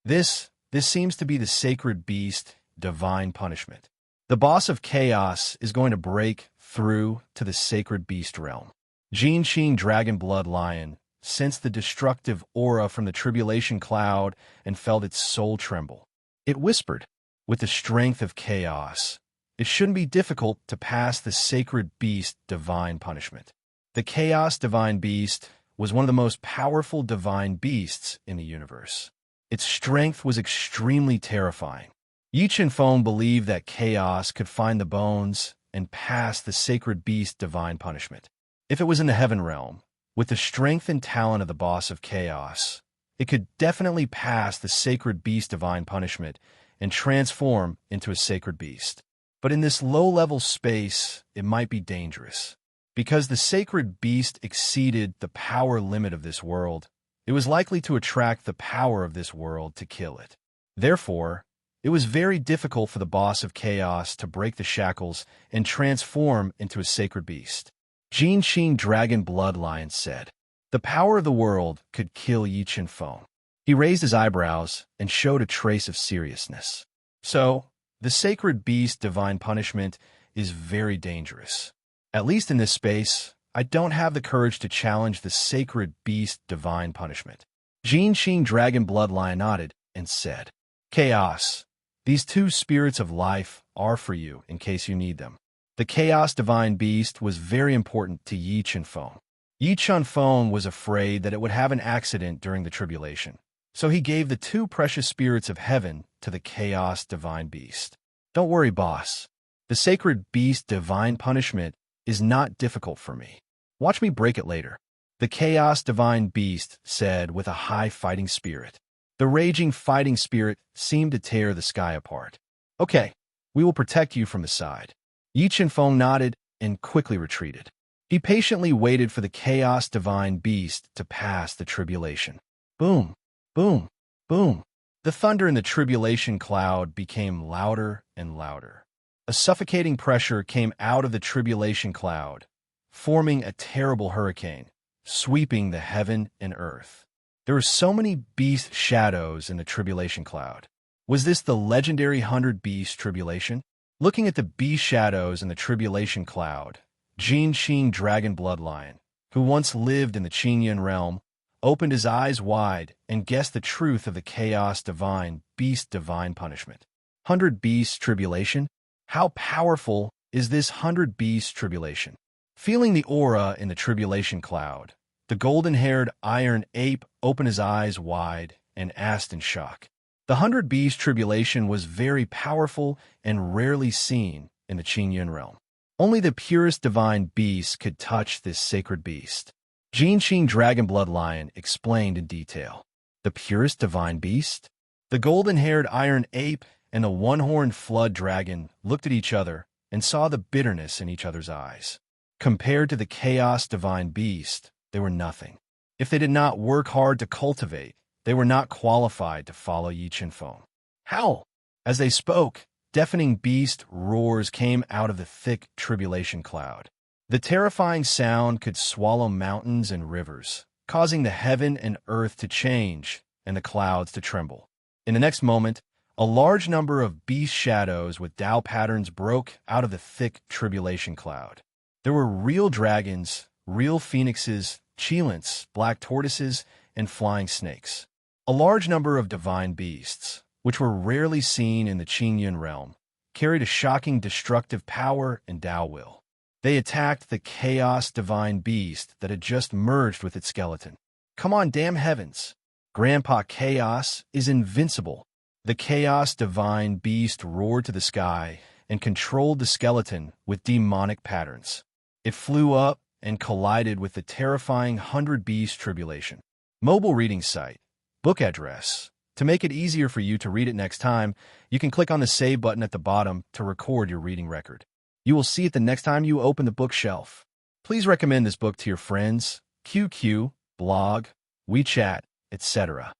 Speaker 1: This seems to be the sacred beast, divine punishment. The boss of chaos is going to break through to the sacred beast realm. Jin Qing Dragon Blood Lion sensed the destructive aura from the tribulation cloud and felt its soul tremble. It whispered, with the strength of chaos, it shouldn't be difficult to pass the sacred beast divine punishment. The Chaos Divine Beast was one of the most powerful divine beasts in the universe. Its strength was extremely terrifying. Yi Qinfeng believed that chaos could find the bones and pass the sacred beast divine punishment. If it was in the heaven realm, with the strength and talent of the boss of chaos, it could definitely pass the sacred beast divine punishment and transform into a sacred beast. But in this low-level space, it might be dangerous. Because the sacred beast exceeded the power limit of this world, it was likely to attract the power of this world to kill it. Therefore, it was very difficult for the boss of chaos to break the shackles and transform into a sacred beast. Jin Qing Dragon Blood Lion said, "The power of the world could kill Yi Qinfeng." He raised his eyebrows and showed a trace of seriousness. So, the sacred beast divine punishment is very dangerous. At least in this space, I don't have the courage to challenge the sacred beast divine punishment. Jin Qing Dragon Blood Lion nodded and said, "Chaos, these 2 spirits of life are for you in case you need them." The Chaos Divine Beast was very important to Yi Qinfeng. Yi Qinfeng was afraid that it would have an accident during the tribulation, so he gave the 2 precious spirits of heaven to the Chaos Divine Beast. Don't worry, boss. The sacred beast divine punishment is not difficult for me. Watch me break it later. The chaos divine beast said with a high fighting spirit. The raging fighting spirit seemed to tear the sky apart. Okay, we will protect you from the side. Yi Qianfeng nodded and quickly retreated. He patiently waited for the chaos divine beast to pass the tribulation. Boom, boom, boom. The thunder in the tribulation cloud became louder and louder. A suffocating pressure came out of the tribulation cloud, forming a terrible hurricane, sweeping the heaven and earth. There were so many beast shadows in the tribulation cloud. Was this the legendary 100-beast tribulation? Looking at the beast shadows in the tribulation cloud, Jin Qing Dragon Bloodlion, who once lived in the Qingyun realm, opened his eyes wide and guessed the truth of the chaos divine beast divine punishment. 100-beast tribulation? How powerful is this 100-beast tribulation? Feeling the aura in the tribulation cloud, the golden-haired iron ape opened his eyes wide and asked in shock. The 100-beast tribulation was very powerful and rarely seen in the Qingyun realm. Only the purest divine beast could touch this sacred beast. Jin Qing Dragon Bloodlion explained in detail. The purest divine beast? The golden-haired iron ape and the one-horned flood dragon looked at each other and saw the bitterness in each other's eyes. Compared to the chaos divine beast, they were nothing. If they did not work hard to cultivate, they were not qualified to follow Yi Qianfeng. Howl! As they spoke, deafening beast roars came out of the thick tribulation cloud. The terrifying sound could swallow mountains and rivers, causing the heaven and earth to change and the clouds to tremble. In the next moment, a large number of beast shadows with Tao patterns broke out of the thick tribulation cloud. There were real dragons, real phoenixes, cheilants, black tortoises, and flying snakes. A large number of divine beasts, which were rarely seen in the Qingyun realm, carried a shocking destructive power and Tao will. They attacked the chaos divine beast that had just merged with its skeleton. Come on, damn heavens! Grandpa Chaos is invincible. The chaos divine beast roared to the sky and controlled the skeleton with demonic patterns. It flew up and collided with the terrifying 100-beast tribulation. Mobile reading site. Book address. To make it easier for you to read it next time, you can click on the Save button at the bottom to record your reading record. You will see it the next time you open the bookshelf. Please recommend this book to your friends, QQ, blog, WeChat, etc.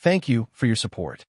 Speaker 1: Thank you for your support.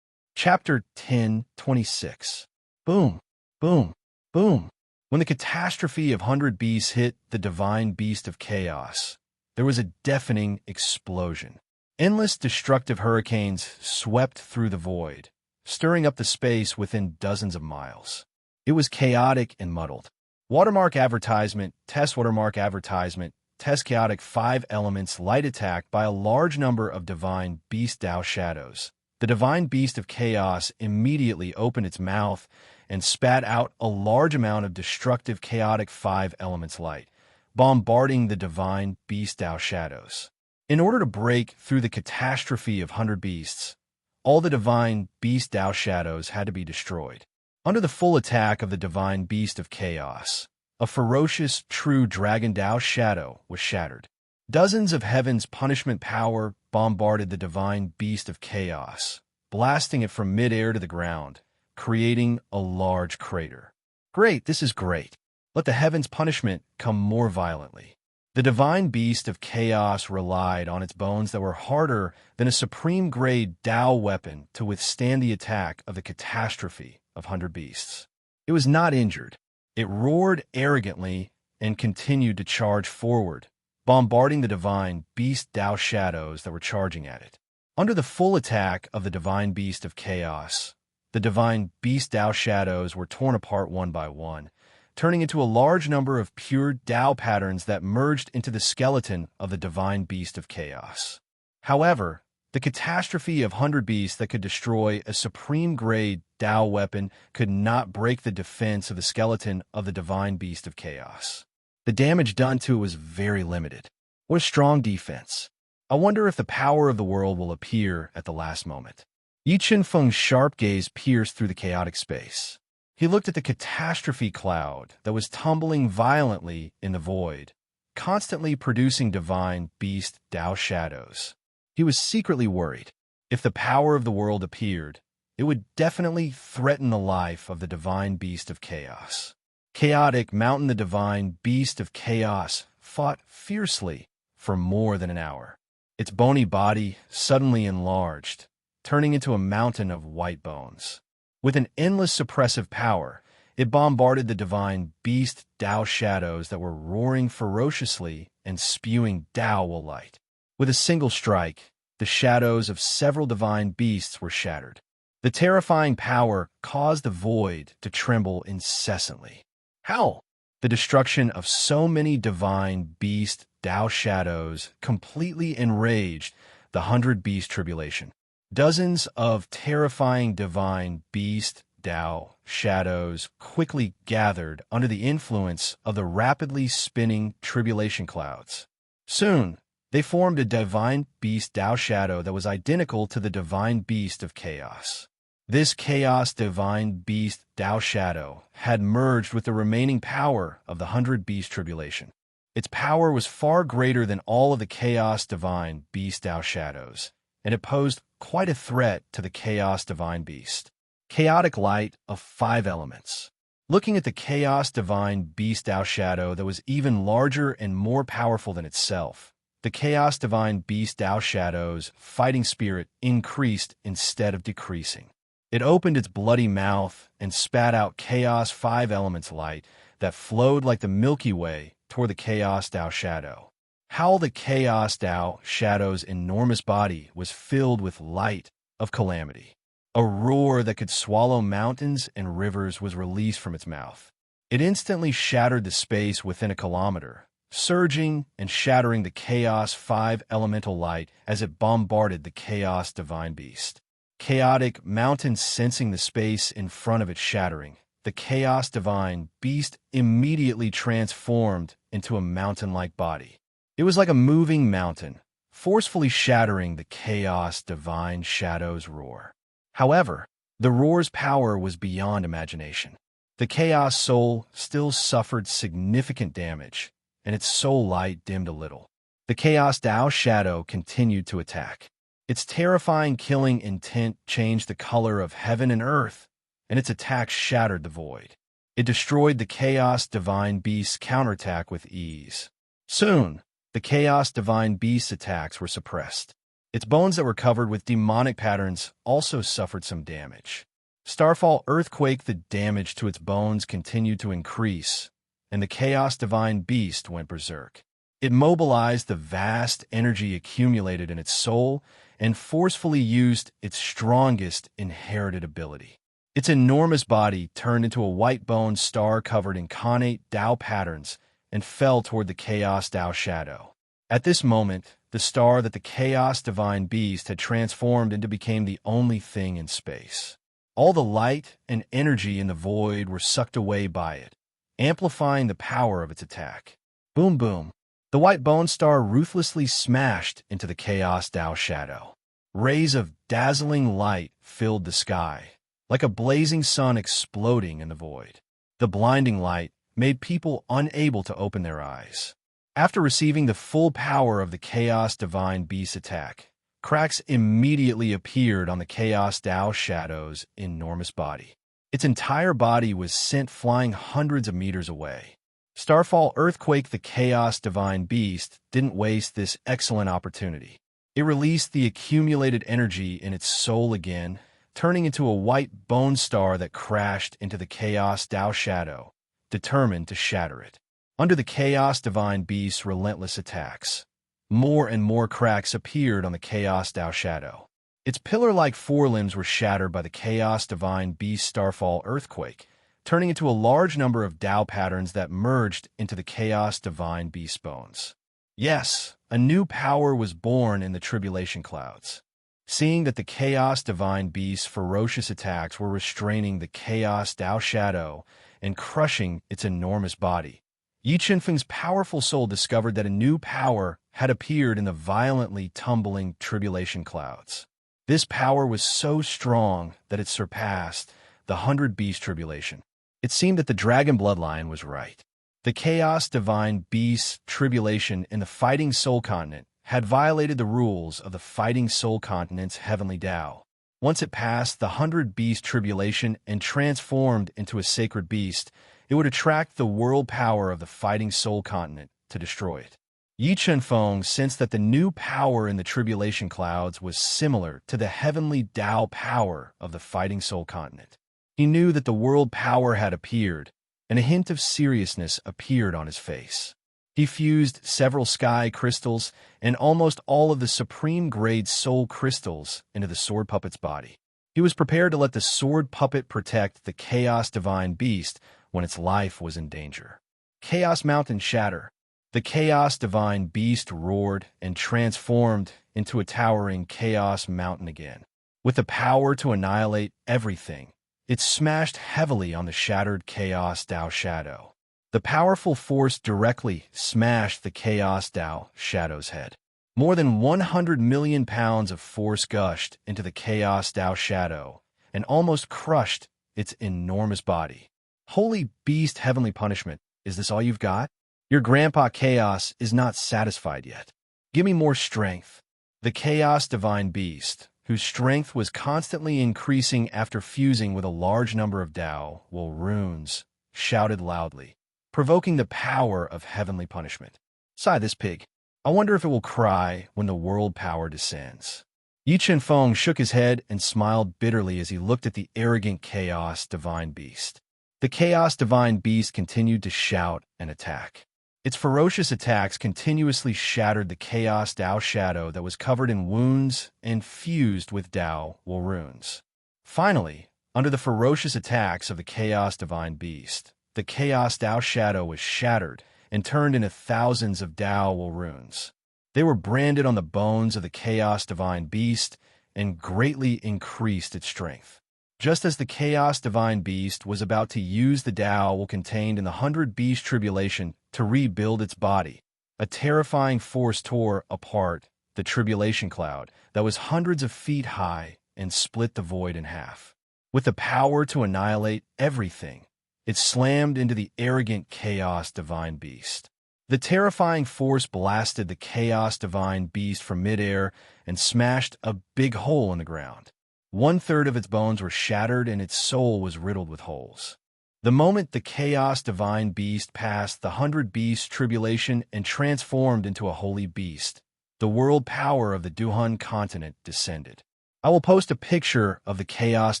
Speaker 1: Chapter 10:26. Boom, boom, boom. When the catastrophe of 100 beasts hit the divine beast of chaos, there was a deafening explosion. Endless destructive hurricanes swept through the void, stirring up the space within dozens of miles. It was chaotic and muddled. Watermark advertisement, test watermark advertisement, test chaotic 5 elements light attack by a large number of divine beast Tao shadows. The divine beast of chaos immediately opened its mouth and spat out a large amount of destructive chaotic 5 elements light, bombarding the divine beast Tao shadows. In order to break through the catastrophe of 100 beasts, all the divine beast Tao shadows had to be destroyed. Under the full attack of the divine beast of chaos, a ferocious, true dragon Tao shadow was shattered. Dozens of heaven's punishment power bombarded the divine beast of chaos, blasting it from mid-air to the ground, creating a large crater. Great, this is great. Let the heaven's punishment come more violently. The divine beast of chaos relied on its bones that were harder than a supreme-grade Tao weapon to withstand the attack of the catastrophe of 100 beasts. It was not injured. It roared arrogantly and continued to charge forward, bombarding the divine beast Tao shadows that were charging at it. Under the full attack of the divine beast of chaos, the divine beast Tao shadows were torn apart one by one, turning into a large number of pure Tao patterns that merged into the skeleton of the divine beast of chaos. However, the catastrophe of 100 beasts that could destroy a supreme-grade Tao weapon could not break the defense of the skeleton of the divine beast of chaos. The damage done to it was very limited. What a strong defense. I wonder if the power of the world will appear at the last moment. Yi Qianfeng's sharp gaze pierced through the chaotic space. He looked at the catastrophe cloud that was tumbling violently in the void, constantly producing divine beast Tao shadows. He was secretly worried. If the power of the world appeared, it would definitely threaten the life of the divine beast of chaos. Chaotic Mountain, the divine beast of chaos, fought fiercely for more than an hour. Its bony body suddenly enlarged, turning into a mountain of white bones. With an endless suppressive power, it bombarded the divine beast Tao shadows that were roaring ferociously and spewing Tao light. With a single strike, the shadows of several divine beasts were shattered. The terrifying power caused the void to tremble incessantly. How? The destruction of so many divine beast Tao shadows completely enraged the 100 Beast Tribulation. Dozens of terrifying divine beast Tao shadows quickly gathered under the influence of the rapidly spinning tribulation clouds. Soon, they formed a divine beast Tao shadow that was identical to the divine beast of chaos. This chaos divine beast Tao shadow had merged with the remaining power of the 100 Beast Tribulation. Its power was far greater than all of the chaos divine beast Tao shadows, and it posed quite a threat to the chaos divine beast. Chaotic light of 5 elements. Looking at the chaos divine beast Tao shadow that was even larger and more powerful than itself, the chaos divine beast Tao shadow's fighting spirit increased instead of decreasing. It opened its bloody mouth and spat out chaos 5 elements light that flowed like the Milky Way toward the chaos Tao shadow. How the chaos Tao shadow's enormous body was filled with light of calamity. A roar that could swallow mountains and rivers was released from its mouth. It instantly shattered the space within a kilometer, surging and shattering the chaos 5 elemental light as it bombarded the chaos divine beast. Chaotic mountain sensing the space in front of it shattering, the chaos divine beast immediately transformed into a mountain-like body. It was like a moving mountain, forcefully shattering the chaos divine shadow's roar. However, the roar's power was beyond imagination. The chaos soul still suffered significant damage, and its soul light dimmed a little. The chaos Tao shadow continued to attack. Its terrifying killing intent changed the color of heaven and earth, and its attack shattered the void. It destroyed the chaos divine beast's counterattack with ease. Soon, the chaos divine beast's attacks were suppressed. Its bones that were covered with demonic patterns also suffered some damage. Starfall earthquake, the damage to its bones continued to increase, and the chaos divine beast went berserk. It mobilized the vast energy accumulated in its soul and forcefully used its strongest inherited ability. Its enormous body turned into a white bone star covered in connate Tao patterns and fell toward the chaos Tao shadow. At this moment, the star that the chaos divine beast had transformed into became the only thing in space. All the light and energy in the void were sucked away by it, amplifying the power of its attack. Boom, boom. The white bone star ruthlessly smashed into the chaos Tao shadow. Rays of dazzling light filled the sky, like a blazing sun exploding in the void. The blinding light made people unable to open their eyes. After receiving the full power of the chaos divine beast attack, cracks immediately appeared on the chaos Tao shadow's enormous body. Its entire body was sent flying hundreds of meters away. Starfall earthquake, the chaos divine beast didn't waste this excellent opportunity. It released the accumulated energy in its soul again, turning into a white bone star that crashed into the chaos Tao shadow, determined to shatter it. Under the chaos divine beast's relentless attacks, more and more cracks appeared on the chaos Tao shadow. Its pillar-like forelimbs were shattered by the chaos divine beast starfall earthquake, turning into a large number of Tao patterns that merged into the chaos divine beast bones. Yes, a new power was born in the tribulation clouds. Seeing that the chaos divine beast's ferocious attacks were restraining the chaos Tao shadow and crushing its enormous body, Yi Chenfeng's powerful soul discovered that a new power had appeared in the violently tumbling tribulation clouds. This power was so strong that it surpassed the 100 Beast Tribulation. It seemed that the dragon bloodline was right. The Chaos Divine Beast Tribulation in the Fighting Soul Continent had violated the rules of the Fighting Soul Continent's heavenly Tao. Once it passed the 100 Beast Tribulation and transformed into a sacred beast, it would attract the world power of the Fighting Soul Continent to destroy it. Yi Chenfeng sensed that the new power in the tribulation clouds was similar to the heavenly Tao power of the Fighting Soul Continent. He knew that the world power had appeared, and a hint of seriousness appeared on his face. He fused several sky crystals and almost all of the supreme-grade soul crystals into the sword puppet's body. He was prepared to let the sword puppet protect the Chaos Divine Beast when its life was in danger. Chaos Mountain Shatter. The Chaos Divine Beast roared and transformed into a towering Chaos Mountain again. With the power to annihilate everything, it smashed heavily on the shattered Chaos Tao Shadow. The powerful force directly smashed the Chaos Tao Shadow's head. More than 100 million pounds of force gushed into the Chaos Tao Shadow and almost crushed its enormous body. Holy Beast Heavenly Punishment, is this all you've got? Your Grandpa Chaos is not satisfied yet. Give me more strength. The Chaos Divine Beast, whose strength was constantly increasing after fusing with a large number of Tao runes, shouted loudly, provoking the power of heavenly punishment. Sigh this pig. I wonder if it will cry when the world power descends. Yi Chenfeng shook his head and smiled bitterly as he looked at the arrogant Chaos Divine Beast. The Chaos Divine Beast continued to shout and attack. Its ferocious attacks continuously shattered the Chaos Tao Shadow that was covered in wounds and fused with Tao runes. Finally, under the ferocious attacks of the Chaos Divine Beast, the Chaos Tao Shadow was shattered and turned into thousands of Tao runes. They were branded on the bones of the Chaos Divine Beast and greatly increased its strength. Just as the Chaos Divine Beast was about to use the Tao contained in the 100 Beast Tribulation to rebuild its body, a terrifying force tore apart the tribulation cloud that was hundreds of feet high and split the void in half. With the power to annihilate everything, it slammed into the arrogant Chaos Divine Beast. The terrifying force blasted the Chaos Divine Beast from midair and smashed a big hole in the ground. 1/3 of its bones were shattered and its soul was riddled with holes. The moment the Chaos Divine Beast passed the 100 Beast Tribulation and transformed into a holy beast, the world power of the Duhan continent descended. I will post a picture of the Chaos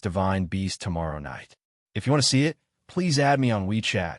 Speaker 1: Divine Beast tomorrow night. If you want to see it, please add me on WeChat.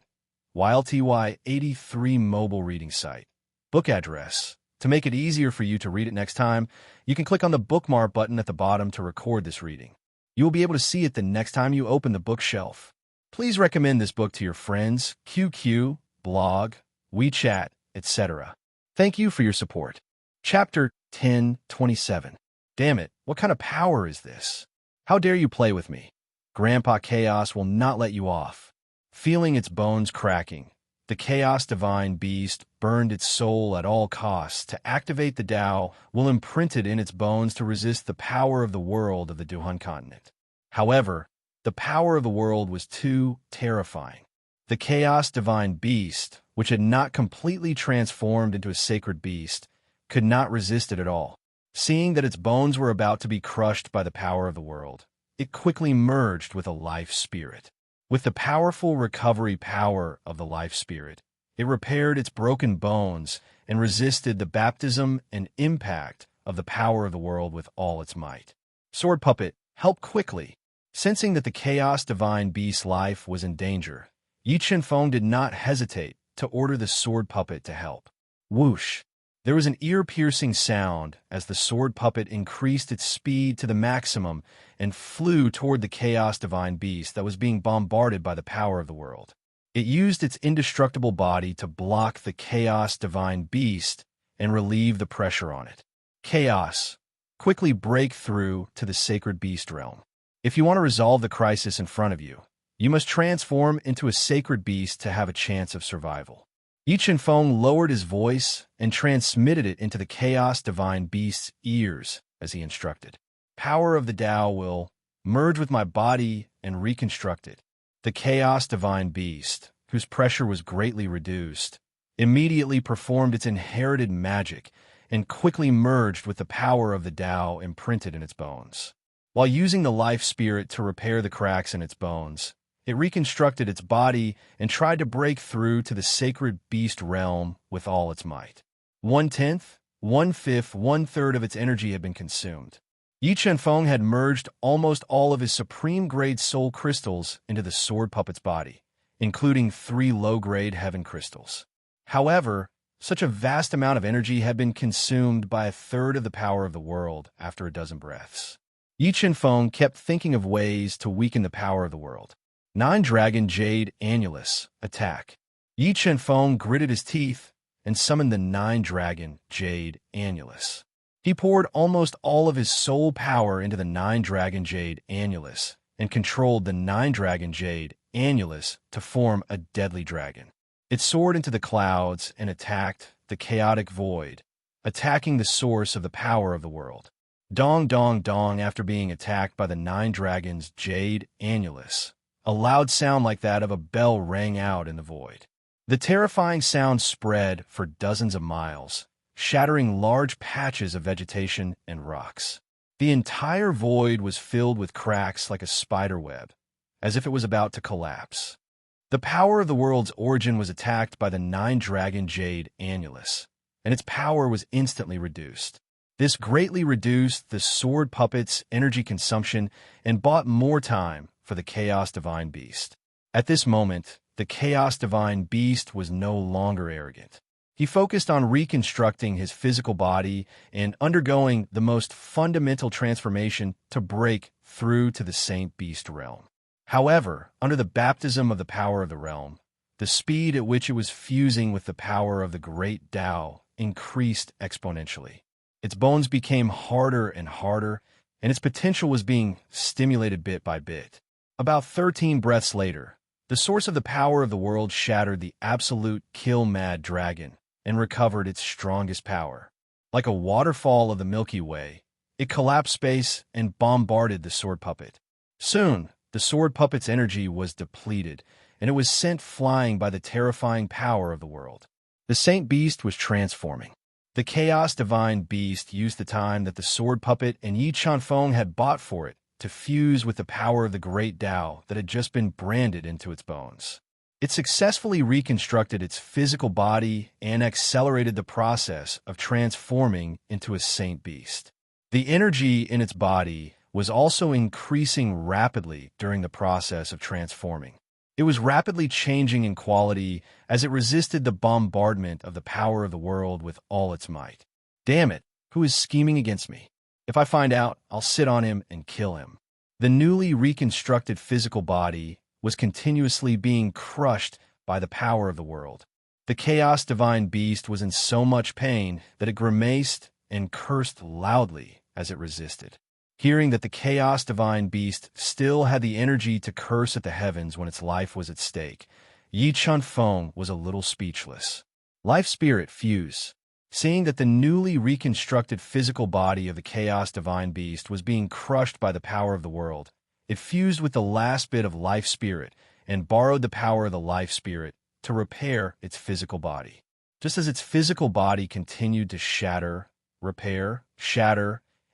Speaker 1: YLTY83 mobile reading site. Book address. To make it easier for you to read it next time, you can click on the bookmark button at the bottom to record this reading. You will be able to see it the next time you open the bookshelf. Please recommend this book to your friends, QQ, blog, WeChat, etc. Thank you for your support. Chapter 1027. Damn it, what kind of power is this? How dare you play with me? Grandpa Chaos will not let you off. Feeling its bones cracking, the Chaos Divine Beast burned its soul at all costs to activate the Tao imprinted in its bones to resist the power of the world of the Duhan continent. However, the power of the world was too terrifying. The Chaos Divine Beast, which had not completely transformed into a sacred beast, could not resist it at all. Seeing that its bones were about to be crushed by the power of the world, it quickly merged with a life spirit. With the powerful recovery power of the life spirit, it repaired its broken bones and resisted the baptism and impact of the power of the world with all its might. Sword Puppet, help quickly. Sensing that the Chaos Divine Beast's life was in danger, Yi Chenfeng did not hesitate to order the Sword Puppet to help. Whoosh! There was an ear-piercing sound as the Sword Puppet increased its speed to the maximum and flew toward the Chaos Divine Beast that was being bombarded by the power of the world. It used its indestructible body to block the Chaos Divine Beast and relieve the pressure on it. Chaos, quickly break through to the Sacred Beast realm. If you want to resolve the crisis in front of you, you must transform into a Sacred Beast to have a chance of survival. Yi Chenfeng lowered his voice and transmitted it into the Chaos Divine Beast's ears as he instructed. Power of the Tao will merge with my body and reconstruct it. The chaos divine beast, whose pressure was greatly reduced, immediately performed its inherited magic and quickly merged with the power of the Tao imprinted in its bones. While using the life spirit to repair the cracks in its bones, it reconstructed its body and tried to break through to the sacred beast realm with all its might. 1/10, 1/5, 1/3 of its energy had been consumed. Yi Chenfeng had merged almost all of his supreme-grade soul crystals into the sword puppet's body, including 3 low-grade heaven crystals. However, such a vast amount of energy had been consumed by 1/3 of the power of the world after a dozen breaths. Yi Chenfeng kept thinking of ways to weaken the power of the world. 9 Dragon Jade Annulus, attack. Yi Chenfeng gritted his teeth and summoned the 9 Dragon Jade Annulus. He poured almost all of his soul power into the 9 Dragon Jade Annulus and controlled the 9 Dragon Jade Annulus to form a deadly dragon. It soared into the clouds and attacked the chaotic void, attacking the source of the power of the world. Dong dong dong. After being attacked by the 9 Dragons Jade Annulus, a loud sound like that of a bell rang out in the void. The terrifying sound spread for dozens of miles, shattering large patches of vegetation and rocks. The entire void was filled with cracks like a spider web, as if it was about to collapse. The power of the world's origin was attacked by the 9 Dragon Jade Annulus, and its power was instantly reduced. This greatly reduced the sword puppet's energy consumption and bought more time for the Chaos Divine Beast. At this moment, the Chaos Divine Beast was no longer arrogant. He focused on reconstructing his physical body and undergoing the most fundamental transformation to break through to the Saint Beast realm. However, under the baptism of the power of the realm, the speed at which it was fusing with the power of the great Tao increased exponentially. Its bones became harder and harder, and its potential was being stimulated bit by bit. About 13 breaths later, the source of the power of the world shattered the absolute kill-mad dragon and recovered its strongest power. Like a waterfall of the Milky Way, it collapsed space and bombarded the sword puppet. Soon, the sword puppet's energy was depleted, and it was sent flying by the terrifying power of the world. The Saint Beast was transforming. The Chaos Divine Beast used the time that the sword puppet and Yi Chenfeng had bought for it to fuse with the power of the great Tao that had just been branded into its bones. It successfully reconstructed its physical body and accelerated the process of transforming into a Saint Beast. The energy in its body was also increasing rapidly during the process of transforming. It was rapidly changing in quality as it resisted the bombardment of the power of the world with all its might. Damn it, who is scheming against me? If I find out, I'll sit on him and kill him. The newly reconstructed physical body was continuously being crushed by the power of the world. The Chaos Divine Beast was in so much pain that it grimaced and cursed loudly as it resisted. Hearing that the Chaos Divine Beast still had the energy to curse at the heavens when its life was at stake, Yi Chenfeng was a little speechless. Life Spirit fuse. Seeing that the newly reconstructed physical body of the Chaos Divine Beast was being crushed by the power of the world, it fused with the last bit of Life Spirit and borrowed the power of the Life Spirit to repair its physical body. Just as its physical body continued to shatter, repair,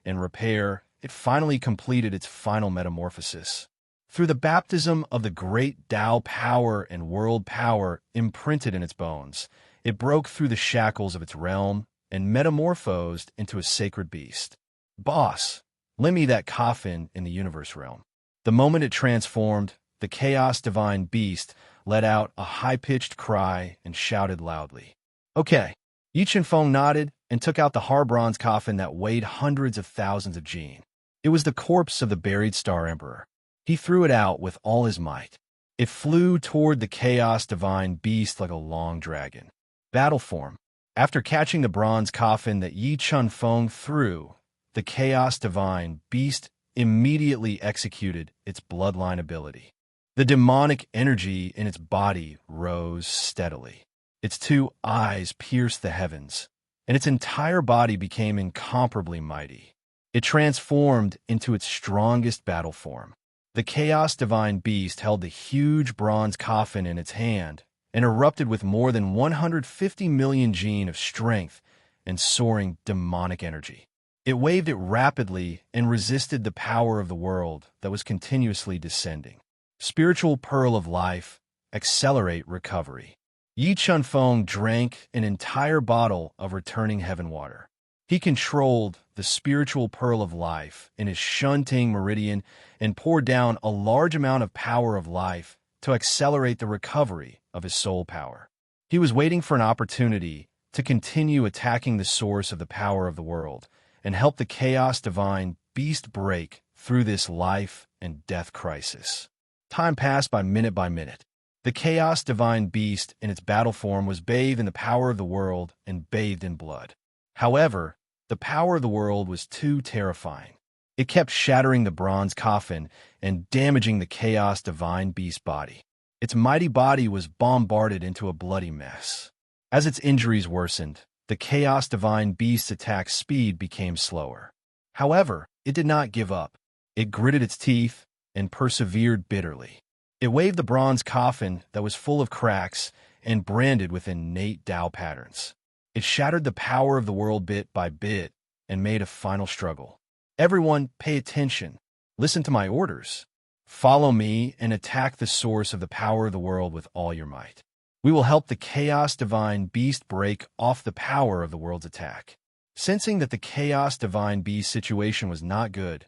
Speaker 1: and repair, it finally completed its final metamorphosis. Through the baptism of the great Tao power and world power imprinted in its bones, it broke through the shackles of its realm and metamorphosed into a sacred beast. Boss, lend me that coffin in the universe realm. The moment it transformed, the Chaos Divine Beast let out a high-pitched cry and shouted loudly. Okay. Yi Chenfeng nodded and took out the Harbronze coffin that weighed hundreds of thousands of gene. It was the corpse of the buried Star Emperor. He threw it out with all his might. It flew toward the Chaos Divine Beast like a long dragon. Battle form. After catching the bronze coffin that Yi Chenfeng threw, the Chaos Divine Beast immediately executed its bloodline ability. The demonic energy in its body rose steadily. Its 2 eyes pierced the heavens, and its entire body became incomparably mighty. It transformed into its strongest battle form. The Chaos Divine Beast held the huge bronze coffin in its hand and erupted with more than 150 million gene of strength and soaring demonic energy. It waved it rapidly and resisted the power of the world that was continuously descending. Spiritual Pearl of Life, accelerate recovery. Yi Chunfeng drank an entire bottle of returning heaven water. He controlled the spiritual pearl of life in his Shunting meridian and poured down a large amount of power of life to accelerate the recovery of his soul power. He was waiting for an opportunity to continue attacking the source of the power of the world and help the Chaos Divine Beast break through this life and death crisis. Time passed by minute. The Chaos Divine Beast in its battle form was bathed in the power of the world and bathed in blood. However, the power of the world was too terrifying. It kept shattering the bronze coffin and damaging the Chaos Divine Beast body. Its mighty body was bombarded into a bloody mess. As its injuries worsened, the Chaos Divine Beast's attack speed became slower. However, it did not give up. It gritted its teeth and persevered bitterly. It waved the bronze coffin that was full of cracks and branded with innate Tao patterns. It shattered the power of the world bit by bit and made a final struggle. Everyone, pay attention. Listen to my orders. Follow me and attack the source of the power of the world with all your might. We will help the Chaos Divine Beast break off the power of the world's attack. Sensing that the Chaos Divine Beast situation was not good,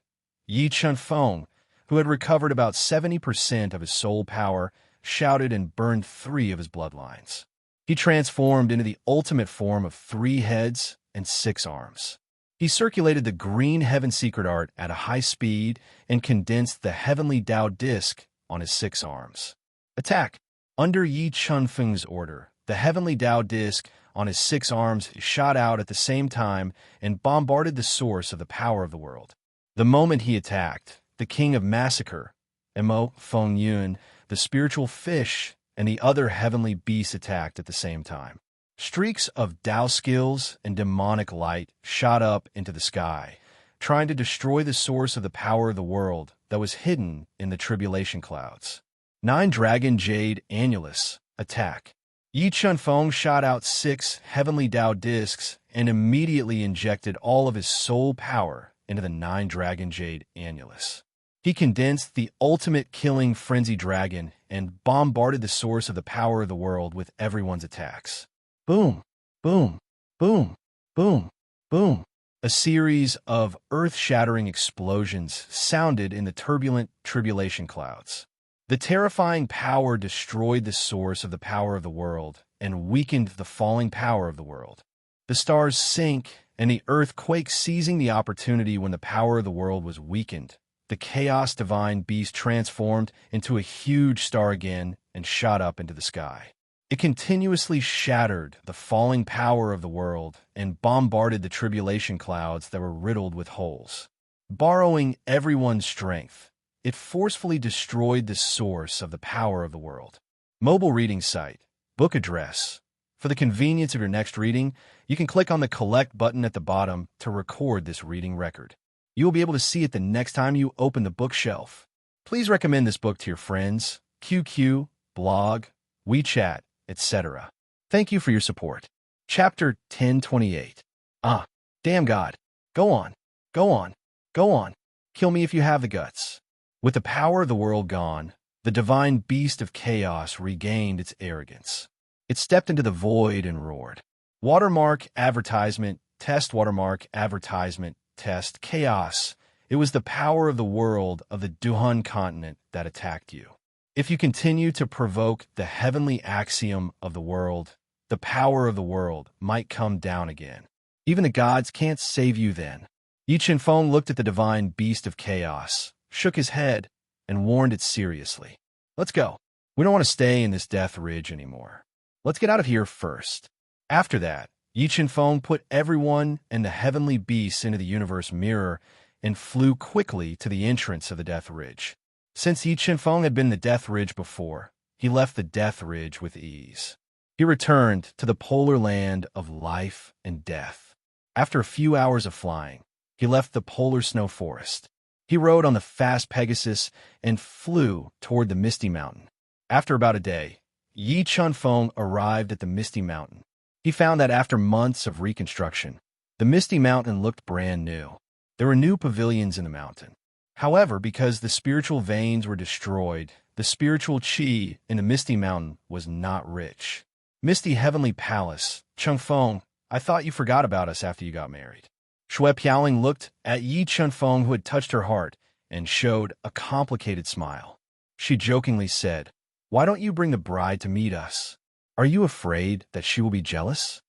Speaker 1: Yi Chunfeng, who had recovered about 70% of his soul power, shouted and burned 3 of his bloodlines. He transformed into the ultimate form of 3 heads and 6 arms. He circulated the green heaven secret art at a high speed and condensed the heavenly Tao disc on his 6 arms. Attack! Under Yi Chunfeng's order, the heavenly Tao disc on his 6 arms shot out at the same time and bombarded the source of the power of the world. The moment he attacked, the King of Massacre, Mo Feng Yun, the spiritual fish, and the other heavenly beasts attacked at the same time. Streaks of Tao skills and demonic light shot up into the sky, trying to destroy the source of the power of the world that was hidden in the tribulation clouds. 9 Dragon Jade Annulus, attack. Yi Chunfeng shot out 6 heavenly Tao discs and immediately injected all of his soul power into the 9 Dragon Jade Annulus. He condensed the ultimate killing frenzy dragon and bombarded the source of the power of the world with everyone's attacks. Boom, boom, boom, boom, boom. A series of earth-shattering explosions sounded in the turbulent tribulation clouds. The terrifying power destroyed the source of the power of the world and weakened the falling power of the world. The stars sank and the earth quaked, seizing the opportunity when the power of the world was weakened. The Chaos Divine Beast transformed into a huge star again and shot up into the sky. It continuously shattered the falling power of the world and bombarded the tribulation clouds that were riddled with holes. Borrowing everyone's strength, it forcefully destroyed the source of the power of the world. Mobile reading site, book address. For the convenience of your next reading, you can click on the Collect button at the bottom to record this reading record. You will be able to see it the next time you open the bookshelf. Please recommend this book to your friends, QQ, blog, WeChat, etc. Thank you for your support. Chapter 1028. Damn God. Go on. Go on. Go on. Kill me if you have the guts. With the power of the world gone, the divine beast of chaos regained its arrogance. It stepped into the void and roared. Watermark advertisement, test watermark advertisement, test chaos. It was the power of the world of the Duhan continent that attacked you. If you continue to provoke the heavenly axiom of the world, the power of the world might come down again. Even the gods can't save you then. Yi Chunfeng looked at the divine beast of chaos, shook his head, and warned it seriously. Let's go. We don't want to stay in this death ridge anymore. Let's get out of here first. After that, Yi Chunfeng put everyone and the heavenly beasts into the universe mirror and flew quickly to the entrance of the death ridge. Since Yi Chunfeng had been the death ridge before, he left the death ridge with ease. He returned to the polar land of life and death. After a few hours of flying, he left the polar snow forest. He rode on the fast Pegasus and flew toward the Misty Mountain. After about a day, Yi Chunfeng arrived at the Misty Mountain. He found that after months of reconstruction, the Misty Mountain looked brand new. There were new pavilions in the mountain. However, because the spiritual veins were destroyed, the spiritual qi in the Misty Mountain was not rich. Misty Heavenly Palace, Chunfeng, I thought you forgot about us after you got married. Shui Piaoling looked at Yi Chunfeng, who had touched her heart, and showed a complicated smile. She jokingly said, "Why don't you bring the bride to meet us? Are you afraid that she will be jealous?"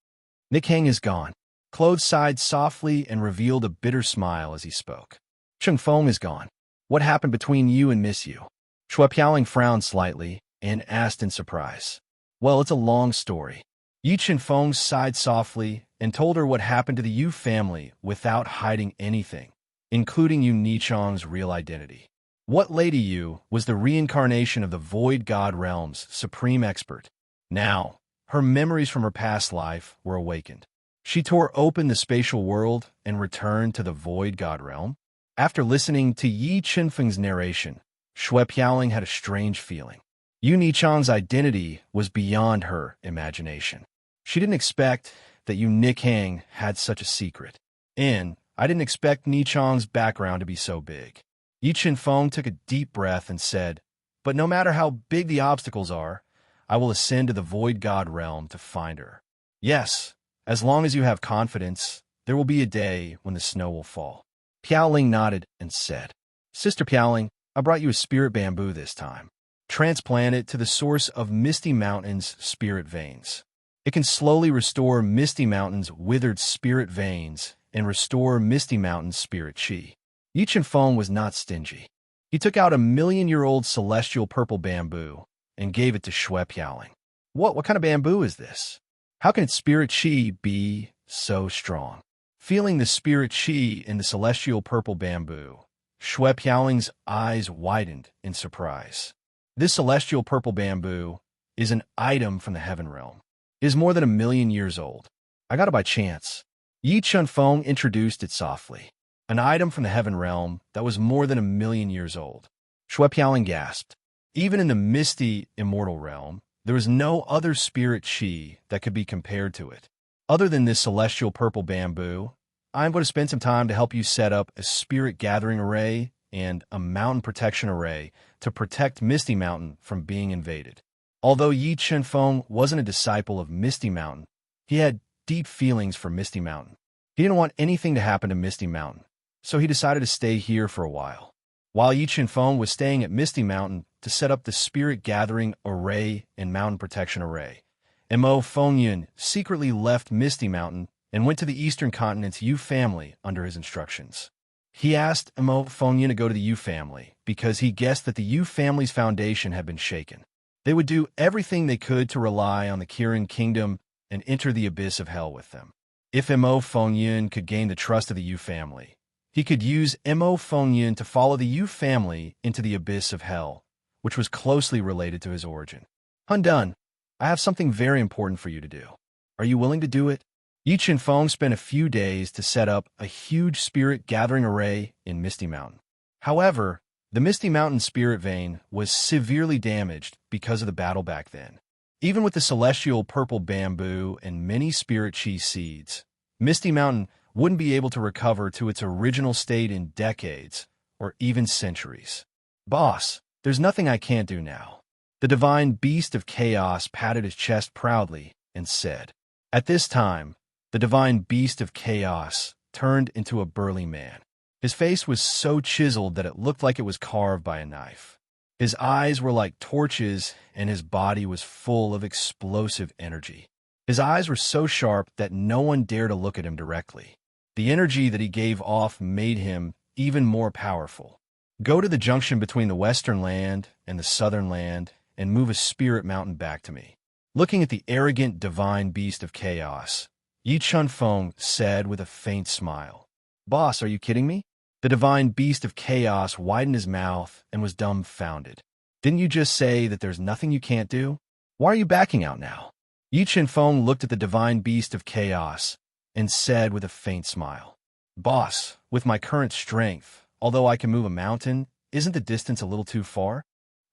Speaker 1: Nick Hang is gone. Clothes sighed softly and revealed a bitter smile as he spoke. Chunfeng is gone. What happened between you and Miss Yu? Shui Piaoling frowned slightly and asked in surprise. Well, it's a long story. Yi Chunfeng sighed softly and told her what happened to the Yu family without hiding anything, including Yu Nichong's real identity. What Lady Yu was the reincarnation of the Void God Realm's supreme expert. Now, her memories from her past life were awakened. She tore open the spatial world and returned to the Void God Realm. After listening to Yi Chunfeng's narration, Shui Piaoling had a strange feeling. Yu Nichong's identity was beyond her imagination. She didn't expect that Yu Nikhang had such a secret. And I didn't expect Nichong's background to be so big. Yi Chunfeng took a deep breath and said, "But no matter how big the obstacles are, I will ascend to the Void God Realm to find her. Yes, as long as you have confidence, there will be a day when the snow will fall." Piaoling nodded and said, "Sister Piaoling, I brought you a spirit bamboo this time. Transplant it to the source of Misty Mountain's spirit veins. It can slowly restore Misty Mountain's withered spirit veins and restore Misty Mountain's spirit chi." Yi Chunfeng was not stingy. He took out a million-year-old celestial purple bamboo and gave it to Shui Piaoling. What kind of bamboo is this? How can its spirit chi be so strong?" Feeling the spirit chi in the celestial purple bamboo, Shui Piaoling's eyes widened in surprise. This celestial purple bamboo is an item from the heaven realm. It is more than 1,000,000 years old. I got it by chance. Yi Chunfeng introduced it softly. An item from the heaven realm that was more than 1,000,000 years old. Shui Piaoling gasped. Even in the misty, immortal realm, there was no other spirit chi that could be compared to it. Other than this celestial purple bamboo, I'm going to spend some time to help you set up a spirit gathering array and a mountain protection array to protect Misty Mountain from being invaded. Although Yi Chunfeng wasn't a disciple of Misty Mountain, he had deep feelings for Misty Mountain. He didn't want anything to happen to Misty Mountain, so he decided to stay here for a while. While Yi Chunfeng was staying at Misty Mountain to set up the spirit gathering array and mountain protection array, Mo Fengyun secretly left Misty Mountain and went to the Eastern Continent's Yu family under his instructions. He asked Mo Fengyun to go to the Yu family because he guessed that the Yu family's foundation had been shaken. They would do everything they could to rely on the Kirin kingdom and enter the abyss of hell with them. If Mo Fengyun could gain the trust of the Yu family, he could use Mo Fengyun to follow the Yu family into the abyss of hell, which was closely related to his origin. Undone, I have something very important for you to do. Are you willing to do it? Yi Chunfeng spent a few days to set up a huge spirit gathering array in Misty Mountain. However, the Misty Mountain spirit vein was severely damaged because of the battle back then. Even with the celestial purple bamboo and many spirit chi seeds, Misty Mountain wouldn't be able to recover to its original state in decades or even centuries. Boss, there's nothing I can't do now. The divine beast of chaos patted his chest proudly and said. At this time, the divine beast of chaos turned into a burly man. His face was so chiseled that it looked like it was carved by a knife. His eyes were like torches, and his body was full of explosive energy. His eyes were so sharp that no one dared to look at him directly. The energy that he gave off made him even more powerful. Go to the junction between the western land and the southern land and move a spirit mountain back to me. Looking at the arrogant divine beast of chaos, Yi Chunfeng said with a faint smile, Boss, are you kidding me? The divine beast of chaos widened his mouth and was dumbfounded. Didn't you just say that there's nothing you can't do? Why are you backing out now? Yi Chunfeng looked at the divine beast of chaos and said with a faint smile, Boss, with my current strength, although I can move a mountain, isn't the distance a little too far?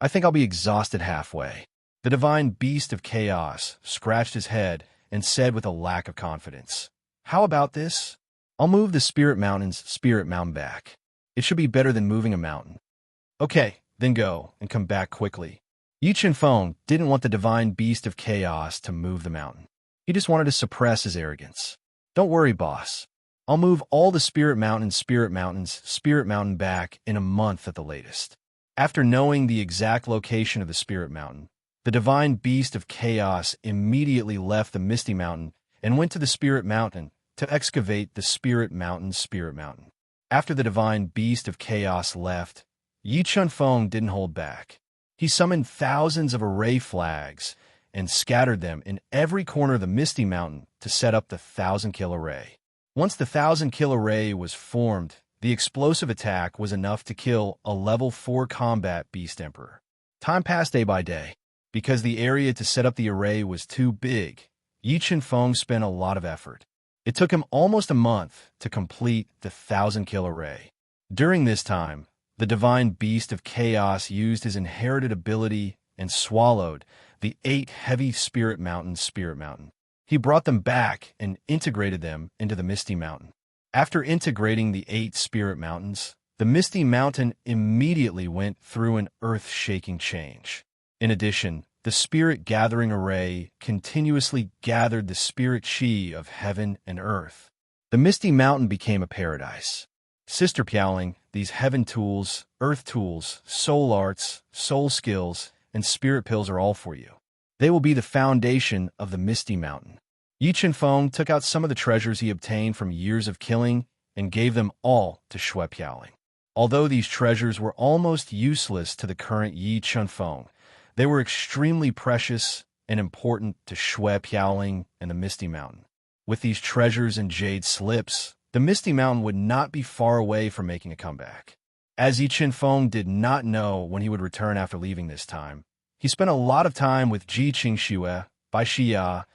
Speaker 1: I think I'll be exhausted halfway. The divine beast of chaos scratched his head and said with a lack of confidence, "How about this? I'll move the spirit mountain back. It should be better than moving a mountain." "Okay, then go, and come back quickly." Yi Chen-feng didn't want the divine beast of chaos to move the mountain. He just wanted to suppress his arrogance. "Don't worry, boss. I'll move all the spirit mountain back in a month at the latest." After knowing the exact location of the spirit mountain, the divine beast of chaos immediately left the misty mountain and went to the spirit mountain to excavate the spirit mountain. After the divine beast of chaos left, Yi Chen-feng didn't hold back. He summoned thousands of array flags and scattered them in every corner of the misty mountain to set up the 1,000-kill array. Once the 1,000-kill array was formed, the explosive attack was enough to kill a level 4 combat beast emperor. Time passed day by day. Because the area to set up the array was too big, Yi Chen-feng spent a lot of effort. It took him almost a month to complete the 1,000-kill array. During this time, the divine beast of chaos used his inherited ability and swallowed the 8 heavy spirit mountain. He brought them back and integrated them into the misty mountain. After integrating the 8 spirit mountains, the misty mountain immediately went through an earth-shaking change. In addition, the spirit gathering array continuously gathered the spirit chi of heaven and earth. The misty mountain became a paradise. Sister Piaoling, these heaven tools, earth tools, soul arts, soul skills, and spirit pills are all for you. They will be the foundation of the misty mountain. Yi Chen-feng took out some of the treasures he obtained from years of killing and gave them all to Shui Piaoling. Although these treasures were almost useless to the current Yi Chen-feng, they were extremely precious and important to Shui Piaoling and the Misty Mountain. With these treasures and jade slips, the Misty Mountain would not be far away from making a comeback. As Yi Chen-feng did not know when he would return after leaving this time, he spent a lot of time with Ji Qingxue, Bai Xia,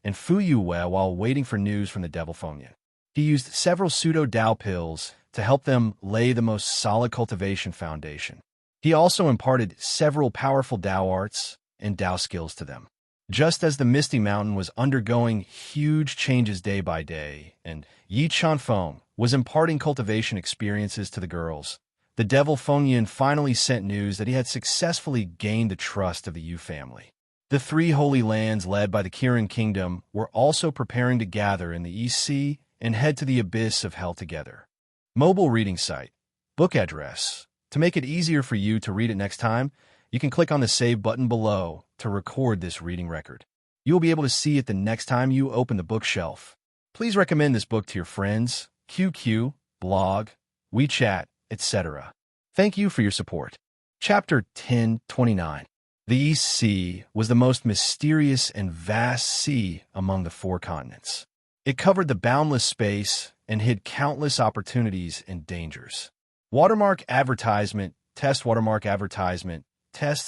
Speaker 1: and Fu Yue while waiting for news from the Devil Fengyan. He used several pseudo-Dao pills to help them lay the most solid cultivation foundation. He also imparted several powerful Dao arts and Dao skills to them. Just as the Misty Mountain was undergoing huge changes day by day, and Yi Chen-feng was imparting cultivation experiences to the girls, the Devil Fengyan finally sent news that he had successfully gained the trust of the Yu family. The 3 holy lands led by the Kirin Kingdom were also preparing to gather in the East Sea and head to the abyss of hell together. Mobile reading site. Book address. To make it easier for you to read it next time, you can click on the Save button below to record this reading record. You will be able to see it the next time you open the bookshelf. Please recommend this book to your friends, QQ, blog, WeChat, etc. Thank you for your support. Chapter 1029. The East Sea was the most mysterious and vast sea among the 4 continents. It covered the boundless space and hid countless opportunities and dangers. Watermark advertisement, test.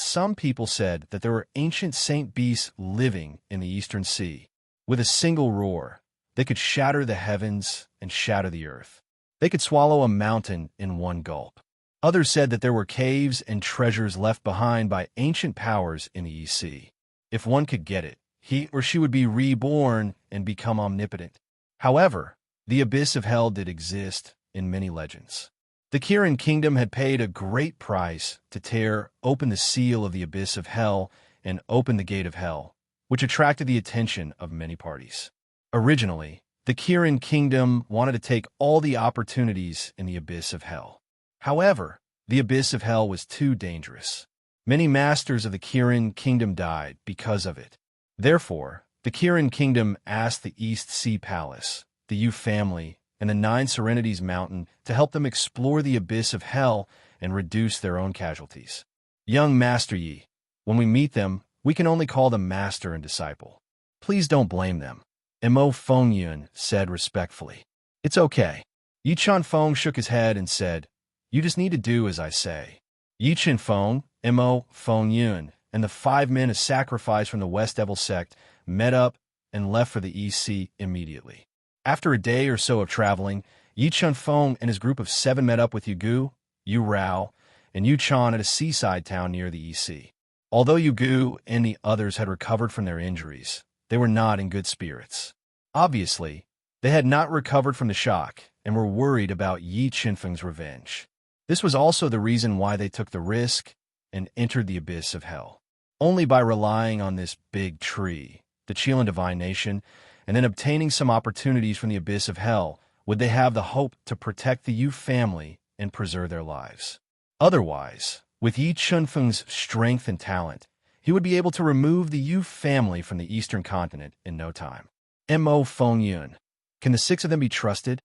Speaker 1: Some people said that there were ancient saint beasts living in the Eastern Sea. With a single roar, they could shatter the heavens and shatter the earth. They could swallow a mountain in one gulp. Others said that there were caves and treasures left behind by ancient powers in the East Sea. If one could get it, he or she would be reborn and become omnipotent. However, the abyss of hell did exist in many legends. The Kirin Kingdom had paid a great price to tear open the seal of the abyss of hell and open the gate of hell, which attracted the attention of many parties. Originally, the Kirin Kingdom wanted to take all the opportunities in the abyss of hell. However, the abyss of hell was too dangerous. Many masters of the Kirin Kingdom died because of it. Therefore, the Kirin Kingdom asked the East Sea Palace, the Yu family, and the 9 Serenities Mountain to help them explore the abyss of hell and reduce their own casualties. Young Master Yi, when we meet them, we can only call them Master and Disciple. Please don't blame them, Mo Fengyun said respectfully. It's okay. Yi Chen-feng shook his head and said, "You just need to do as I say." Yi Chen-feng, Mo Fengyun, and the 5 men of sacrifice from the West Devil sect met up and left for the East Sea immediately. After a day or so of traveling, Yi Chun-feng and his group of 7 met up with Yu Gu, Yu Rao, and Yu Chan at a seaside town near the East Sea. Although Yu Gu and the others had recovered from their injuries, they were not in good spirits. Obviously, they had not recovered from the shock and were worried about Yi Chun-feng's revenge. This was also the reason why they took the risk and entered the abyss of hell. Only by relying on this big tree, the Qilin divine nation, and then obtaining some opportunities from the abyss of hell, would they have the hope to protect the Yu family and preserve their lives. Otherwise, with Yi Chun-feng's strength and talent, he would be able to remove the Yu family from the eastern continent in no time. Mo Feng Yun. Can the 6 of them be trusted?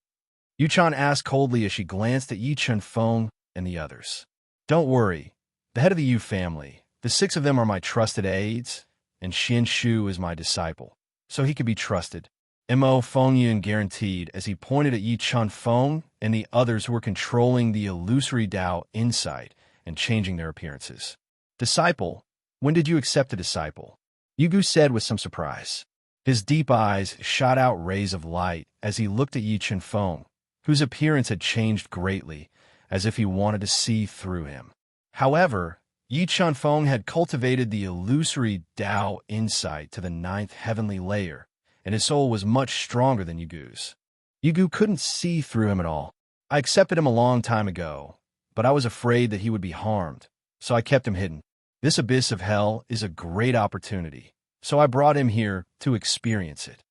Speaker 1: Yu Chan asked coldly as she glanced at Yi Chun-feng and the others. Don't worry. The head of the Yu family, the 6 of them are my trusted aides, and Xian Shu is my disciple, so he can be trusted. Mo Feng Yun guaranteed as he pointed at Yi Chun-feng and the others who were controlling the illusory Dao insight and changing their appearances. Disciple? When did you accept a disciple? Yu Gu said with some surprise. His deep eyes shot out rays of light as he looked at Yi Chun-feng, whose appearance had changed greatly, as if he wanted to see through him. However, Yi Chun-feng had cultivated the illusory Dao insight to the 9th heavenly layer, and his soul was much stronger than Yu Gu's. Yu Gu couldn't see through him at all. I accepted him a long time ago, but I was afraid that he would be harmed, so I kept him hidden. This abyss of hell is a great opportunity, so I brought him here to experience it.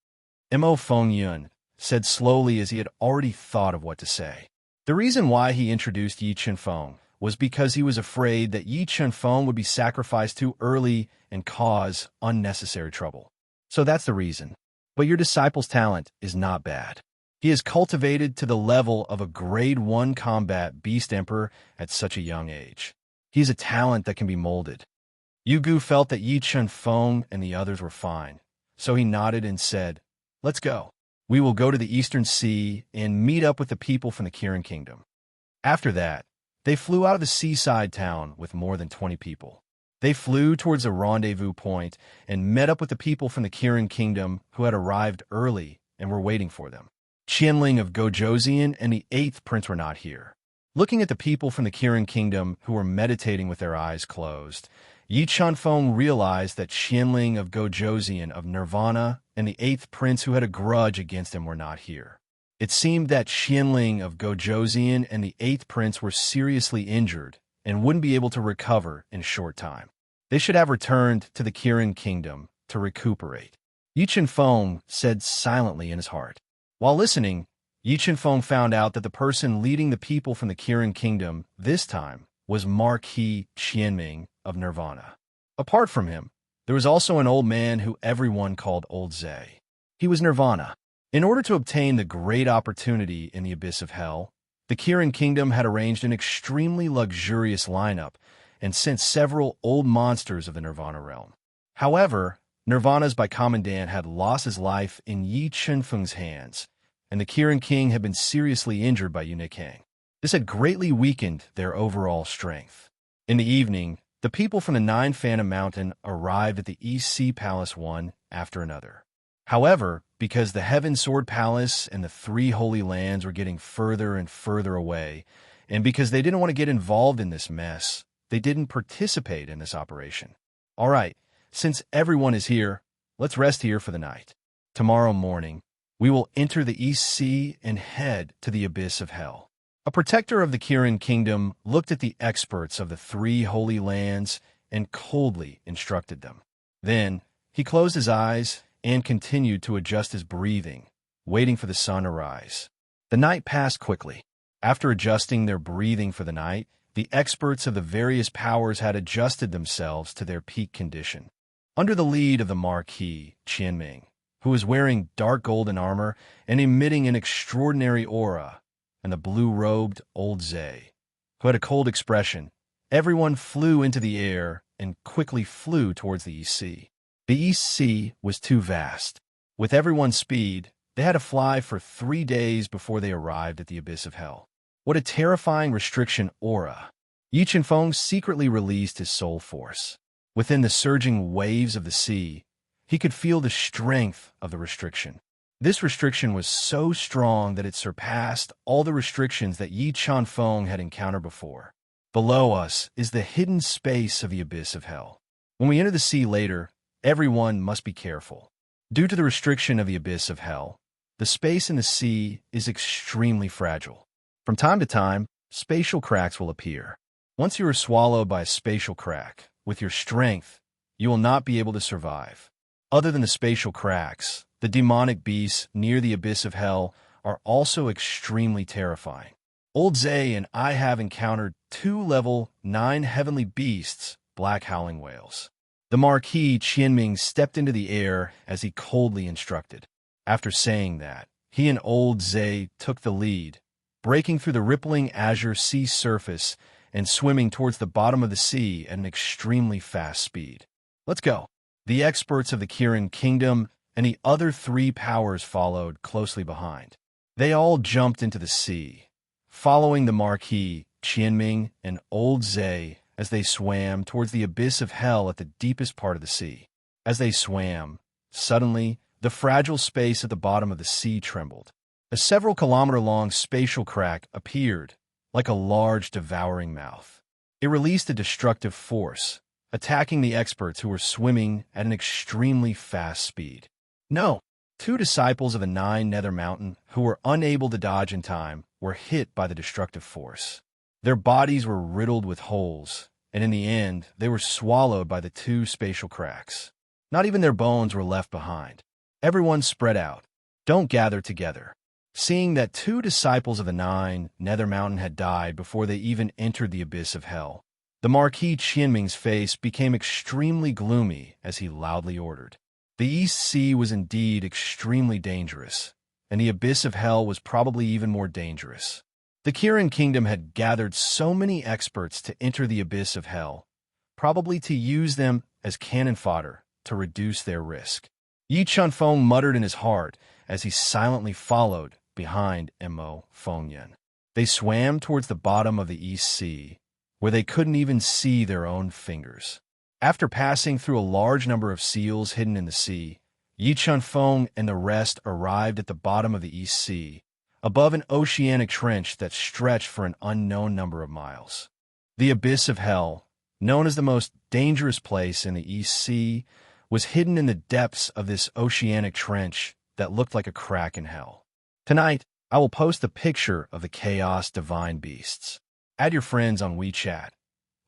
Speaker 1: Mo Feng Yun said slowly as he had already thought of what to say. The reason why he introduced Yi Chun-feng was because he was afraid that Yi Chun-feng would be sacrificed too early and cause unnecessary trouble. So that's the reason. But your disciple's talent is not bad. He is cultivated to the level of a grade 1 combat beast emperor at such a young age. He is a talent that can be molded. Yu Gu felt that Yi Chun-feng and the others were fine, so he nodded and said, Let's go. We will go to the Eastern Sea and meet up with the people from the Kirin Kingdom. After that, they flew out of the seaside town with more than 20 people. They flew towards a rendezvous point and met up with the people from the Kirin Kingdom who had arrived early and were waiting for them. Qianling of Gojoseon and the 8th prince were not here. Looking at the people from the Kirin Kingdom who were meditating with their eyes closed, Yi Chun-feng realized that Qianling of Gojoseon of Nirvana and the 8th prince who had a grudge against him were not here. It seemed that Qianling of Gojoseon and the 8th prince were seriously injured and wouldn't be able to recover in a short time. They should have returned to the Kirin Kingdom to recuperate. Yi Chun-feng said silently in his heart. While listening, Yi Chun-feng found out that the person leading the people from the Kirin Kingdom this time was Marquis Qianming of Nirvana. Apart from him, there was also an old man who everyone called Old Zay. He was Nirvana. In order to obtain the great opportunity in the abyss of hell, the Kirin Kingdom had arranged an extremely luxurious lineup and sent several old monsters of the Nirvana realm. However, Nirvana's commandant had lost his life in Yi Chun-feng's hands, and the Kirin King had been seriously injured by Yu Nikang. This had greatly weakened their overall strength. In the evening, the people from the 9 Phantom Mountain arrived at the East Sea Palace one after another. However, because the Heaven Sword Palace and the 3 Holy Lands were getting further and further away, and because they didn't want to get involved in this mess, they didn't participate in this operation. All right, since everyone is here, let's rest here for the night. Tomorrow morning, we will enter the East Sea and head to the abyss of hell. A protector of the Kirin Kingdom looked at the experts of the 3 Holy Lands and coldly instructed them. Then, he closed his eyes and continued to adjust his breathing, waiting for the sun to rise. The night passed quickly. After adjusting their breathing for the night, the experts of the various powers had adjusted themselves to their peak condition. Under the lead of the Marquis Qianming, who was wearing dark golden armor and emitting an extraordinary aura, and the blue-robed Old Zay, who had a cold expression, everyone flew into the air and quickly flew towards the East Sea. The East Sea was too vast. With everyone's speed, they had to fly for 3 days before they arrived at the abyss of hell. What a terrifying restriction aura! Yi Chun-feng secretly released his soul force. Within the surging waves of the sea, he could feel the strength of the restriction. This restriction was so strong that it surpassed all the restrictions that Yi Chanfeng had encountered before. Below us is the hidden space of the abyss of hell. When we enter the sea later, everyone must be careful. Due to the restriction of the abyss of hell, the space in the sea is extremely fragile. From time to time, spatial cracks will appear. Once you are swallowed by a spatial crack, with your strength, you will not be able to survive. Other than the spatial cracks, the demonic beasts near the abyss of hell are also extremely terrifying. Old Zay and I have encountered 2 level 9 heavenly beasts, black howling whales. The Marquis Qianming stepped into the air as he coldly instructed. After saying that, he and Old Zay took the lead, breaking through the rippling azure sea surface and swimming towards the bottom of the sea at an extremely fast speed. Let's go. The experts of the Kirin Kingdom and the other 3 powers followed closely behind. They all jumped into the sea, following the Marquis Qianming and Old Zay as they swam towards the abyss of hell at the deepest part of the sea. As they swam, suddenly, the fragile space at the bottom of the sea trembled. A several-kilometer-long spatial crack appeared, like a large devouring mouth. It released a destructive force, attacking the experts who were swimming at an extremely fast speed. No, 2 disciples of the 9 Nether Mountain who were unable to dodge in time were hit by the destructive force. Their bodies were riddled with holes, and in the end, they were swallowed by the 2 spatial cracks. Not even their bones were left behind. Everyone spread out. Don't gather together. Seeing that 2 disciples of the 9 Nether Mountain had died before they even entered the abyss of hell, the Marquis Qianming's face became extremely gloomy as he loudly ordered. The East Sea was indeed extremely dangerous, and the abyss of hell was probably even more dangerous. The Kirin Kingdom had gathered so many experts to enter the abyss of hell, probably to use them as cannon fodder to reduce their risk. Yi Chanfeng muttered in his heart as he silently followed behind Mo Fengyan. They swam towards the bottom of the East Sea, where they couldn't even see their own fingers. After passing through a large number of seals hidden in the sea, Yi Chanfeng and the rest arrived at the bottom of the East Sea, above an oceanic trench that stretched for an unknown number of miles. The abyss of hell, known as the most dangerous place in the East Sea, was hidden in the depths of this oceanic trench that looked like a crack in hell. Tonight, I will post a picture of the Chaos Divine Beasts. Add your friends on WeChat.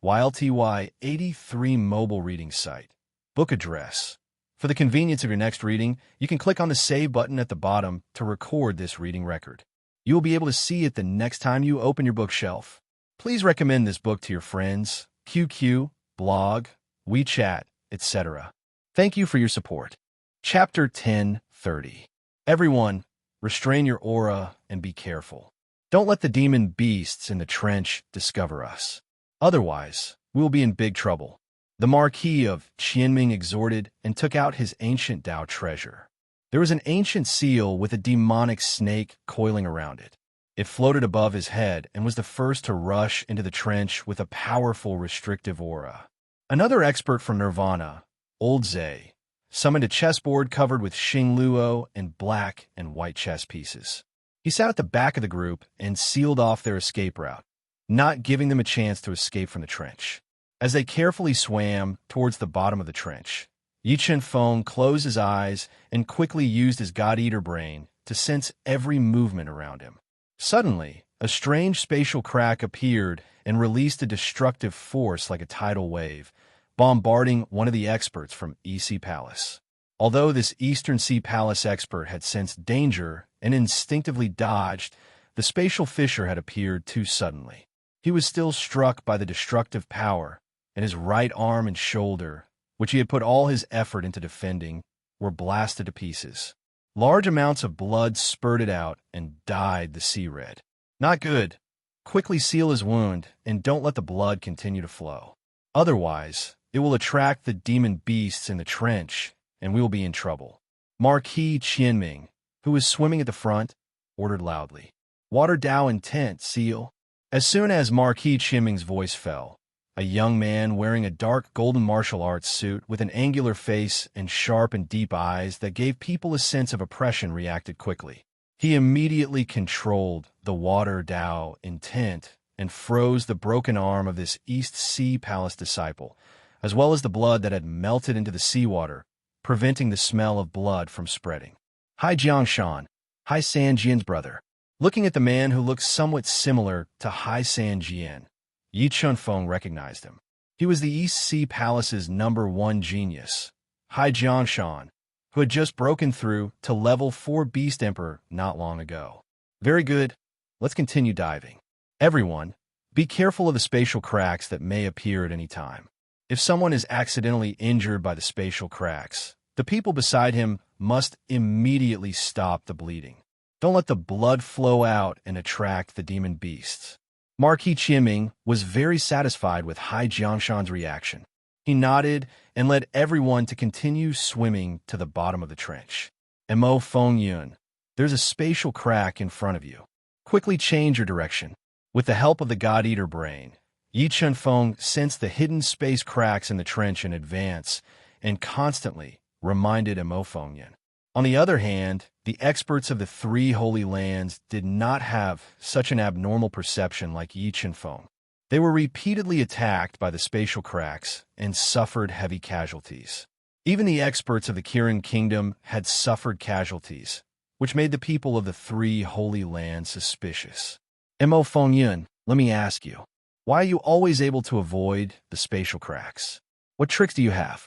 Speaker 1: YLTY83 mobile reading site. Book address. For the convenience of your next reading, you can click on the Save button at the bottom to record this reading record. You will be able to see it the next time you open your bookshelf. Please recommend this book to your friends, QQ, blog, WeChat, etc. Thank you for your support. Chapter 1030. Everyone, restrain your aura and be careful. Don't let the demon beasts in the trench discover us. Otherwise, we will be in big trouble. The Marquis of Qianming exhorted and took out his ancient Tao treasure. There was an ancient seal with a demonic snake coiling around it. It floated above his head and was the first to rush into the trench with a powerful restrictive aura. Another expert from Nirvana, Old Zay, summoned a chessboard covered with Xing Luo and black and white chess pieces. He sat at the back of the group and sealed off their escape route, not giving them a chance to escape from the trench. As they carefully swam towards the bottom of the trench, Yi Chanfeng closed his eyes and quickly used his God-Eater brain to sense every movement around him. Suddenly, a strange spatial crack appeared and released a destructive force like a tidal wave, bombarding one of the experts from EC Palace. Although this Eastern Sea Palace expert had sensed danger and instinctively dodged, the spatial fissure had appeared too suddenly. He was still struck by the destructive power, and his right arm and shoulder, which he had put all his effort into defending, were blasted to pieces. Large amounts of blood spurted out and dyed the sea red. Not good. Quickly seal his wound and don't let the blood continue to flow. Otherwise, it will attract the demon beasts in the trench, and we will be in trouble. Marquis Qianming, who was swimming at the front, ordered loudly, "Water Dao intent, seal." As soon as Marquis Qianming's voice fell, A young man wearing a dark golden martial arts suit with an angular face and sharp and deep eyes that gave people a sense of oppression reacted quickly. He immediately controlled the water Dao intent and froze the broken arm of this East Sea Palace disciple, as well as the blood that had melted into the seawater, preventing the smell of blood from spreading. Hai Jiangshan, Hai Sanjian's brother. Looking at the man who looked somewhat similar to Hai Sanjian, Yi Chunfeng recognized him. He was the East Sea Palace's #1 genius, Hai Jiangshan, who had just broken through to level 4 Beast Emperor not long ago. Very good. Let's continue diving. Everyone, be careful of the spatial cracks that may appear at any time. If someone is accidentally injured by the spatial cracks, the people beside him must immediately stop the bleeding. Don't let the blood flow out and attract the demon beasts. Marquis Qianming was very satisfied with Hai Jiangshan's reaction. He nodded and led everyone to continue swimming to the bottom of the trench. Mo Fengyun, there's a spatial crack in front of you. Quickly change your direction. With the help of the God-Eater brain, Yi Chunfeng sensed the hidden space cracks in the trench in advance and constantly reminded Mo Fengyun. On the other hand, the experts of the 3 Holy Lands did not have such an abnormal perception like Yi Chunfeng. They were repeatedly attacked by the spatial cracks and suffered heavy casualties. Even the experts of the Kirin Kingdom had suffered casualties, which made the people of the 3 Holy Lands suspicious. Mo Fengyun, let me ask you, why are you always able to avoid the spatial cracks? What tricks do you have?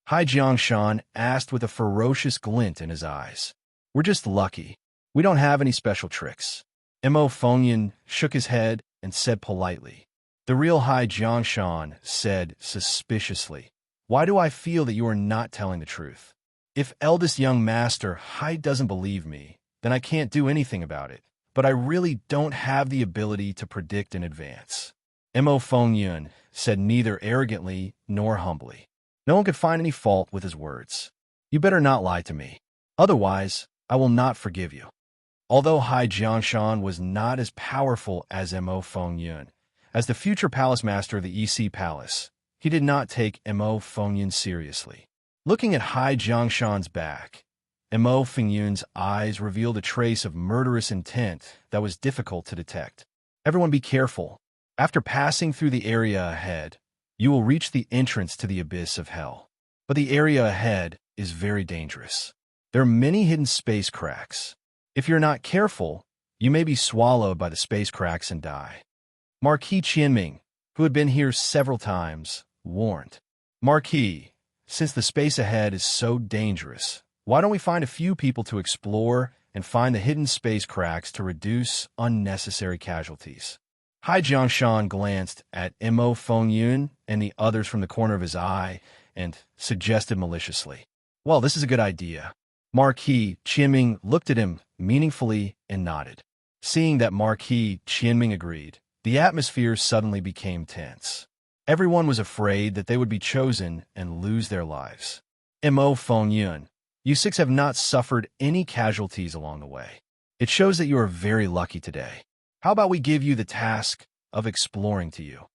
Speaker 1: Hai Jiangshan asked with a ferocious glint in his eyes. We're just lucky. We don't have any special tricks. Mo Fengyun shook his head and said politely. The real Hai Jiangshan said suspiciously, why do I feel that you are not telling the truth? If eldest young master Hai doesn't believe me, then I can't do anything about it, but I really don't have the ability to predict in advance. Mo Fengyun said neither arrogantly nor humbly. No one could find any fault with his words. You better not lie to me. Otherwise, I will not forgive you. Although Hai Jiangshan was not as powerful as Mo Fengyun, as the future palace master of the EC Palace, he did not take Mo Fengyun seriously. Looking at Hai Jiangshan's back, Mo Fengyun's eyes revealed a trace of murderous intent that was difficult to detect. Everyone be careful. After passing through the area ahead, you will reach the entrance to the abyss of hell. But the area ahead is very dangerous. There are many hidden space cracks. If you're not careful, you may be swallowed by the space cracks and die. Marquis Qianming, who had been here several times, warned. Marquis, since the space ahead is so dangerous, why don't we find a few people to explore and find the hidden space cracks to reduce unnecessary casualties? Hai Jiangshan glanced at Mo Fengyun and the others from the corner of his eye and suggested maliciously, well, this is a good idea. Marquis Qianming looked at him meaningfully and nodded. Seeing that Marquis Qianming agreed, the atmosphere suddenly became tense. Everyone was afraid that they would be chosen and lose their lives. Mo Fengyun, you 6 have not suffered any casualties along the way. It shows that you are very lucky today. How about we give you the task of exploring to you?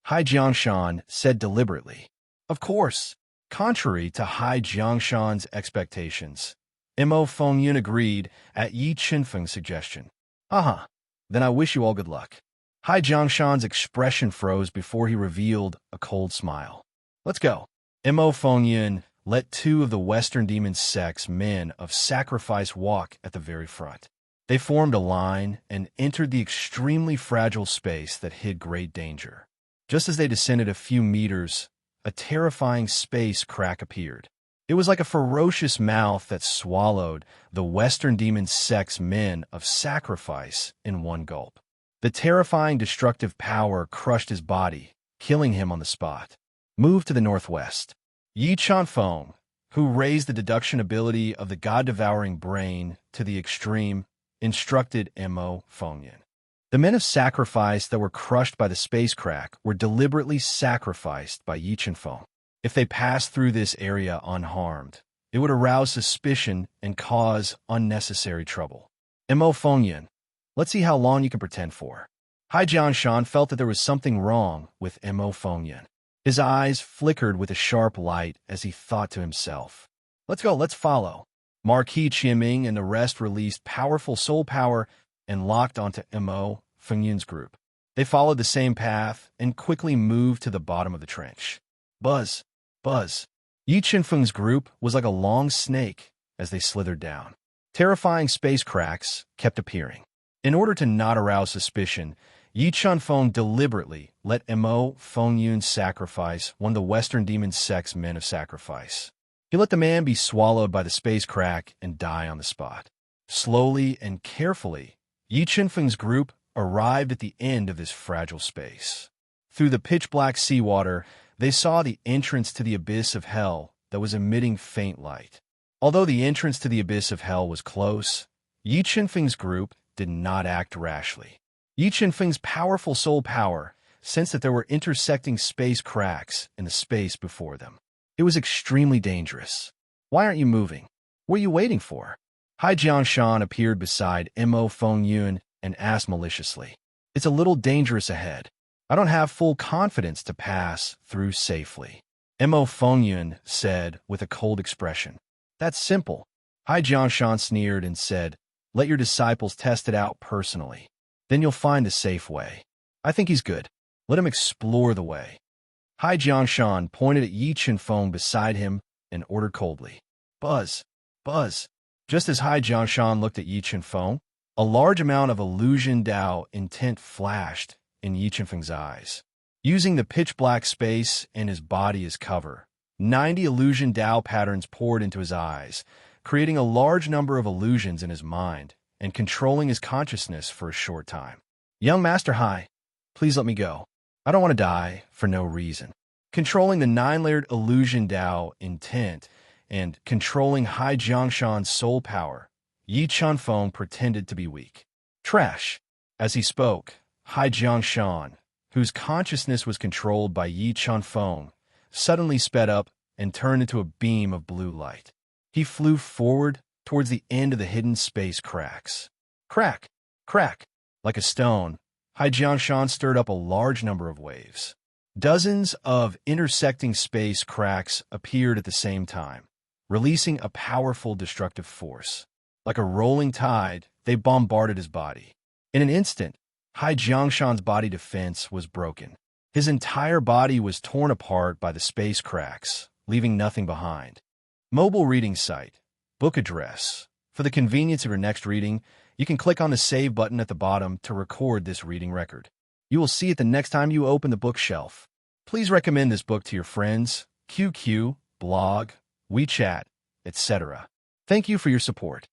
Speaker 1: Hai Jiangshan said deliberately. Of course, contrary to Hai Jiangshan's expectations, Mo Fengyun agreed at Yi Chunfeng's suggestion. Then I wish you all good luck. Hai Jiangshan's expression froze before he revealed a cold smile. Let's go. Mo Fengyun let 2 of the Western Demon Sect's men of sacrifice walk at the very front. They formed a line and entered the extremely fragile space that hid great danger. Just as they descended a few meters, a terrifying space crack appeared. It was like a ferocious mouth that swallowed the Western Demon Sect's men of sacrifice in one gulp. The terrifying destructive power crushed his body, killing him on the spot. Move to the northwest. Yi Chunfeng, who raised the deduction ability of the God-devouring brain to the extreme, instructed Mo Fengyun. The men of sacrifice that were crushed by the space crack were deliberately sacrificed by Yi Chunfeng. If they passed through this area unharmed, it would arouse suspicion and cause unnecessary trouble. Mo Fengyun, let's see how long you can pretend for. Hai Jianshan felt that there was something wrong with Mo Fengyun. His eyes flickered with a sharp light as he thought to himself, "Let's go, let's follow." Marquis Qianming and the rest released powerful soul power and locked onto Mo Fengyun's group. They followed the same path and quickly moved to the bottom of the trench. Buzz, buzz. Yi Qinfeng's group was like a long snake as they slithered down. Terrifying space cracks kept appearing. In order to not arouse suspicion, Yi Qinfeng deliberately let Mo Fengyun sacrifice one of the Western demon sect's men of sacrifice. He let the man be swallowed by the space crack and die on the spot. Slowly and carefully, Yi Qinfeng's group arrived at the end of this fragile space. Through the pitch-black seawater, they saw the entrance to the abyss of hell that was emitting faint light. Although the entrance to the abyss of hell was close, Yi Qinfeng's group did not act rashly. Yi Qinfeng's powerful soul power sensed that there were intersecting space cracks in the space before them. It was extremely dangerous. "Why aren't you moving? What are you waiting for?" Hai Jianshan appeared beside Mo Fengyun and asked maliciously, "It's a little dangerous ahead. I don't have full confidence to pass through safely." Mo Fengyun said with a cold expression. "That's simple." Hai Jianshan sneered and said, "Let your disciples test it out personally. Then you'll find the safe way. I think he's good. Let him explore the way." Hai Jianshan pointed at Yi Qinfeng beside him and ordered coldly, "Buzz, buzz." Just as Hai Jianshan looked at Yi Qinfeng, a large amount of illusion Dao intent flashed in Yi Qinfeng's eyes. Using the pitch-black space and his body as cover, 90 illusion Dao patterns poured into his eyes, creating a large number of illusions in his mind and controlling his consciousness for a short time. "Young Master Hai, please let me go. I don't want to die for no reason." Controlling the 9-layered illusion Dao intent and controlling Hai Jianshan's soul power, Yi Qinfeng pretended to be weak. "Trash." As he spoke, Hai Jianshan, whose consciousness was controlled by Yi Qinfeng, suddenly sped up and turned into a beam of blue light. He flew forward towards the end of the hidden space cracks. Crack, crack. Like a stone, Hai Jianshan stirred up a large number of waves. Dozens of intersecting space cracks appeared at the same time, releasing a powerful destructive force. Like a rolling tide, they bombarded his body. In an instant, Hai Jianshan's body defense was broken. His entire body was torn apart by the space cracks, leaving nothing behind. Mobile reading site. Book address. For the convenience of your next reading, you can click on the Save button at the bottom to record this reading record. You will see it the next time you open the bookshelf. Please recommend this book to your friends, QQ, blog, WeChat, etc. Thank you for your support.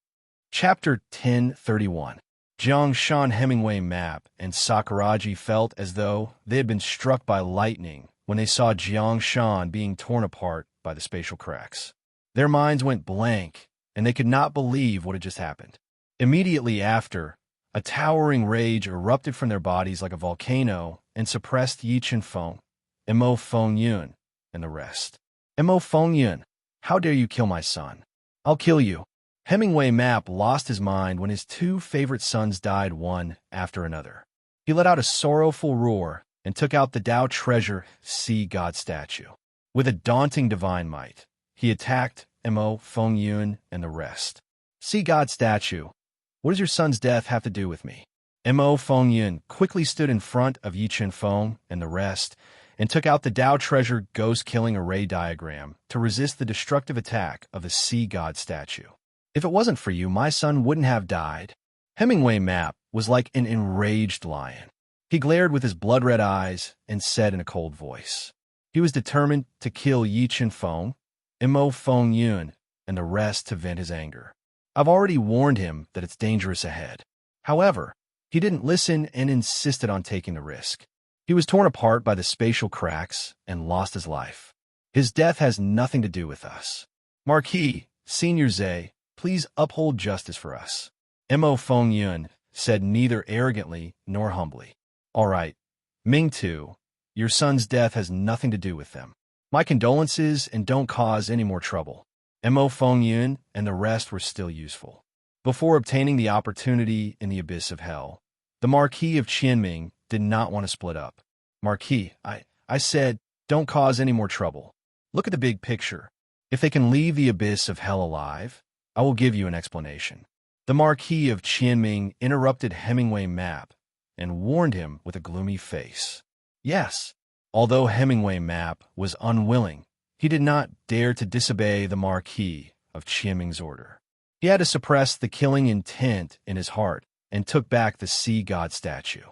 Speaker 1: Chapter 1031. Jiangshan Hemingway Map and Sakuraji felt as though they had been struck by lightning when they saw Jiangshan being torn apart by the spatial cracks. Their minds went blank, and they could not believe what had just happened. Immediately after, a towering rage erupted from their bodies like a volcano and suppressed Yi Qinfeng, Mo Fengyun, and the rest. Mo Fengyun, how dare you kill my son? I'll kill you. Hemingway Map lost his mind when his two favorite sons died one after another. He let out a sorrowful roar and took out the Tao treasure sea god statue. With a daunting divine might, he attacked Mo Fengyun and the rest. Sea god statue, what does your son's death have to do with me? Mo Fengyun quickly stood in front of Yi Qinfeng and the rest and took out the Tao treasure ghost-killing array diagram to resist the destructive attack of the sea god statue. If it wasn't for you, my son wouldn't have died. Hemingway Map was like an enraged lion. He glared with his blood-red eyes and said in a cold voice. He was determined to kill Yi Qinfeng, Mo Fengyun, and the rest to vent his anger. I've already warned him that it's dangerous ahead. However, he didn't listen and insisted on taking the risk. He was torn apart by the spatial cracks and lost his life. His death has nothing to do with us. Marquis, Senior Zhe, please uphold justice for us. Mo Fengyun said neither arrogantly nor humbly. All right, Ming Tu, your son's death has nothing to do with them. My condolences and don't cause any more trouble. Mo Fengyun and the rest were still useful. Before obtaining the opportunity in the abyss of hell, the Marquis of Qianming did not want to split up. Marquis, I said, don't cause any more trouble. Look at the big picture. If they can leave the abyss of hell alive, I will give you an explanation. The Marquis of Qianming interrupted Hemingway Map and warned him with a gloomy face. Yes, although Hemingway Map was unwilling, he did not dare to disobey the Marquis of Qianming's order. He had to suppress the killing intent in his heart and took back the sea god statue.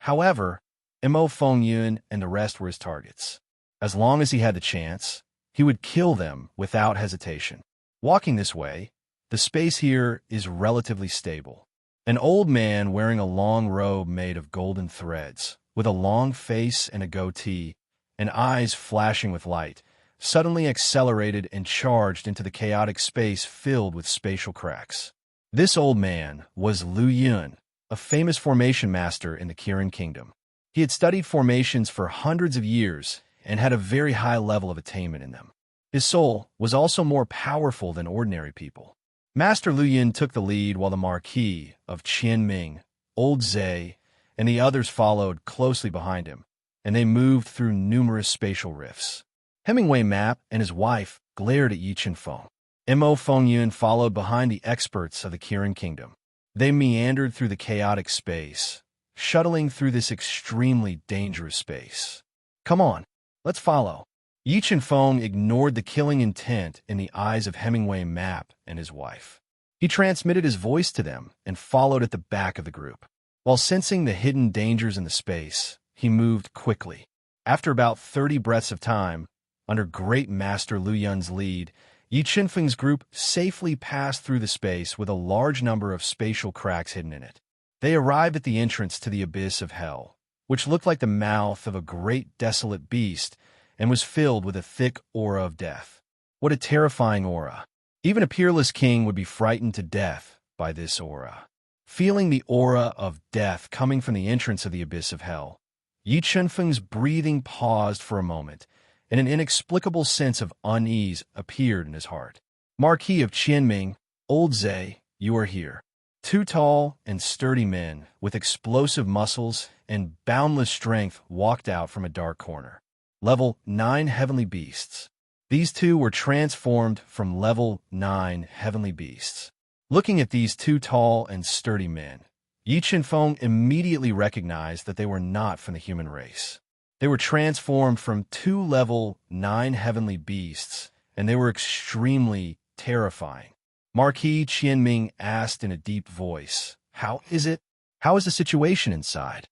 Speaker 1: However, Mo Fengyun and the rest were his targets. As long as he had the chance, he would kill them without hesitation. Walking this way, the space here is relatively stable. An old man wearing a long robe made of golden threads, with a long face and a goatee, and eyes flashing with light, suddenly accelerated and charged into the chaotic space filled with spatial cracks. This old man was Lu Yun, a famous formation master in the Kirin Kingdom. He had studied formations for hundreds of years and had a very high level of attainment in them. His soul was also more powerful than ordinary people. Master Lu Yun took the lead while the Marquis of Qianming, Old Zhe, and the others followed closely behind him, and they moved through numerous spatial rifts. Hemingway Map and his wife glared at Yi Chenfeng. Mo Fengyun followed behind the experts of the Kirin Kingdom. They meandered through the chaotic space, shuttling through this extremely dangerous space. Come on, let's follow. Yi Chenfeng ignored the killing intent in the eyes of Hemingway Map and his wife. He transmitted his voice to them and followed at the back of the group. While sensing the hidden dangers in the space, he moved quickly. After about 30 breaths of time, under Great Master Lu Yun's lead, Yi Chenfeng's group safely passed through the space with a large number of spatial cracks hidden in it. They arrived at the entrance to the abyss of hell, which looked like the mouth of a great desolate beast and was filled with a thick aura of death. What a terrifying aura! Even a peerless king would be frightened to death by this aura. Feeling the aura of death coming from the entrance of the abyss of hell, Yi Chenfeng's breathing paused for a moment, and an inexplicable sense of unease appeared in his heart. Marquis of Qianming, Old Zhe, you are here. Two tall and sturdy men with explosive muscles and boundless strength walked out from a dark corner. Level 9 Heavenly Beasts. These two were transformed from Level 9 Heavenly Beasts. Looking at these two tall and sturdy men, Yi Chenfeng immediately recognized that they were not from the human race. They were transformed from two Level 9 Heavenly Beasts, and they were extremely terrifying. Marquis Qianming asked in a deep voice, How is the situation inside?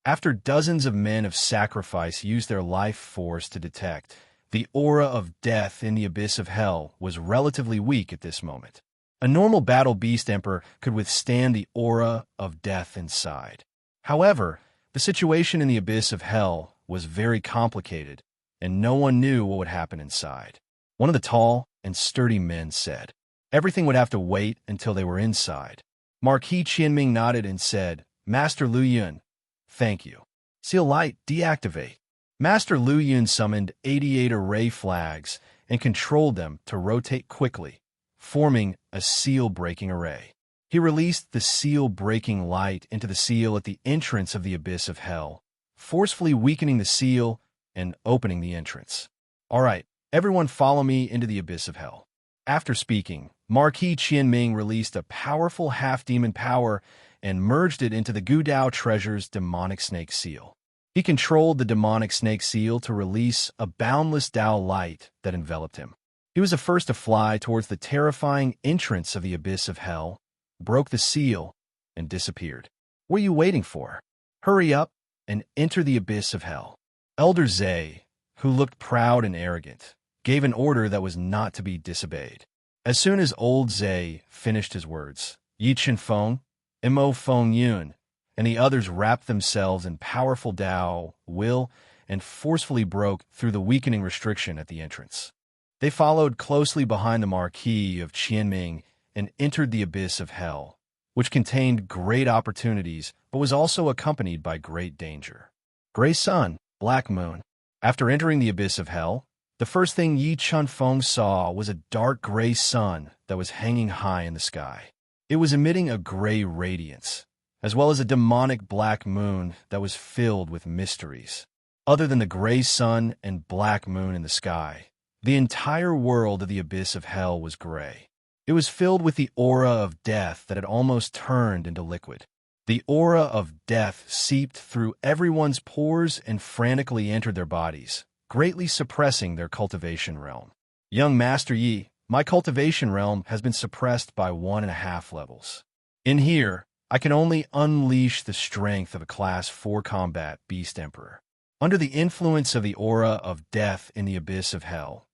Speaker 1: After dozens of men of sacrifice used their life force to detect, the aura of death in the abyss of hell was relatively weak at this moment. A normal battle beast emperor could withstand the aura of death inside. However, the situation in the abyss of hell was very complicated, and no one knew what would happen inside. One of the tall and sturdy men said, Everything would have to wait until they were inside. Marquis Qianming nodded and said, Master Lu Yun, thank you. Seal light, deactivate. Master Lu Yun summoned 88 array flags and controlled them to rotate quickly, forming a seal-breaking array. He released the seal-breaking light into the seal at the entrance of the abyss of hell, forcefully weakening the seal and opening the entrance. All right, everyone follow me into the abyss of hell. After speaking, Marquis Qianming released a powerful half-demon power and merged it into the Gudao Treasure's demonic snake seal. He controlled the demonic snake seal to release a boundless Dao light that enveloped him. He was the first to fly towards the terrifying entrance of the abyss of hell, broke the seal, and disappeared. What are you waiting for? Hurry up and enter the abyss of hell. Elder Zhe, who looked proud and arrogant, gave an order that was not to be disobeyed. As soon as Old Zhe finished his words, Yi Chenfeng, Mo Fengyun, and the others wrapped themselves in powerful Dao will and forcefully broke through the weakening restriction at the entrance. They followed closely behind the Marquis of Qianming and entered the abyss of hell, which contained great opportunities but was also accompanied by great danger. Gray Sun, Black Moon. After entering the abyss of hell, the first thing Yi Chenfeng saw was a dark gray sun that was hanging high in the sky. It was emitting a gray radiance, as well as a demonic black moon that was filled with mysteries. Other than the gray sun and black moon in the sky, the entire world of the abyss of hell was gray. It was filled with the aura of death that had almost turned into liquid. The aura of death seeped through everyone's pores and frantically entered their bodies, greatly suppressing their cultivation realm. Young Master Yi, my cultivation realm has been suppressed by 1.5 levels. In here, I can only unleash the strength of a Class 4 combat Beast Emperor. Under the influence of the aura of death in the abyss of hell,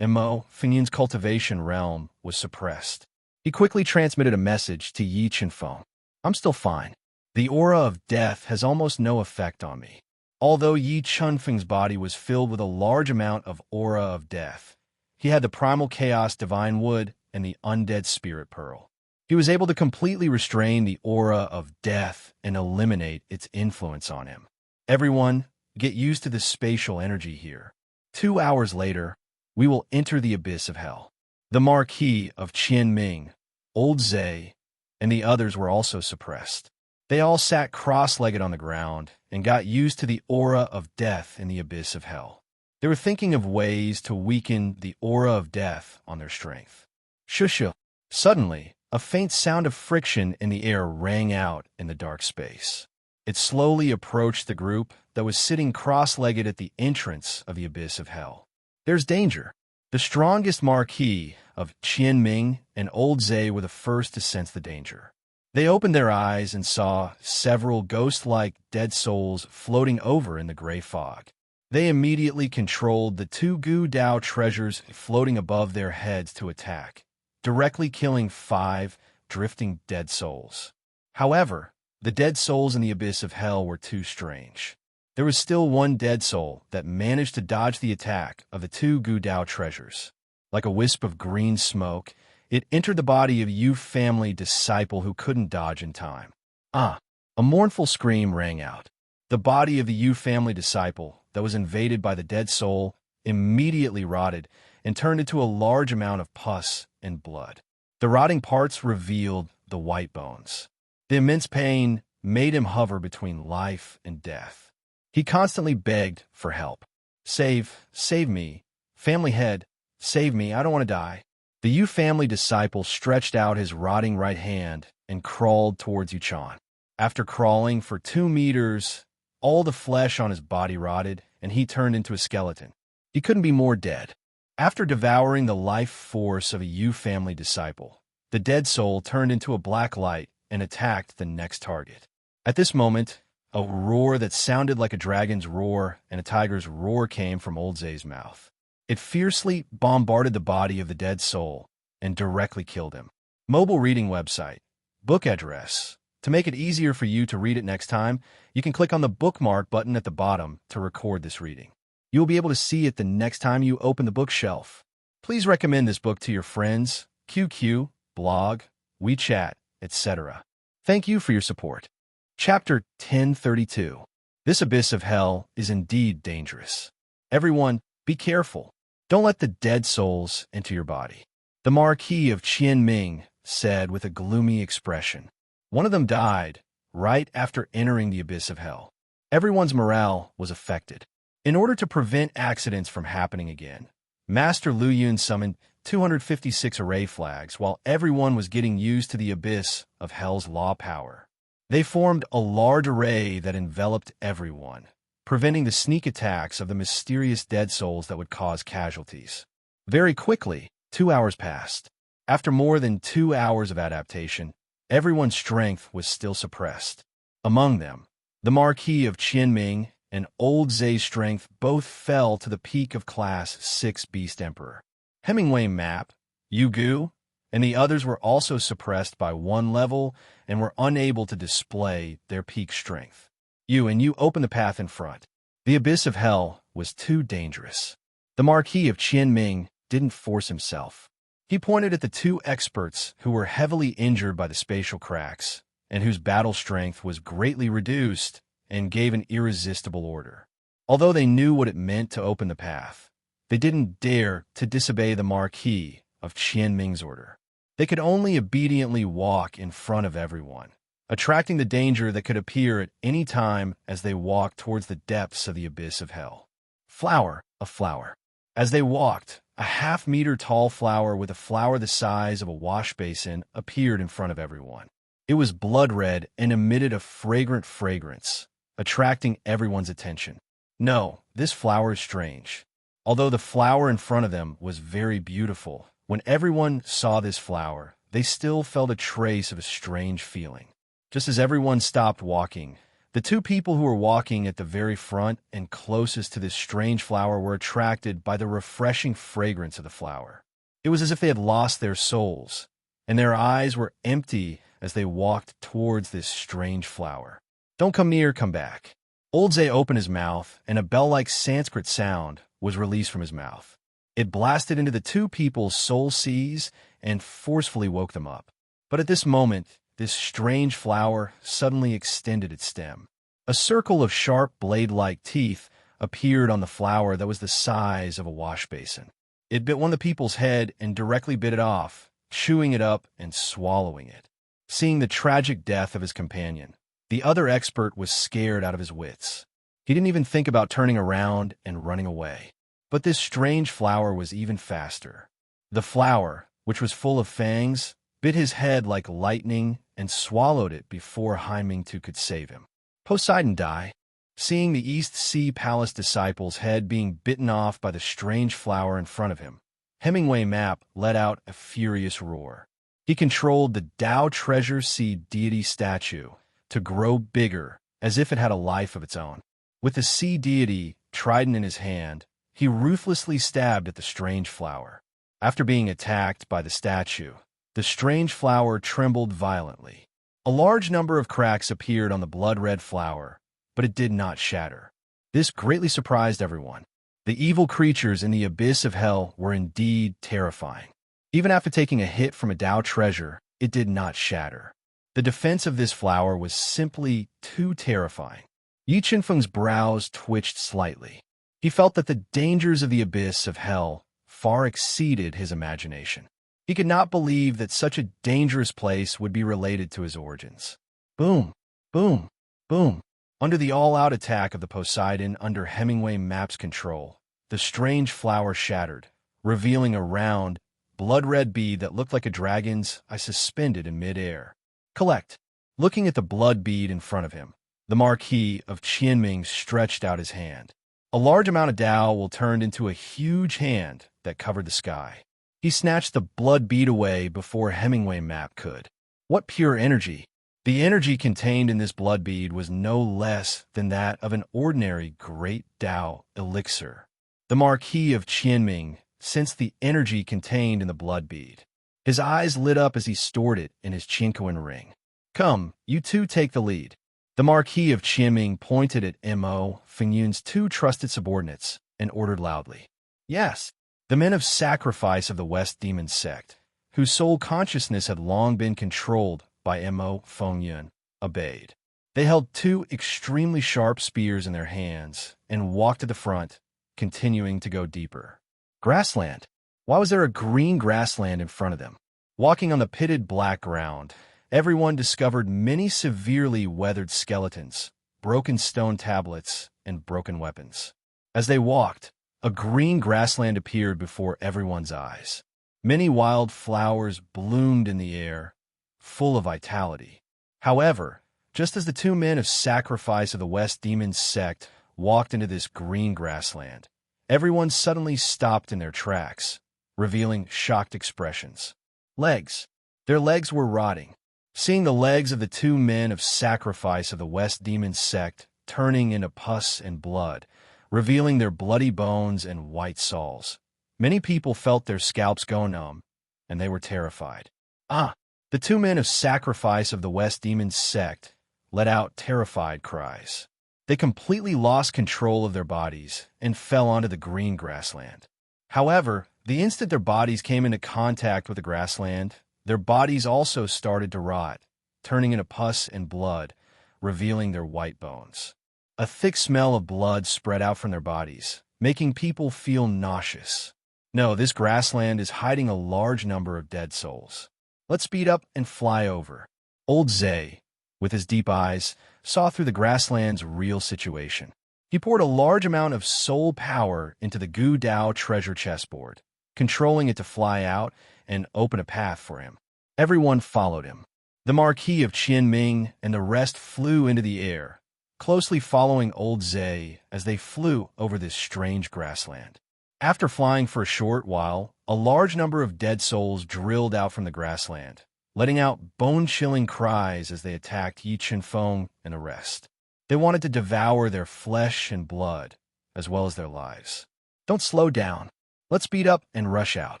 Speaker 1: Mo Fingyun's cultivation realm was suppressed. He quickly transmitted a message to Yi Chenfeng. I'm still fine. The aura of death has almost no effect on me. Although Yi Chenfeng's body was filled with a large amount of aura of death, he had the primal chaos divine wood and the undead spirit pearl. He was able to completely restrain the aura of death and eliminate its influence on him. Everyone, get used to the spatial energy here. 2 hours later, we will enter the abyss of hell. The Marquis of Qianming, Old Zay, and the others were also suppressed. They all sat cross-legged on the ground and got used to the aura of death in the abyss of hell. They were thinking of ways to weaken the aura of death on their strength. Shusha! Suddenly, a faint sound of friction in the air rang out in the dark space. It slowly approached the group that was sitting cross-legged at the entrance of the abyss of hell. There's danger. The strongest Marquis of Qianming and Old Zay were the first to sense the danger. They opened their eyes and saw several ghost-like dead souls floating over in the gray fog. They immediately controlled the 2 Gu Dao treasures floating above their heads to attack, directly killing 5 drifting dead souls. However, the dead souls in the abyss of hell were too strange. There was still one dead soul that managed to dodge the attack of the 2 Gu Dao treasures. Like a wisp of green smoke, it entered the body of Yu family disciple who couldn't dodge in time. A mournful scream rang out. The body of the Yu family disciple that was invaded by the dead soul immediately rotted and turned into a large amount of pus and blood. The rotting parts revealed the white bones. The immense pain made him hover between life and death. He constantly begged for help. Save me. Family head, save me, I don't want to die. The Yu family disciple stretched out his rotting right hand and crawled towards Yuchan. After crawling for 2 meters, all the flesh on his body rotted, and he turned into a skeleton. He couldn't be more dead. After devouring the life force of a Yu family disciple, the dead soul turned into a black light and attacked the next target. At this moment, a roar that sounded like a dragon's roar and a tiger's roar came from Old Zay's mouth. It fiercely bombarded the body of the dead soul and directly killed him. Mobile reading website. Book address. To make it easier for you to read it next time, you can click on the bookmark button at the bottom to record this reading. You will be able to see it the next time you open the bookshelf. Please recommend this book to your friends, QQ, blog, WeChat, etc. Thank you for your support. Chapter 1032. This abyss of hell is indeed dangerous. Everyone, be careful. Don't let the dead souls enter your body. The Marquis of Qianming said with a gloomy expression. One of them died right after entering the abyss of hell. Everyone's morale was affected. In order to prevent accidents from happening again, Master Lu Yun summoned 256 array flags while everyone was getting used to the abyss of hell's law power. They formed a large array that enveloped everyone, preventing the sneak attacks of the mysterious dead souls that would cause casualties. Very quickly, 2 hours passed. After more than 2 hours of adaptation, everyone's strength was still suppressed. Among them, the Marquis of Qianming and Old Zay's strength both fell to the peak of Class 6 Beast Emperor. Hemingway Map, Yugu, and the others were also suppressed by 1 level and were unable to display their peak strength. You open the path in front. The abyss of hell was too dangerous. The Marquis of Qianming didn't force himself. He pointed at the 2 experts who were heavily injured by the spatial cracks and whose battle strength was greatly reduced and gave an irresistible order. Although they knew what it meant to open the path, they didn't dare to disobey the Marquis of Qianming's order. They could only obediently walk in front of everyone, attracting the danger that could appear at any time as they walked towards the depths of the abyss of hell. Flower, a flower. As they walked, a half-meter-tall flower with a flower the size of a wash basin appeared in front of everyone. It was blood red and emitted a fragrant fragrance, attracting everyone's attention. No, this flower is strange. Although the flower in front of them was very beautiful, when everyone saw this flower, they still felt a trace of a strange feeling. Just as everyone stopped walking, the two people who were walking at the very front and closest to this strange flower were attracted by the refreshing fragrance of the flower. It was as if they had lost their souls, and their eyes were empty as they walked towards this strange flower. Don't come near, come back. Old Zay opened his mouth, and a bell-like Sanskrit sound was released from his mouth. It blasted into the two people's soul seas and forcefully woke them up. But at this moment, this strange flower suddenly extended its stem. A circle of sharp blade-like teeth appeared on the flower that was the size of a wash basin. It bit one of the people's head and directly bit it off, chewing it up and swallowing it. Seeing the tragic death of his companion, the other expert was scared out of his wits. He didn't even think about turning around and running away. But this strange flower was even faster. The flower, which was full of fangs, bit his head like lightning and swallowed it before Hymingtu could save him. Poseidon died. Seeing the East Sea Palace disciple's head being bitten off by the strange flower in front of him, Hemingway Map let out a furious roar. He controlled the Tao Treasure Sea deity statue to grow bigger as if it had a life of its own. With the sea deity trident in his hand, he ruthlessly stabbed at the strange flower. After being attacked by the statue, the strange flower trembled violently. A large number of cracks appeared on the blood-red flower, but it did not shatter. This greatly surprised everyone. The evil creatures in the abyss of hell were indeed terrifying. Even after taking a hit from a Tao treasure, it did not shatter. The defense of this flower was simply too terrifying. Yi Chenfeng's brows twitched slightly. He felt that the dangers of the abyss of hell far exceeded his imagination. He could not believe that such a dangerous place would be related to his origins. Boom, boom, boom. Under the all-out attack of the Poseidon under Hemingway Map's control, the strange flower shattered, revealing a round, blood-red bead that looked like a dragon's eye suspended in mid-air. Collect. Looking at the blood bead in front of him, the Marquis of Qianming stretched out his hand. A large amount of Tao will turn into a huge hand that covered the sky. He snatched the blood bead away before Hemingway Map could. What pure energy! The energy contained in this blood bead was no less than that of an ordinary great Tao elixir. The Marquis of Qianming sensed the energy contained in the blood bead. His eyes lit up as he stored it in his Chinquan ring. Come, you two take the lead. The Marquis of Qianming pointed at Mo Fengyun's two trusted subordinates and ordered loudly. Yes, the men of sacrifice of the West Demon sect, whose sole consciousness had long been controlled by Mo Fengyun, obeyed. They held two extremely sharp spears in their hands and walked to the front, continuing to go deeper. Grassland. Why was there a green grassland in front of them? Walking on the pitted black ground, everyone discovered many severely weathered skeletons, broken stone tablets, and broken weapons. As they walked, a green grassland appeared before everyone's eyes. Many wild flowers bloomed in the air, full of vitality. However, just as the two men of sacrifice of the West Demon sect walked into this green grassland, everyone suddenly stopped in their tracks, revealing shocked expressions. Legs. Their legs were rotting. Seeing the legs of the two men of sacrifice of the West Demon sect turning into pus and blood, revealing their bloody bones and white soles, many people felt their scalps go numb, and they were terrified. The two men of sacrifice of the West Demon sect let out terrified cries. They completely lost control of their bodies and fell onto the green grassland. However, the instant their bodies came into contact with the grassland, their bodies also started to rot, turning into pus and blood, revealing their white bones. A thick smell of blood spread out from their bodies, making people feel nauseous. No, this grassland is hiding a large number of dead souls. Let's speed up and fly over. Old Zay, with his deep eyes, saw through the grassland's real situation. He poured a large amount of soul power into the Gu Dao treasure chessboard, controlling it to fly out and open a path for him. Everyone followed him. The Marquis of Qianming and the rest flew into the air, closely following Old Zay as they flew over this strange grassland. After flying for a short while, a large number of dead souls drilled out from the grassland, letting out bone-chilling cries as they attacked Yi Chenfeng and the rest. They wanted to devour their flesh and blood, as well as their lives. Don't slow down. Let's speed up and rush out.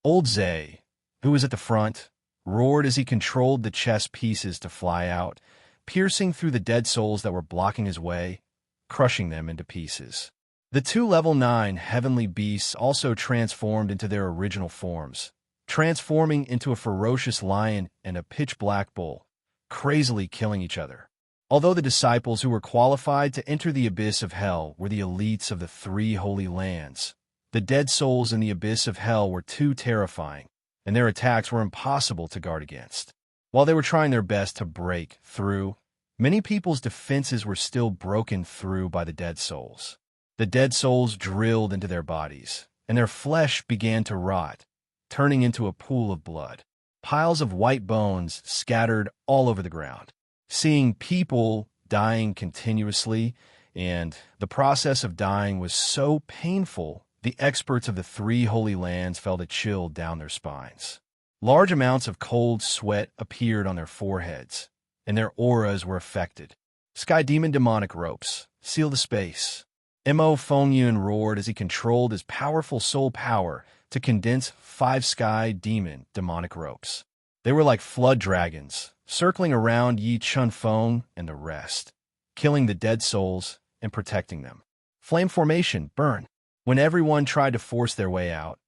Speaker 1: Old Zay, who was at the front, roared as he controlled the chess pieces to fly out, piercing through the dead souls that were blocking his way, crushing them into pieces. The two level 9 heavenly beasts also transformed into their original forms, transforming into a ferocious lion and a pitch-black bull, crazily killing each other. Although the disciples who were qualified to enter the abyss of hell were the elites of the 3 holy lands, the dead souls in the abyss of hell were too terrifying, and their attacks were impossible to guard against. While they were trying their best to break through, many people's defenses were still broken through by the dead souls. The dead souls drilled into their bodies, and their flesh began to rot, turning into a pool of blood. Piles of white bones scattered all over the ground. Seeing people dying continuously, and the process of dying was so painful, the experts of the 3 holy lands felt a chill down their spines. Large amounts of cold sweat appeared on their foreheads, and their auras were affected. Sky Demon demonic ropes, seal the space. Mo Fengyun roared as he controlled his powerful soul power to condense 5 Sky Demon demonic ropes. They were like flood dragons, circling around Yi Chenfeng and the rest, killing the dead souls and protecting them. Flame formation, burn. When everyone tried to force their way out,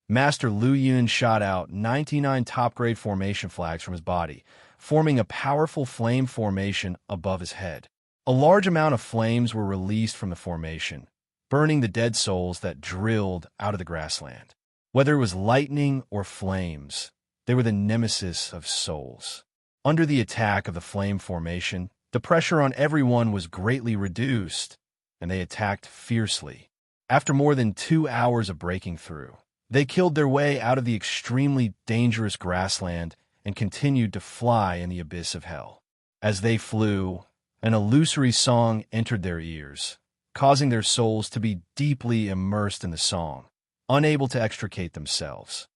Speaker 1: Master Lu Yun shot out 99 top-grade formation flags from his body, forming a powerful flame formation above his head. A large amount of flames were released from the formation, burning the dead souls that drilled out of the grassland. Whether it was lightning or flames, they were the nemesis of souls. Under the attack of the flame formation, the pressure on everyone was greatly reduced, and they attacked fiercely. After more than 2 hours of breaking through, they killed their way out of the extremely dangerous grassland and continued to fly in the abyss of hell. As they flew, an illusory song entered their ears, causing their souls to be deeply immersed in the song, unable to extricate themselves.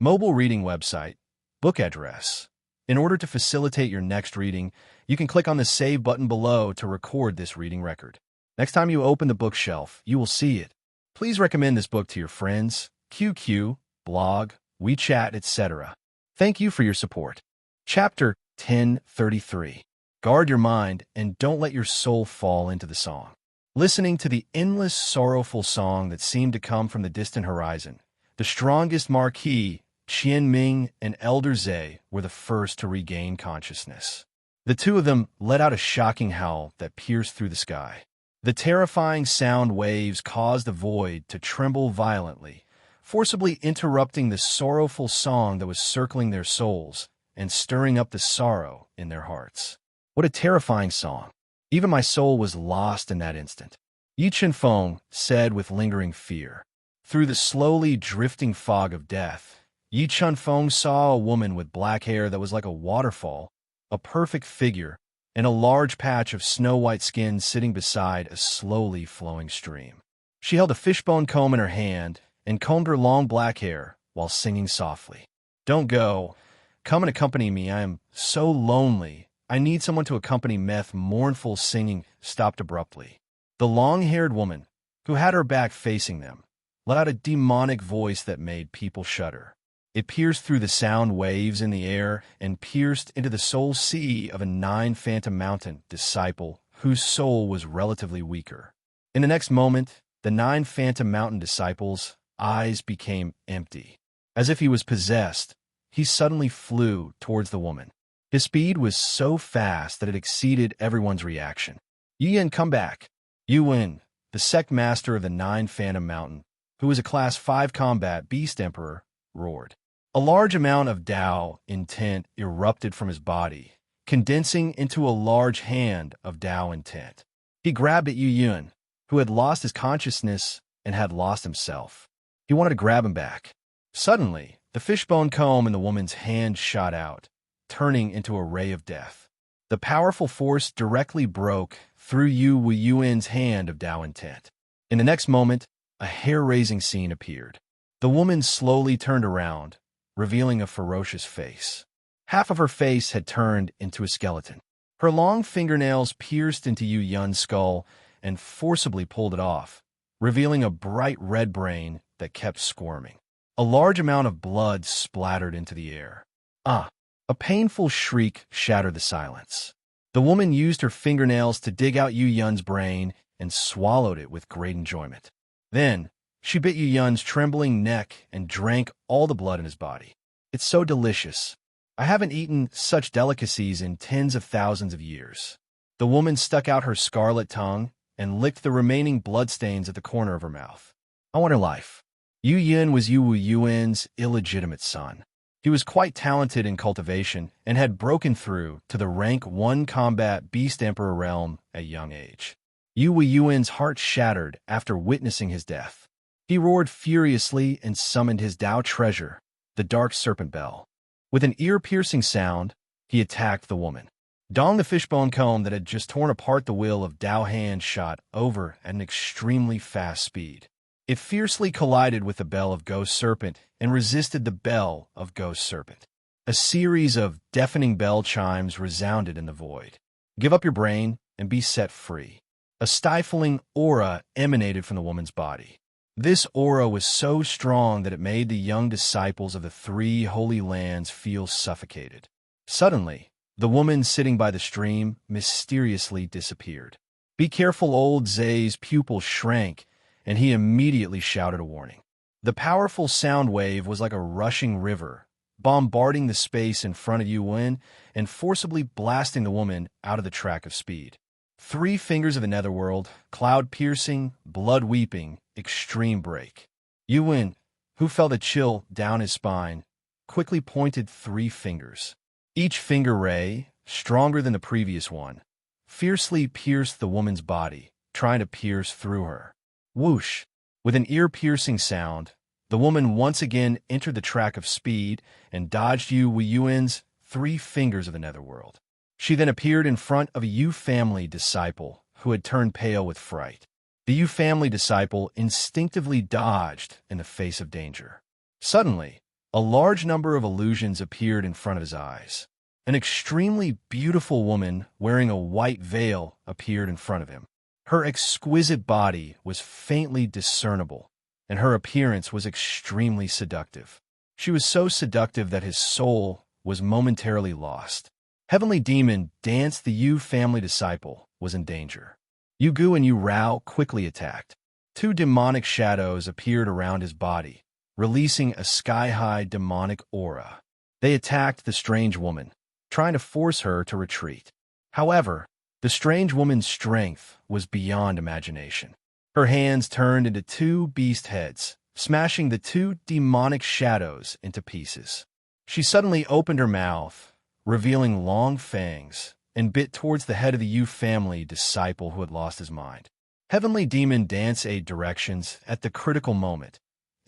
Speaker 1: Mobile reading website, book address. In order to facilitate your next reading, you can click on the Save button below to record this reading record. Next time you open the bookshelf, you will see it. Please recommend this book to your friends, QQ, blog, WeChat, etc. Thank you for your support. Chapter 1033. Guard your mind and don't let your soul fall into the song. Listening to the endless, sorrowful song that seemed to come from the distant horizon, the strongest Marquis, Qianming, and Elder Zay were the first to regain consciousness. The two of them let out a shocking howl that pierced through the sky. The terrifying sound waves caused the void to tremble violently, forcibly interrupting the sorrowful song that was circling their souls and stirring up the sorrow in their hearts. What a terrifying song. Even my soul was lost in that instant. Yi Chenfeng said with lingering fear. Through the slowly drifting fog of death, Yi Chenfeng saw a woman with black hair that was like a waterfall, a perfect figure, and a large patch of snow-white skin sitting beside a slowly flowing stream. She held a fishbone comb in her hand and combed her long black hair while singing softly. "Don't go. Come and accompany me. I am so lonely. I need someone to accompany Meth." Mournful singing stopped abruptly. The long-haired woman, who had her back facing them, let out a demonic voice that made people shudder. It pierced through the sound waves in the air and pierced into the soul sea of a 9 Phantom Mountain disciple whose soul was relatively weaker. In the next moment, the 9 Phantom Mountain disciple's eyes became empty. As if he was possessed, he suddenly flew towards the woman. His speed was so fast that it exceeded everyone's reaction. "Yin, come back." Yuan, the sect master of the 9 Phantom Mountain, who was a Class 5 combat beast emperor, roared. A large amount of Dao intent erupted from his body, condensing into a large hand of Tao intent. He grabbed at Yu Yun, who had lost his consciousness and had lost himself. He wanted to grab him back. Suddenly, the fishbone comb in the woman's hand shot out, turning into a ray of death. The powerful force directly broke through Yu Yun's hand of Tao intent. In the next moment, a hair-raising scene appeared. The woman slowly turned around, revealing a ferocious face. Half of her face had turned into a skeleton. Her long fingernails pierced into Yu Yun's skull and forcibly pulled it off, revealing a bright red brain that kept squirming. A large amount of blood splattered into the air. Ah! A painful shriek shattered the silence. The woman used her fingernails to dig out Yu Yun's brain and swallowed it with great enjoyment. Then, she bit Yu Yun's trembling neck and drank all the blood in his body. It's so delicious. I haven't eaten such delicacies in tens of thousands of years. The woman stuck out her scarlet tongue and licked the remaining bloodstains at the corner of her mouth. I want her life. Yu Yun was Yu Yun's illegitimate son. He was quite talented in cultivation and had broken through to the rank 1 combat beast emperor realm at a young age. Yu Yun's heart shattered after witnessing his death. He roared furiously and summoned his Tao treasure, the dark serpent bell. With an ear-piercing sound, he attacked the woman. Dong, the fishbone comb that had just torn apart the will of Tao hand, shot over at an extremely fast speed. It fiercely collided with the bell of Ghost Serpent and resisted the bell of Ghost Serpent. A series of deafening bell chimes resounded in the void. Give up your brain and be set free. A stifling aura emanated from the woman's body. This aura was so strong that it made the young disciples of the 3 holy lands feel suffocated. Suddenly, the woman sitting by the stream mysteriously disappeared. Be careful! Old Zay's pupil shrank, and he immediately shouted a warning. The powerful sound wave was like a rushing river, bombarding the space in front of Yu Yun and forcibly blasting the woman out of the track of speed. 3 fingers of the netherworld, cloud-piercing, blood-weeping, extreme break. Yu Yun, who felt a chill down his spine, quickly pointed 3 fingers. Each finger ray, stronger than the previous one, fiercely pierced the woman's body, trying to pierce through her. Whoosh! With an ear-piercing sound, the woman once again entered the track of speed and dodged Yu Yun's 3 fingers of the netherworld. She then appeared in front of a Yu family disciple who had turned pale with fright. The Yu family disciple instinctively dodged in the face of danger. Suddenly, a large number of illusions appeared in front of his eyes. An extremely beautiful woman wearing a white veil appeared in front of him. Her exquisite body was faintly discernible, and her appearance was extremely seductive. She was so seductive that his soul was momentarily lost. Heavenly Demon Dance, the Yu family disciple, was in danger. Yu Gu and Yu Rao quickly attacked. 2 demonic shadows appeared around his body, releasing a sky-high demonic aura. They attacked the strange woman, trying to force her to retreat. However, the strange woman's strength was beyond imagination. Her hands turned into 2 beast heads, smashing the 2 demonic shadows into pieces. She suddenly opened her mouth, revealing long fangs, and bit towards the head of the Yu family disciple who had lost his mind. Heavenly Demon Dance aid directions at the critical moment.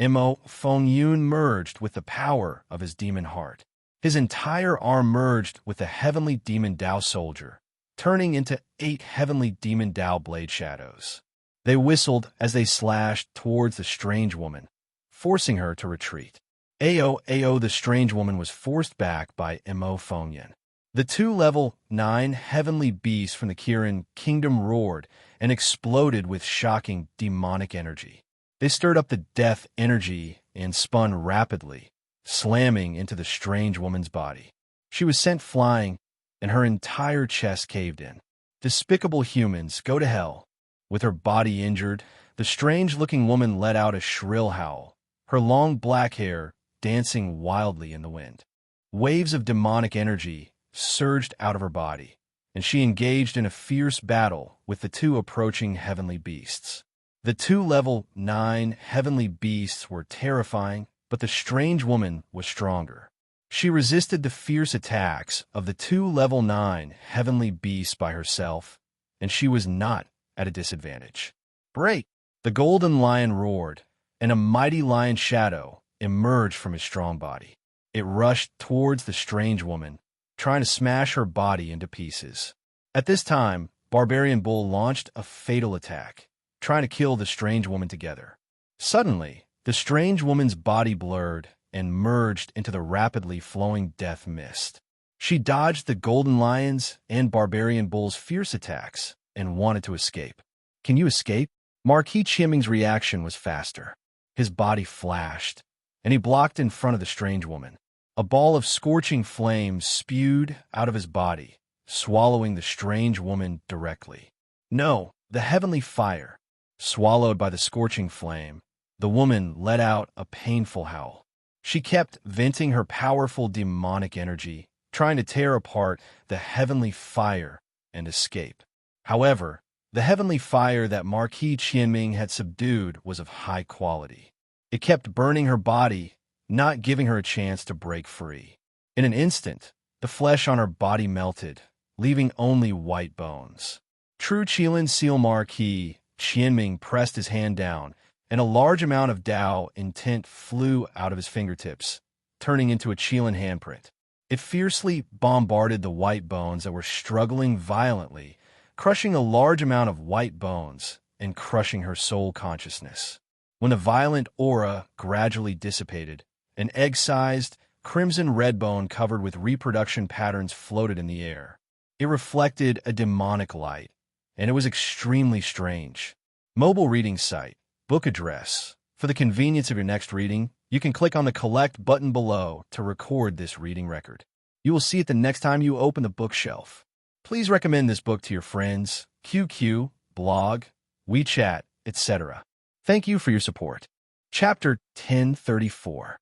Speaker 1: Mo Feng Yun merged with the power of his demon heart. His entire arm merged with the Heavenly Demon Tao soldier, turning into 8 Heavenly Demon Tao blade shadows. They whistled as they slashed towards the strange woman, forcing her to retreat. Ao, the strange woman was forced back by Mo Feng Yun. The 2 level 9 heavenly beasts from the Kirin kingdom roared and exploded with shocking demonic energy. They stirred up the death energy and spun rapidly, slamming into the strange woman's body. She was sent flying, and her entire chest caved in. Despicable humans, go to hell. With her body injured, the strange-looking woman let out a shrill howl, her long black hair dancing wildly in the wind. Waves of demonic energy surged out of her body, and she engaged in a fierce battle with the 2 approaching heavenly beasts. The 2 level 9 heavenly beasts were terrifying, but the strange woman was stronger. She resisted the fierce attacks of the two level 9 heavenly beasts by herself, and she was not at a disadvantage. Break! The golden lion roared, and a mighty lion shadow emerged from his strong body. It rushed towards the strange woman, trying to smash her body into pieces. At this time, Barbarian Bull launched a fatal attack, trying to kill the strange woman together. Suddenly, the strange woman's body blurred and merged into the rapidly flowing death mist. She dodged the Golden Lion's and Barbarian Bull's fierce attacks and wanted to escape. Can you escape? Marquis Chimming's reaction was faster. His body flashed, and he blocked in front of the strange woman. A ball of scorching flames spewed out of his body, swallowing the strange woman directly. No, the heavenly fire. Swallowed by the scorching flame, the woman let out a painful howl. She kept venting her powerful demonic energy, trying to tear apart the heavenly fire and escape. However, the heavenly fire that Marquis Qianming had subdued was of high quality. It kept burning her body, not giving her a chance to break free. In an instant, the flesh on her body melted, leaving only white bones. True Qilin Seal Marquis Qianming pressed his hand down, and a large amount of Dao intent flew out of his fingertips, turning into a Qilin handprint. It fiercely bombarded the white bones that were struggling violently, crushing a large amount of white bones and crushing her soul consciousness. When the violent aura gradually dissipated, an egg-sized, crimson-red bone covered with reproduction patterns floated in the air. It reflected a demonic light, and it was extremely strange. Mobile reading site, book address. For the convenience of your next reading, you can click on the Collect button below to record this reading record. You will see it the next time you open the bookshelf. Please recommend this book to your friends, QQ, blog, WeChat, etc. Thank you for your support. Chapter 1034.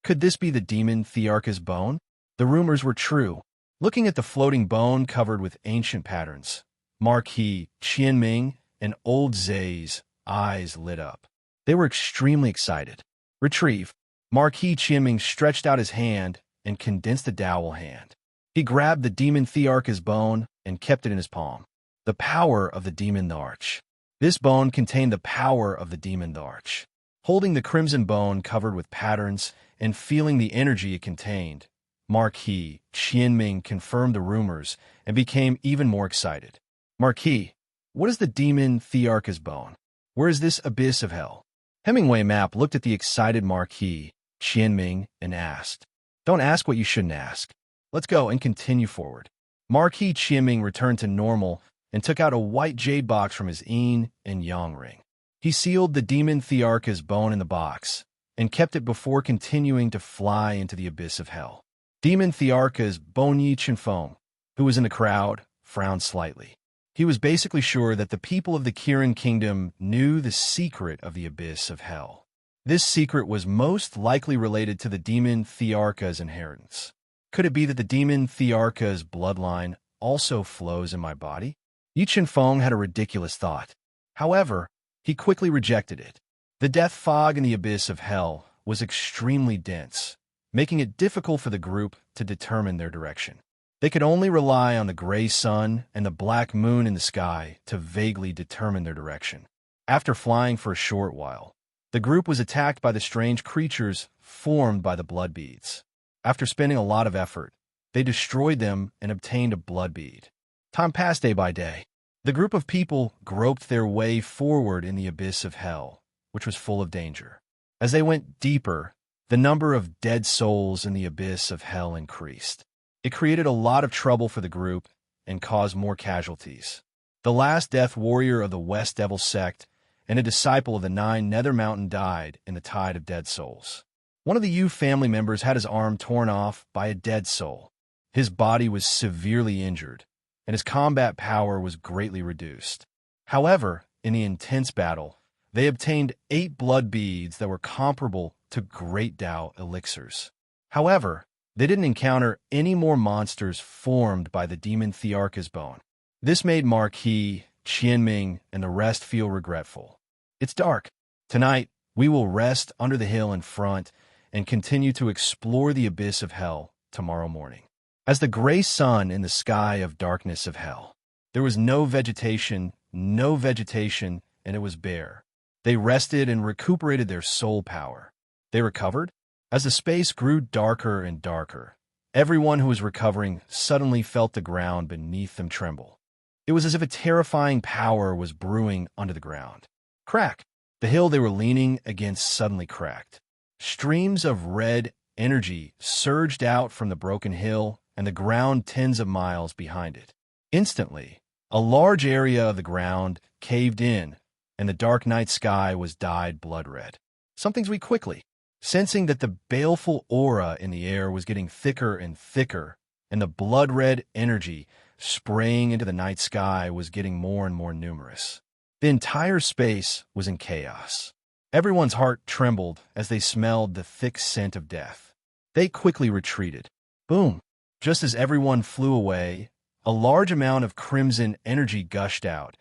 Speaker 1: Could this be the demon Thearcha's bone? The rumors were true. Looking at the floating bone covered with ancient patterns, Marquis Qianming and Old Zay's eyes lit up. They were extremely excited. Retrieve. Marquis Qianming stretched out his hand and condensed a dowel hand. He grabbed the demon Thearcha's bone and kept it in his palm. The power of the demon Tharch. This bone contained the power of the demon Tharch. Holding the crimson bone covered with patterns and feeling the energy it contained, Marquis Qianming confirmed the rumors and became even more excited. Marquis, what is the demon Thearcha's bone? Where is this abyss of hell? Hemingway Map looked at the excited Marquis Qianming and asked, "Don't ask what you shouldn't ask. Let's go and continue forward." Marquis Qianming returned to normal and took out a white jade box from his yin and yang ring. He sealed the demon Thearcha's bone in the box and kept it before continuing to fly into the abyss of hell. Demon Thearcha's Bone Yi Chenfeng, who was in the crowd, frowned slightly. He was basically sure that the people of the Kirin Kingdom knew the secret of the abyss of hell. This secret was most likely related to the demon Thearcha's inheritance. Could it be that the demon Thearcha's bloodline also flows in my body? Yi Chenfeng had a ridiculous thought. However, he quickly rejected it. The death fog in the abyss of hell was extremely dense, making it difficult for the group to determine their direction. They could only rely on the gray sun and the black moon in the sky to vaguely determine their direction. After flying for a short while, the group was attacked by the strange creatures formed by the blood beads. After spending a lot of effort, they destroyed them and obtained a blood bead. Time passed day by day. The group of people groped their way forward in the abyss of hell, which was full of danger. As they went deeper, the number of dead souls in the abyss of hell increased. It created a lot of trouble for the group and caused more casualties. The last death warrior of the West Devil sect and a disciple of the 9 Nether Mountain died in the tide of dead souls. One of the Yu family members had his arm torn off by a dead soul. His body was severely injured, and his combat power was greatly reduced. However, in the intense battle, they obtained 8 blood beads that were comparable to Great Dao elixirs. However, they didn't encounter any more monsters formed by the demon Thearcha's bone. This made Marquis Qianming and the rest feel regretful. It's dark. Tonight, we will rest under the hill in front and continue to explore the abyss of hell tomorrow morning. As the gray sun in the sky of darkness of hell, there was no vegetation, and it was bare. They rested and recuperated their soul power. They recovered? As the space grew darker and darker, everyone who was recovering suddenly felt the ground beneath them tremble. It was as if a terrifying power was brewing under the ground. Crack! The hill they were leaning against suddenly cracked. Streams of red energy surged out from the broken hill and the ground tens of miles behind it. Instantly, a large area of the ground caved in, and the dark night sky was dyed blood red. Something we quickly, sensing that the baleful aura in the air was getting thicker and thicker, and the blood-red energy spraying into the night sky was getting more and more numerous. The entire space was in chaos. Everyone's heart trembled as they smelled the thick scent of death. They quickly retreated. Boom! Just as everyone flew away, a large amount of crimson energy gushed out,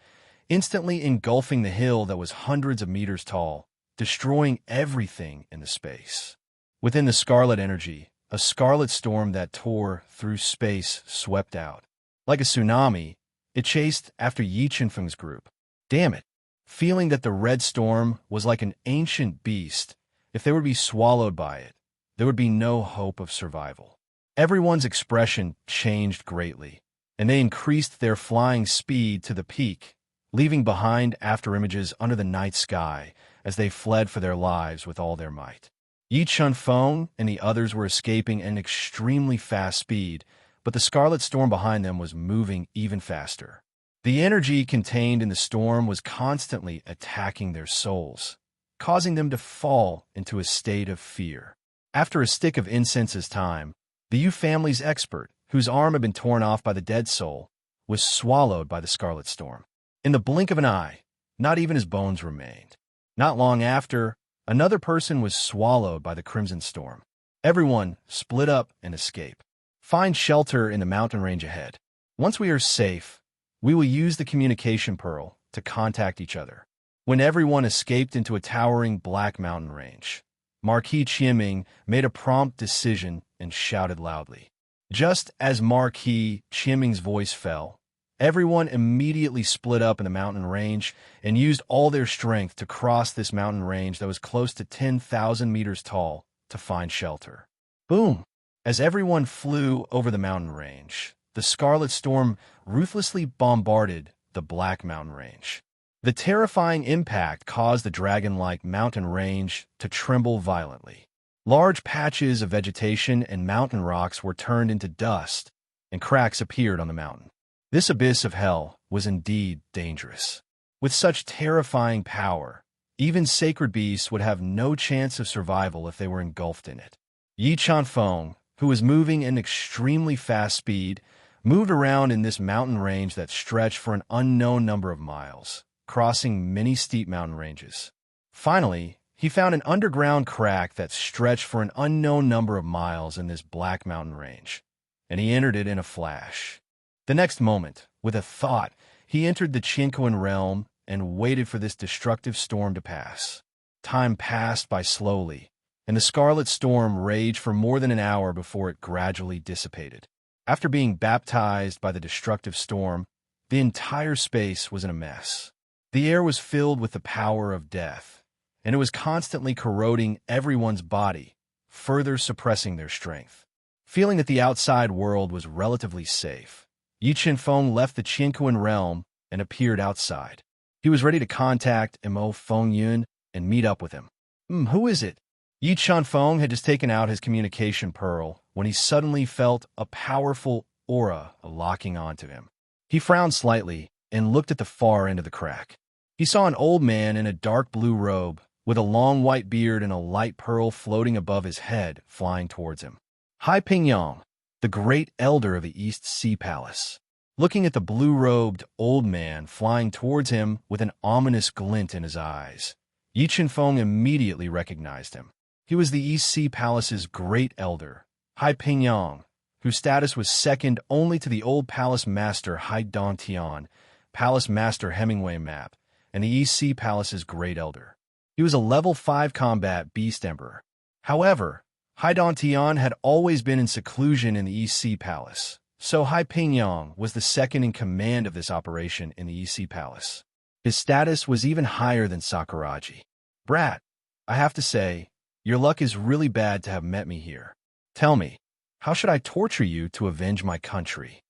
Speaker 1: instantly engulfing the hill that was hundreds of meters tall, destroying everything in the space. Within the scarlet energy, a scarlet storm that tore through space swept out. Like a tsunami, it chased after Yi Qinfeng's group. Damn it! Feeling that the red storm was like an ancient beast, if they were to be swallowed by it, there would be no hope of survival. Everyone's expression changed greatly, and they increased their flying speed to the peak, leaving behind afterimages under the night sky as they fled for their lives with all their might. Yi Qinfeng and the others were escaping at an extremely fast speed, but the scarlet storm behind them was moving even faster. The energy contained in the storm was constantly attacking their souls, causing them to fall into a state of fear. After a stick of incense's time, the Yu family's expert, whose arm had been torn off by the dead soul, was swallowed by the scarlet storm. In the blink of an eye, not even his bones remained. Not long after, another person was swallowed by the crimson storm. Everyone split up and escaped. Find shelter in the mountain range ahead. Once we are safe, we will use the communication pearl to contact each other. When everyone escaped into a towering black mountain range, Marquis Qianming made a prompt decision and shouted loudly. Just as Marquis Qianming's voice fell, everyone immediately split up in the mountain range and used all their strength to cross this mountain range that was close to 10,000 meters tall to find shelter. Boom! As everyone flew over the mountain range, the scarlet storm ruthlessly bombarded the black mountain range. The terrifying impact caused the dragon-like mountain range to tremble violently. Large patches of vegetation and mountain rocks were turned into dust, and cracks appeared on the mountain. This abyss of hell was indeed dangerous. With such terrifying power, even sacred beasts would have no chance of survival if they were engulfed in it. Yi Qinfeng, who was moving in extremely fast speed, moved around in this mountain range that stretched for an unknown number of miles, crossing many steep mountain ranges. Finally, he found an underground crack that stretched for an unknown number of miles in this black mountain range, and he entered it in a flash. The next moment, with a thought, he entered the Qinquan realm and waited for this destructive storm to pass. Time passed by slowly, and the scarlet storm raged for more than an hour before it gradually dissipated. After being baptized by the destructive storm, the entire space was in a mess. The air was filled with the power of death, and it was constantly corroding everyone's body, further suppressing their strength. Feeling that the outside world was relatively safe, Yi Qinfeng left the Qinquan realm and appeared outside. He was ready to contact Mo Fengyun and meet up with him. Who is it? Yi Qinfeng had just taken out his communication pearl when he suddenly felt a powerful aura locking onto him. He frowned slightly and looked at the far end of the crack. He saw an old man in a dark blue robe, with a long white beard and a light pearl floating above his head, flying towards him. Hai Pingyang, the great elder of the East Sea Palace. Looking at the blue-robed old man flying towards him with an ominous glint in his eyes, Yi Qinfeng immediately recognized him. He was the East Sea Palace's great elder, Hai Pingyang, whose status was second only to the old palace master Hai Dongtian, palace master Hemingway map, and the East Sea Palace's great elder. He was a level 5 combat beast emperor. However, Hai Tian had always been in seclusion in the East Sea Palace, so Hai Pingyang was the second in command of this operation in the East Sea Palace. His status was even higher than Sakuraji. Brat, I have to say, your luck is really bad to have met me here. Tell me, how should I torture you to avenge my country?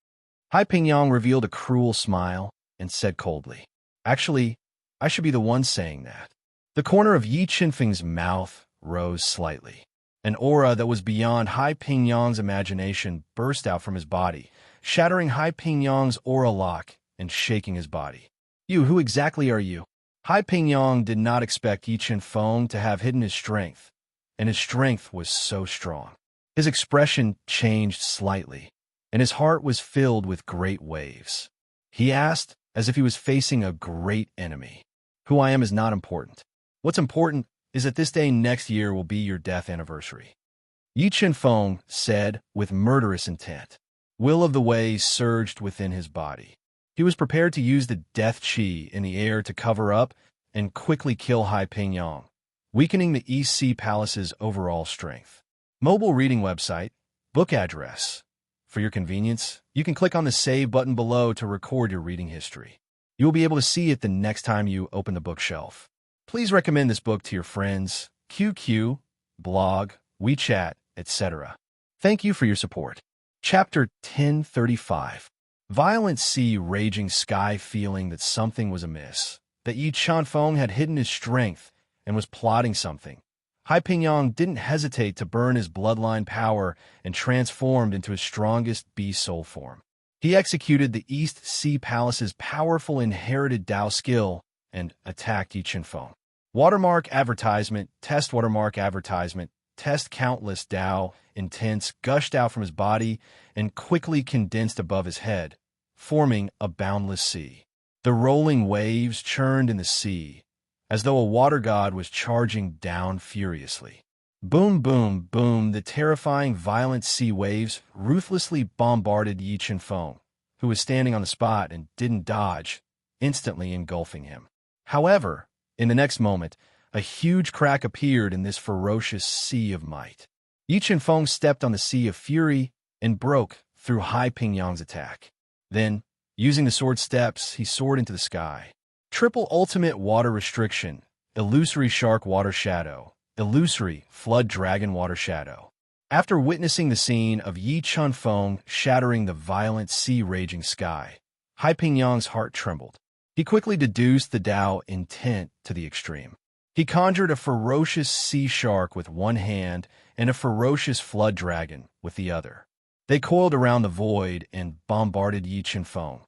Speaker 1: Hai Pingyang revealed a cruel smile and said coldly, Actually, I should be the one saying that. The corner of Yi Qinfeng's mouth rose slightly. An aura that was beyond Hai Pingyang's imagination burst out from his body, shattering Hai Pingyang's aura lock and shaking his body. You, who exactly are you? Hai Pingyang did not expect Yi Qinfeng to have hidden his strength, and his strength was so strong. His expression changed slightly, and his heart was filled with great waves. He asked, as if he was facing a great enemy, Who I am is not important. What's important is that this day next year will be your death anniversary. Yi Qinfeng said with murderous intent. Will of the waves surged within his body. He was prepared to use the death chi in the air to cover up and quickly kill Hai Pingyang, weakening the East Sea Palace's overall strength. Mobile reading website, book address. For your convenience, you can click on the Save button below to record your reading history. You will be able to see it the next time you open the bookshelf. Please recommend this book to your friends, QQ, blog, WeChat, etc. Thank you for your support. Chapter 1035. Violent sea raging sky feeling that something was amiss, that Yi Qinfeng had hidden his strength and was plotting something. Hai Pingyang didn't hesitate to burn his bloodline power and transformed into his strongest beast soul form. He executed the East Sea Palace's powerful inherited Dao skill and attacked Yi Qinfeng. Watermark advertisement, test countless Dao intents gushed out from his body and quickly condensed above his head, forming a boundless sea. The rolling waves churned in the sea, as though a water god was charging down furiously. Boom, boom, boom, the terrifying, violent sea waves ruthlessly bombarded Yi Qinfeng, who was standing on the spot and didn't dodge, instantly engulfing him. However, in the next moment, a huge crack appeared in this ferocious sea of might. Yi Qinfeng stepped on the sea of fury and broke through Hai Pingyang's attack. Then, using the sword steps, he soared into the sky. Triple ultimate water restriction, illusory shark water shadow, illusory flood dragon water shadow. After witnessing the scene of Yi Qinfeng shattering the violent sea-raging sky, Hai Pingyang's heart trembled. He quickly deduced the Dao intent to the extreme. He conjured a ferocious sea shark with one hand and a ferocious flood dragon with the other. They coiled around the void and bombarded Yi Qinfeng,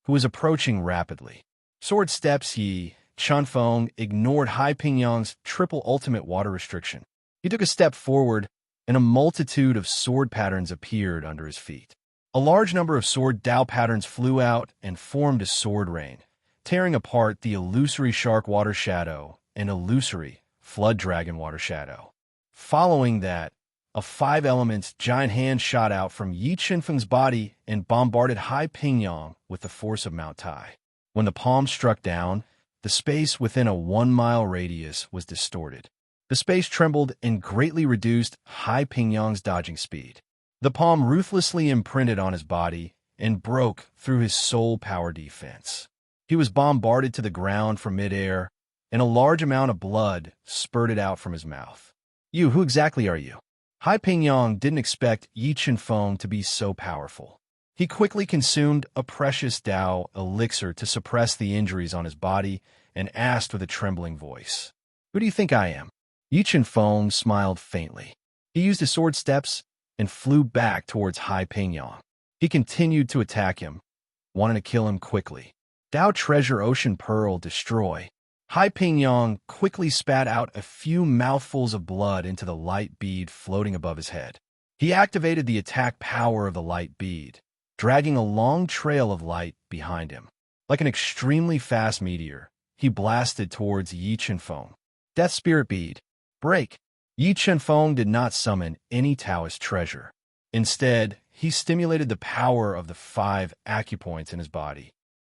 Speaker 1: who was approaching rapidly. Sword steps, Yi Qinfeng ignored Hai Pingyang's triple ultimate water restriction. He took a step forward, and a multitude of sword patterns appeared under his feet. A large number of sword Dao patterns flew out and formed a sword rain, tearing apart the illusory shark water shadow and illusory flood dragon water shadow. Following that, a 5 elements giant hand shot out from Yi Qinfeng's body and bombarded Hai Pingyang with the force of Mount Tai. When the palm struck down, the space within a 1-mile radius was distorted. The space trembled and greatly reduced Hai Pingyang's dodging speed. The palm ruthlessly imprinted on his body and broke through his soul power defense. He was bombarded to the ground from midair, and a large amount of blood spurted out from his mouth. You, who exactly are you? Hai Pingyang didn't expect Yi Qinfeng to be so powerful. He quickly consumed a precious Dao elixir to suppress the injuries on his body and asked with a trembling voice, Who do you think I am? Yi Qinfeng smiled faintly. He used his sword steps and flew back towards Hai Pingyang. He continued to attack him, wanting to kill him quickly. Dao Treasure Ocean Pearl Destroy. Hai Pingyang quickly spat out a few mouthfuls of blood into the light bead floating above his head. He activated the attack power of the light bead, dragging a long trail of light behind him. Like an extremely fast meteor, he blasted towards Yi Qinfeng. Death Spirit Bead. Break. Yi Qinfeng did not summon any Taoist treasure. Instead, he stimulated the power of the 5 acupoints in his body.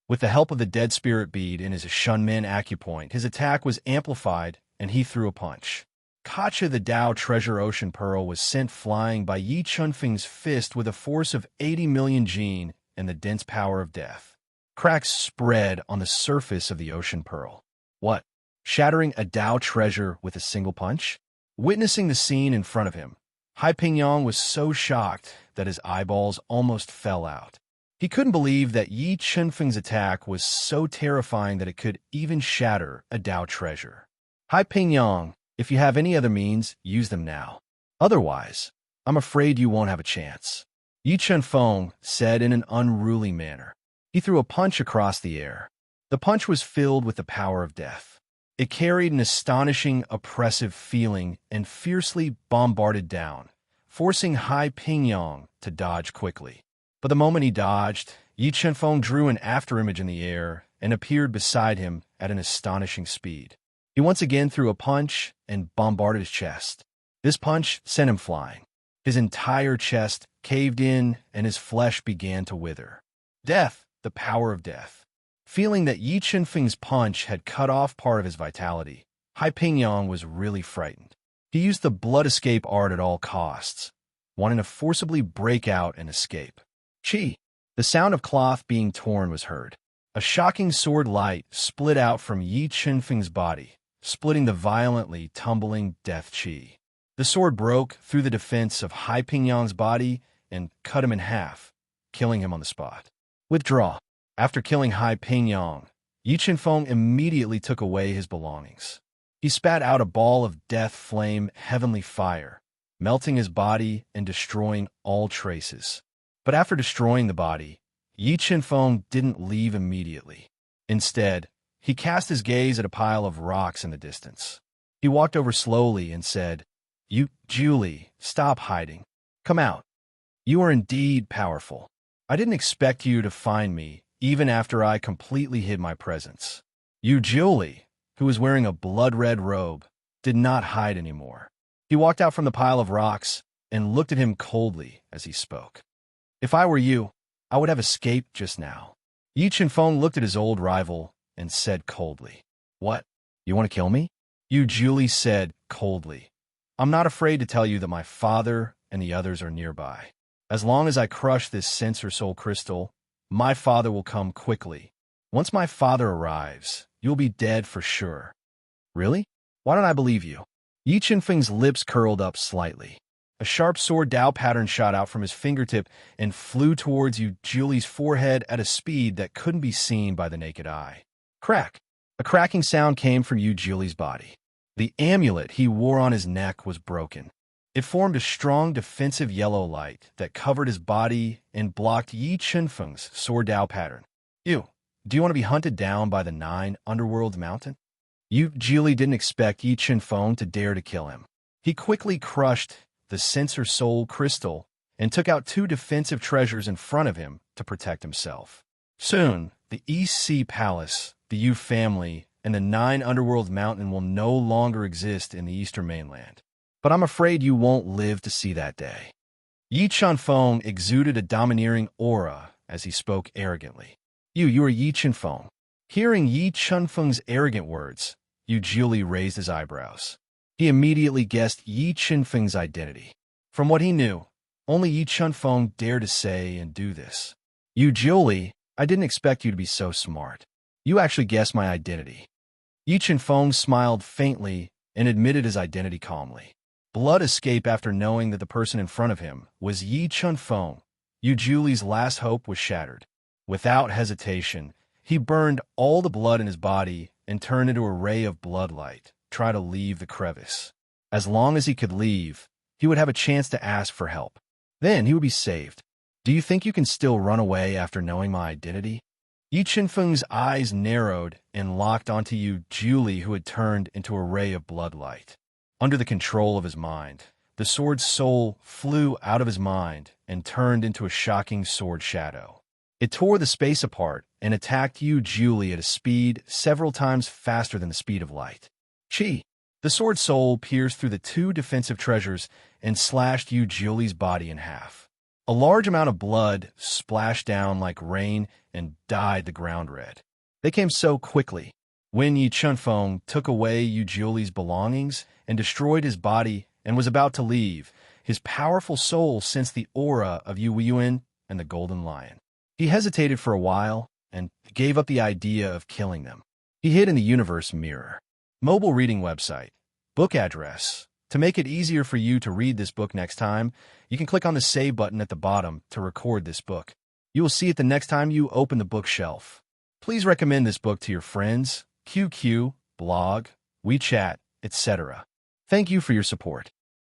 Speaker 1: With the help of the Dead Spirit Bead in his Shunmen acupoint, his attack was amplified and he threw a punch. Kacha the Dao treasure ocean pearl was sent flying by Yi Chunfeng's fist with a force of 80 million Jin and the dense power of death. Cracks spread on the surface of the ocean pearl. What? Shattering a Dao treasure with a single punch? Witnessing the scene in front of him, Hai Pingyang was so shocked that his eyeballs almost fell out. He couldn't believe that Yi Chunfeng's attack was so terrifying that it could even shatter a Dao treasure. Hai Pingyang, if you have any other means, use them now. Otherwise, I'm afraid you won't have a chance. Yi Chunfeng said in an unruly manner. He threw a punch across the air. The punch was filled with the power of death. It carried an astonishing, oppressive feeling and fiercely bombarded down, forcing Hai Pingyang to dodge quickly. But the moment he dodged, Yi Chunfeng drew an afterimage in the air and appeared beside him at an astonishing speed. He once again threw a punch and bombarded his chest. This punch sent him flying. His entire chest caved in and his flesh began to wither. Death, the power of death. Feeling that Yi Chunfeng's punch had cut off part of his vitality, Hai Pingyang was really frightened. He used the blood escape art at all costs, wanting to forcibly break out and escape. Chi! The sound of cloth being torn was heard. A shocking sword light split out from Yi Chunfeng's body, splitting the violently tumbling death chi. The sword broke through the defense of Hai Pingyang's body and cut him in half, killing him on the spot. Withdraw. After killing Hai Pingyang, Yi Chunfeng immediately took away his belongings. He spat out a ball of death flame heavenly fire, melting his body and destroying all traces. But after destroying the body, Yi Chunfeng didn't leave immediately. Instead, he cast his gaze at a pile of rocks in the distance. He walked over slowly and said, "You, Julie, stop hiding. Come out. You are indeed powerful. I didn't expect you to find me, even after I completely hid my presence." You, Julie, who was wearing a blood-red robe, did not hide anymore. He walked out from the pile of rocks and looked at him coldly as he spoke. "If I were you, I would have escaped just now." Yi Chunfeng looked at his old rival and said coldly, "What? You want to kill me?" You, Julie, said coldly, "I'm not afraid to tell you that my father and the others are nearby. As long as I crush this sensor soul crystal, my father will come quickly. Once my father arrives, you'll be dead for sure." "Really? Why don't I believe you?" Yi Chunfeng's lips curled up slightly. A sharp sword Dao pattern shot out from his fingertip and flew towards Yu Julie's forehead at a speed that couldn't be seen by the naked eye. Crack! A cracking sound came from Yu Julie's body. The amulet he wore on his neck was broken. It formed a strong defensive yellow light that covered his body and blocked Yi Chunfeng's sword Dao pattern. "You, do you want to be hunted down by the 9 underworld mountain?" Yu Julie didn't expect Yi Chunfeng to dare to kill him. He quickly crushed the sensor soul crystal and took out 2 defensive treasures in front of him to protect himself. Soon, the East Sea Palace, the Yu family, and the 9 underworld mountain will no longer exist in the eastern mainland. But I'm afraid you won't live to see that day. Yi Chunfeng exuded a domineering aura as he spoke arrogantly. You are Yi Chunfeng." Hearing Yi Chunfeng's arrogant words, Yu Julie raised his eyebrows. He immediately guessed Yi Chunfeng's identity. From what he knew, only Yi Chunfeng dared to say and do this. "Yu Julie, I didn't expect you to be so smart. You actually guessed my identity." Yi Chunfeng smiled faintly and admitted his identity calmly. Blood escaped after knowing that the person in front of him was Yi Chunfeng. Yu Julie's last hope was shattered. Without hesitation, he burned all the blood in his body and turned into a ray of bloodlight, try to leave the crevice. As long as he could leave, he would have a chance to ask for help. Then he would be saved. "Do you think you can still run away after knowing my identity?" Yi Chunfeng's eyes narrowed and locked onto Yu Julie, who had turned into a ray of bloodlight. Under the control of his mind, the sword's soul flew out of his mind and turned into a shocking sword shadow. It tore the space apart and attacked Yu Julie at a speed several times faster than the speed of light. Chi! The sword soul pierced through the 2 defensive treasures and slashed Yu Julie's body in half. A large amount of blood splashed down like rain and dyed the ground red. They came so quickly. When Yi Chunfeng took away Yu Juli's belongings and destroyed his body and was about to leave, his powerful soul sensed the aura of Yu Yuan and the Golden Lion. He hesitated for a while and gave up the idea of killing them. He hid in the universe mirror. Mobile reading website. Book address. To make it easier for you to read this book next time, you can click on the save button at the bottom to record this book. You will see it the next time you open the bookshelf. Please recommend this book to your friends, QQ, blog, WeChat, etc. Thank you for your support.